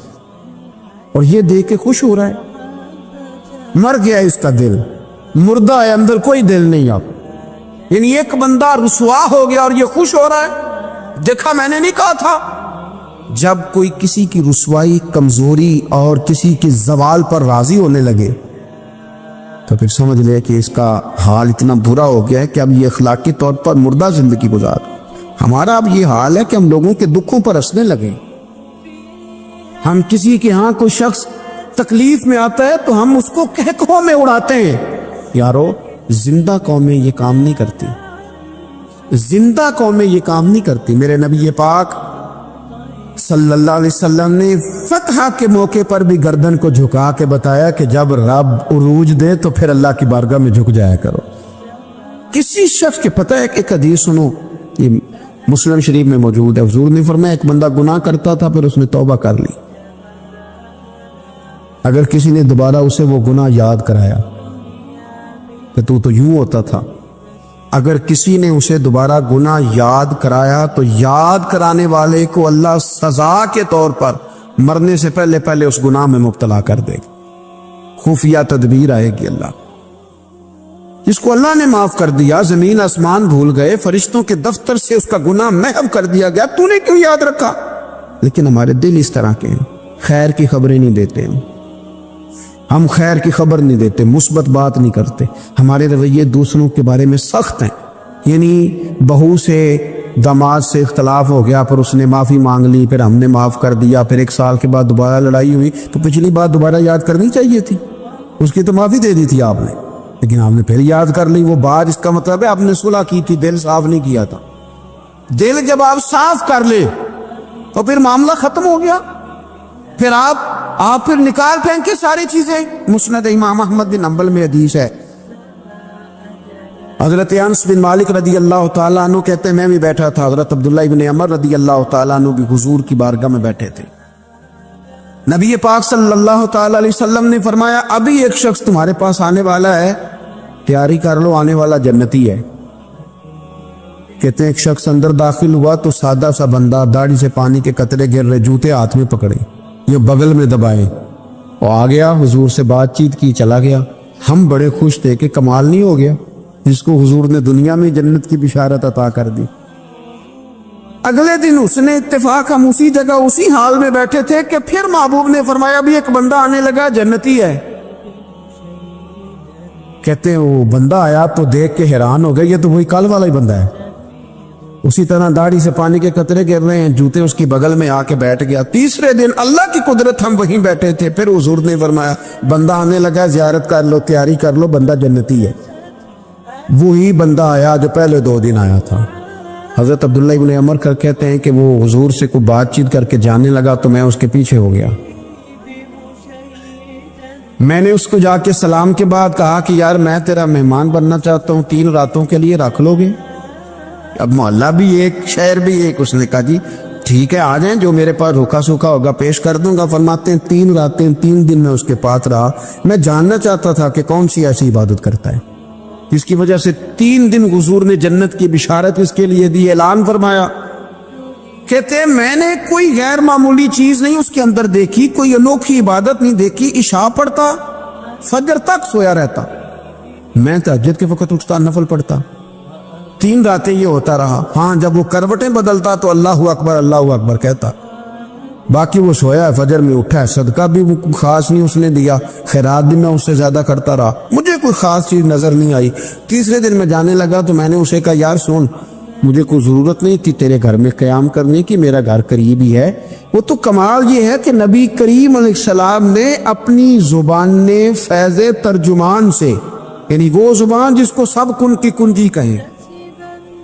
और ये देख के खुश हो रहा है। मर गया है इसका दिल, मुर्दा है, अंदर कोई दिल नहीं। आप यानी एक बंदा रुसवा हो गया और ये खुश हो रहा है। देखा, मैंने नहीं कहा था। जब कोई किसी की रुसवाई, कमजोरी और किसी की जवाल पर राजी होने लगे तो फिर समझ ले कि इसका हाल इतना बुरा हो गया है कि अब ये अखलाकी तौर पर मुर्दा जिंदगी गुजार। हमारा अब ये हाल है कि हम लोगों के दुखों पर हंसने लगे। हम किसी के यहाँ कोई शख्स तकलीफ में आता है तो हम उसको कहकों में उड़ाते हैं। यारो, जिंदा कौमें ये काम नहीं करती, जिंदा कौमें ये काम नहीं करती। मेरे नबी पाक सल्लल्लाहु अलैहि वसल्लम ने फतह के मौके पर भी गर्दन को झुका के बताया कि जब रब उरूज दे तो फिर अल्लाह की बारगाह में झुक जाया करो। किसी शख्स के पता है, एक हदीस सुनो, ये मुस्लिम शरीफ में मौजूद है। हुजूर ने फरमाया एक बंदा गुनाह करता था, फिर उसने तौबा कर ली। अगर किसी ने दोबारा उसे वो गुनाह याद कराया कि तू तो यूं होता था, अगर किसी ने उसे दोबारा गुनाह याद कराया तो याद कराने वाले को अल्लाह सजा के तौर पर मरने से पहले पहले उस गुनाह में मुब्तला कर देगा। खुफिया तदबीर आएगी। अल्लाह जिसको अल्लाह ने माफ कर दिया, जमीन आसमान भूल गए, फरिश्तों के दफ्तर से उसका गुनाह महव कर दिया गया, तूने क्यों याद रखा? लेकिन हमारे दिल इस तरह के हैं, खैर की खबरें नहीं देते हम खैर की खबर नहीं देते, मुस्बत बात नहीं करते। हमारे रवैये दूसरों के बारे में सख्त हैं। यानी बहू से दामाद से इख्तलाफ हो गया, फिर उसने माफ़ी मांग ली, फिर हमने माफ़ कर दिया, फिर 1 साल के बाद दोबारा लड़ाई हुई तो पिछली बात दोबारा याद करनी चाहिए थी। उसकी तो माफ़ी दे दी थी आपने, लेकिन आपने फिर याद कर ली वो बात। इसका मतलब है आपने सुलह की थी, दिल साफ नहीं किया था। दिल जब आप साफ कर ले तो फिर मामला खत्म हो गया। फिर आप फिर निकाल फेंके सारी चीजें। मुस्नद इमाम अहमद बिन हंबल में हदीस है, हजरत अनस बिन मालिक रदी अल्लाह तआला अन्हु कहते हैं मैं भी बैठा था, हजरत अब्दुल्लाह इब्न अमर रदी अल्लाह तआला अन्हु भी हुजूर की बारगाह में बैठे थे। नबी पाक सल्लल्लाहु तआला अलैहि वसल्लम ने फरमाया अभी एक शख्स तुम्हारे पास आने वाला है, तैयारी कर लो, आने वाला जन्नती है। कहते हैं एक शख्स अंदर दाखिल हुआ तो सादा सा बंदा, दाढ़ी से पानी के कतरे गिर रहे, जूते हाथ में पकड़े, ये बगल में दबाए, और आ गया, हुजूर से बातचीत की, चला गया। हम बड़े खुश थे कि कमाल नहीं हो गया, जिसको हुजूर ने दुनिया में जन्नत की बिशारत अता कर दी। अगले दिन उसने इत्तेफाक, हम उसी जगह उसी हाल में बैठे थे कि फिर महबूब ने फरमाया अभी एक बंदा आने लगा, जन्नती है। कहते हैं वो बंदा आया तो देख के हैरान हो गए, ये तो वही कल वाला ही बंदा है। उसी तरह दाढ़ी से पानी के कतरे गिर रहे हैं, जूते उसकी बगल में आके बैठ गया। तीसरे दिन अल्लाह की कुदरत, हम वहीं बैठे थे, फिर हुजूर ने फरमाया बंदा आने लगा, जियारत कर लो, तैयारी कर लो, बंदा जन्नती है। वही बंदा आया जो पहले 2 दिन आया था। हजरत अब्दुल्लाह इब्न अमर कर कहते हैं कि वो हुजूर से कोई बातचीत करके जाने लगा तो मैं उसके पीछे हो गया। मैंने उसको जाके सलाम के बाद कहा कि यार मैं तेरा मेहमान बनना चाहता हूँ, 3 रातों के लिए रख लोगे? अब मोहल्ला भी एक, शहर भी एक। उसने कहा जी ठीक है, आ जाएं, जो मेरे पास रूखा सूखा होगा पेश कर दूंगा। फरमाते हैं 3 रातें 3 दिन में उसके पास रहा। मैं जानना चाहता था कि कौन सी ऐसी इबादत करता है इसकी वजह से 3 दिन हुजूर ने जन्नत की बिशारत इसके लिए दी, ऐलान फरमाया। कहते हैं मैंने कोई गैर मामूली चीज नहीं उसके अंदर देखी, कोई अनोखी इबादत नहीं देखी। इशा पढ़ता, फजर तक सोया रहता, मैं तहज्जुद के वक्त उठता, नफल पढ़ता। 3 रातें ये होता रहा। हाँ, जब वो करवटें बदलता तो अल्लाहु अकबर कहता। बाकी वो सोया है, फजर में उठा है, सदका भी खास नहीं उसने दिया, खैरात भी मैं उससे ज्यादा करता रहा, मुझे कोई खास चीज नजर नहीं आई। तीसरे दिन मैं जाने लगा तो मैंने उसे कहा यार सुन, मुझे कोई जरूरत नहीं थी तेरे घर में क़याम करने की, मेरा घर करीब ही है। वो तो कमाल ये है कि नबी करीम अलैहिस्सलाम ने अपनी जुबान ने फैज़ तर्जुमान से, यानी वो जुबान जिसको सब कुन की कुंजी कहें,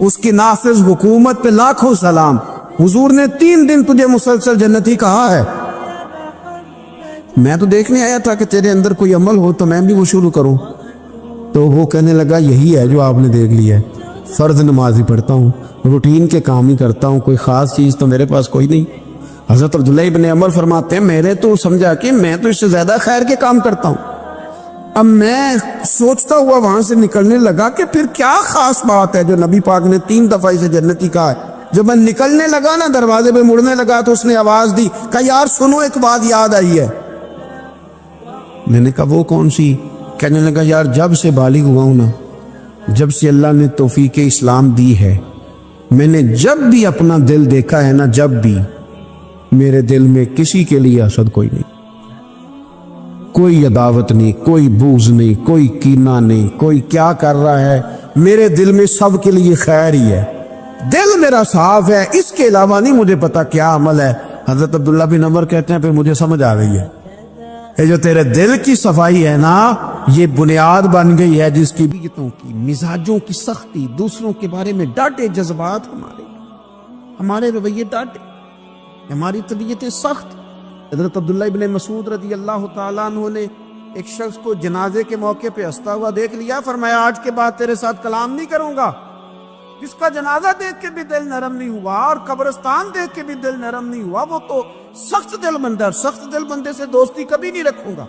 उसकी नाफिज हुकूमत पे लाखों सलाम, हुजूर ने 3 दिन तुझे मुसलसल जन्नती कहा है। मैं तो देखने आया था कि तेरे अंदर कोई अमल हो तो मैं भी वो शुरू करूं। तो वो कहने लगा यही है जो आपने देख लिया है, फर्ज नमाज ही पढ़ता हूँ, रूटीन के काम ही करता हूँ, कोई खास चीज तो मेरे पास कोई नहीं। हजरत अब्दुल्लाह इब्न अमर फरमाते हैं मैंने तो समझा कि मैं तो इससे ज्यादा खैर के काम करता हूँ। اب میں سوچتا ہوا وہاں سے نکلنے لگا کہ پھر کیا خاص بات ہے جو نبی پاک نے 3 دفعہ اسے جنتی کہا ہے. جب میں نکلنے لگا نا، دروازے پہ مڑنے لگا تو اس نے آواز دی، کہا یار سنو ایک بات یاد آئی ہے. میں نے کہا وہ کون سی؟ کہنے لگا یار جب سے بالغ ہوا ہوں نا، جب سے اللہ نے توفیق اسلام دی ہے، میں نے جب بھی اپنا دل دیکھا ہے نا، جب بھی میرے دل میں کسی کے لیے حسد کوئی نہیں، کوئی عداوت نہیں، کوئی بغض نہیں، کوئی کینہ نہیں، کوئی کیا کر رہا ہے، میرے دل میں سب کے لیے خیر ہی ہے. دل میرا صاف ہے، اس کے علاوہ نہیں مجھے پتا کیا عمل ہے. حضرت عبداللہ بن عمر کہتے ہیں پھر مجھے سمجھ آ گئی ہے، یہ جو تیرے دل کی صفائی ہے نا، یہ بنیاد بن گئی ہے جس کی طبیعتوں کی، مزاجوں کی سختی، دوسروں کے بارے میں ڈاٹے جذبات، ہمارے رویے ڈاٹے، ہماری طبیعتیں سخت. حضرت عبداللہ ابن مسعود رضی اللہ تعالیٰ عنہ نے ایک شخص کو جنازے کے موقع پہ ہنستا ہوا دیکھ لیا، فرمایا آج کے بعد تیرے ساتھ کلام نہیں کروں گا. جس کا جنازہ دیکھ کے بھی دل نرم نہیں ہوا اور قبرستان دیکھ کے بھی دل نرم نہیں ہوا، وہ تو سخت دل بندہ. اور سخت دل بندے سے دوستی کبھی نہیں رکھوں گا،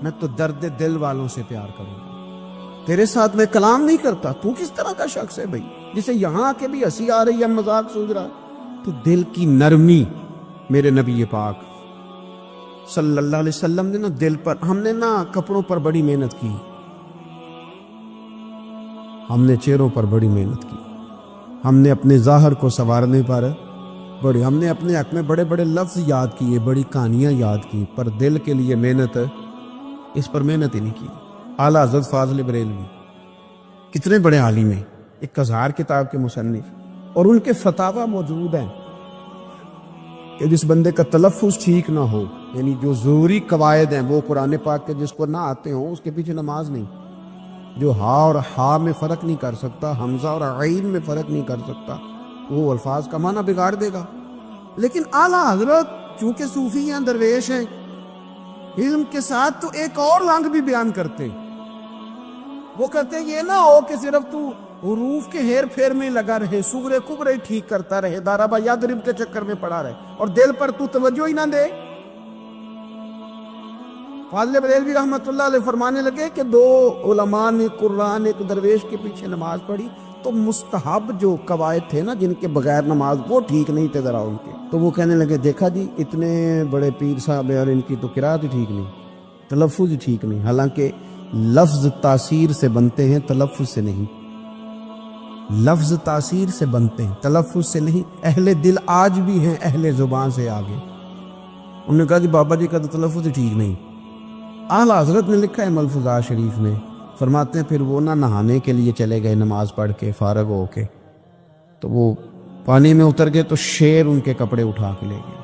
میں تو درد دل والوں سے پیار کروں گا. تیرے ساتھ میں کلام نہیں کرتا. تو کس طرح کا شخص ہے بھائی جسے یہاں آ کے بھی ہنسی آ رہی ہے، مذاق سوچ رہا ہے؟ تو دل کی نرمی میرے نبی پاک صلی اللہ علیہ وسلم نے نا دل پر، ہم نے نا کپڑوں پر بڑی محنت کی، ہم نے چہروں پر بڑی محنت کی، ہم نے اپنے ظاہر کو سنوارنے پر بڑی، ہم نے اپنے حق میں بڑے بڑے لفظ یاد کیے، بڑی کہانیاں یاد کی، پر دل کے لیے محنت، اس پر محنت ہی نہیں کی. اعلیٰ حضرت فاضل بریلوی کتنے بڑے عالم ہیں، 1000 کتاب کے مصنف، اور ان کے فتاوی موجود ہیں کہ جس بندے کا تلفظ ٹھیک نہ ہو، یعنی جو ضروری قواعد ہیں وہ قرآن پاک کے جس کو نہ آتے ہوں اس کے پیچھے نماز نہیں. جو ہا اور ہا میں فرق نہیں کر سکتا، حمزہ اور عین میں فرق نہیں کر سکتا، وہ الفاظ کا معنی بگاڑ دے گا. لیکن اعلیٰ حضرت چونکہ صوفی ہیں، درویش ہیں، علم کے ساتھ تو ایک اور رنگ بھی بیان کرتے. وہ کہتے ہیں یہ نہ ہو کہ صرف تو حروف کے ہیر پھیر میں لگا رہے، سغرے کبرے ٹھیک کرتا رہے، دارابا یادرب کے چکر میں پڑا رہے اور دل پر تو توجہ ہی نہ دے. فاضل بریلوی رحمۃ اللہ علیہ فرمانے لگے کہ 2 علماء نے قرآن ایک درویش کے پیچھے نماز پڑھی تو مستحب جو قواعد تھے نا جن کے بغیر نماز، وہ ٹھیک نہیں تھے ذرا ان کے. تو وہ کہنے لگے دیکھا جی اتنے بڑے پیر صاحب ہیں اور ان کی تو قرات ہی ٹھیک نہیں، تلفظ ہی ٹھیک نہیں. حالانکہ لفظ تاثیر سے بنتے ہیں، تلفظ سے نہیں. لفظ تاثیر سے بنتے ہیں، تلفظ سے نہیں. اہل دل آج بھی ہیں اہل زبان سے آگے. انہوں نے کہا جی بابا جی کا تو تلفظ ہی ٹھیک نہیں. اعلیٰ حضرت نے لکھا ہے ملفوظات شریف میں، فرماتے ہیں پھر وہ نہ نہانے کے لیے چلے گئے نماز پڑھ کے فارغ ہو کے، تو وہ پانی میں اتر گئے تو شیر ان کے کپڑے اٹھا کے لے گئے.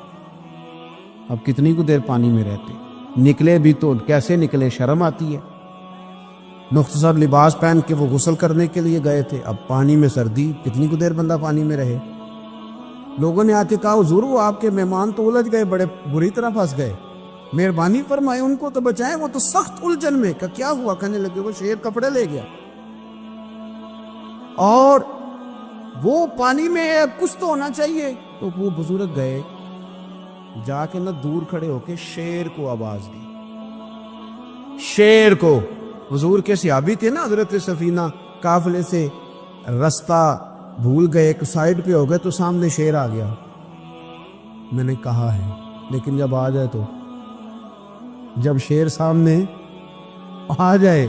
اب کتنی کو دیر پانی میں رہتے، نکلے بھی تو کیسے نکلے، شرم آتی ہے. مختصر لباس پہن کے وہ غسل کرنے کے لیے گئے تھے، اب پانی میں سردی، کتنی کو دیر بندہ پانی میں رہے. لوگوں نے آ کے کہا حضور وہ آپ کے مہمان تو الجھ گئے، بڑے بری طرح پھنس گئے، مہربانی فرمائے ان کو تو بچائیں، وہ تو سخت الجھن میں. کہ کیا ہوا؟ کہنے لگے وہ شیر کپڑے لے گیا اور وہ پانی میں ہے، کچھ تو ہونا چاہیے. تو وہ بزرگ گئے، جا کے نہ دور کھڑے ہو کے شیر کو آواز دی. شیر کو، حضور کے صحابی تھے نا حضرت سفینہ، قافلے سے رستہ بھول گئے، ایک سائیڈ پہ ہو گئے تو سامنے شیر آ گیا. میں نے کہا ہے لیکن جب آ جائے تو، جب شیر سامنے آ جائے،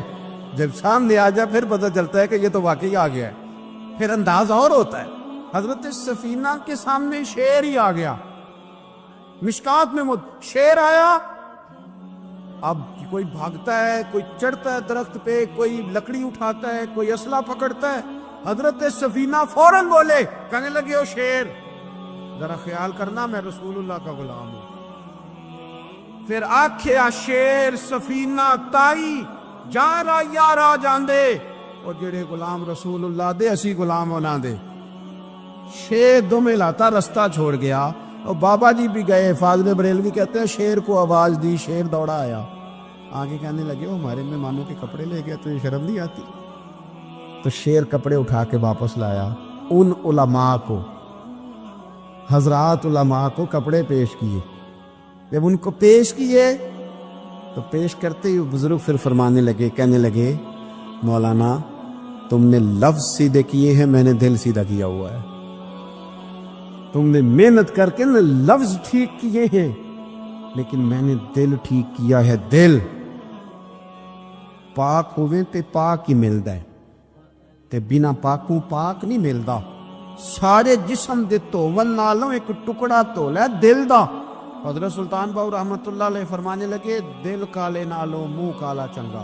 جب سامنے آ جائے پھر پتہ چلتا ہے کہ یہ تو واقعی آ گیا ہے، پھر انداز اور ہوتا ہے. حضرت سفینہ کے سامنے شیر ہی آ گیا. مشکات میں شیر آیا، اب کوئی بھاگتا ہے، کوئی چڑھتا ہے درخت پہ، کوئی لکڑی اٹھاتا ہے، کوئی اسلحہ پکڑتا ہے. حضرت سفینہ فوراً بولے، کہنے لگے او شیر ذرا خیال کرنا میں رسول اللہ کا غلام ہوں. پھر آکھیا شیر سفینہ تائی جا را یارا جاندے، اور جڑے غلام رسول اللہ دے اسی غلام ہونا دے. شیر دم لاتا رستہ چھوڑ گیا، اور بابا جی بھی گئے. فاضل بریلوی کہتے ہیں شیر کو آواز دی، شیر دوڑا آیا. آگے کہنے لگے وہ ہمارے مہمانوں کے کپڑے لے گیا، تو یہ شرم نہیں آتی؟ تو شیر کپڑے اٹھا کے واپس لایا. ان علماء کو، حضرات علماء کو کپڑے پیش کیے. جب ان کو پیش کیے تو پیش کرتے ہی بزرگ پھر فرمانے لگے، کہنے لگے مولانا تم نے لفظ سیدھے کیے ہیں، میں نے دل سیدھا کیا ہوا ہے. تم نے محنت کر کے نا لفظ ٹھیک کیے ہیں، لیکن میں نے دل ٹھیک کیا ہے. دل پاک ہوئے تے پاک ہی ملدا ہے، تے بنا پاکوں پاک نہیں ملدا. سارے جسم دے دھون نالوں ایک ٹکڑا دھولا ہے دل دا. حضرت سلطان باؤ رحمت اللہ علیہ فرمانے لگے دل کالے نالوں منہ کالا چنگا.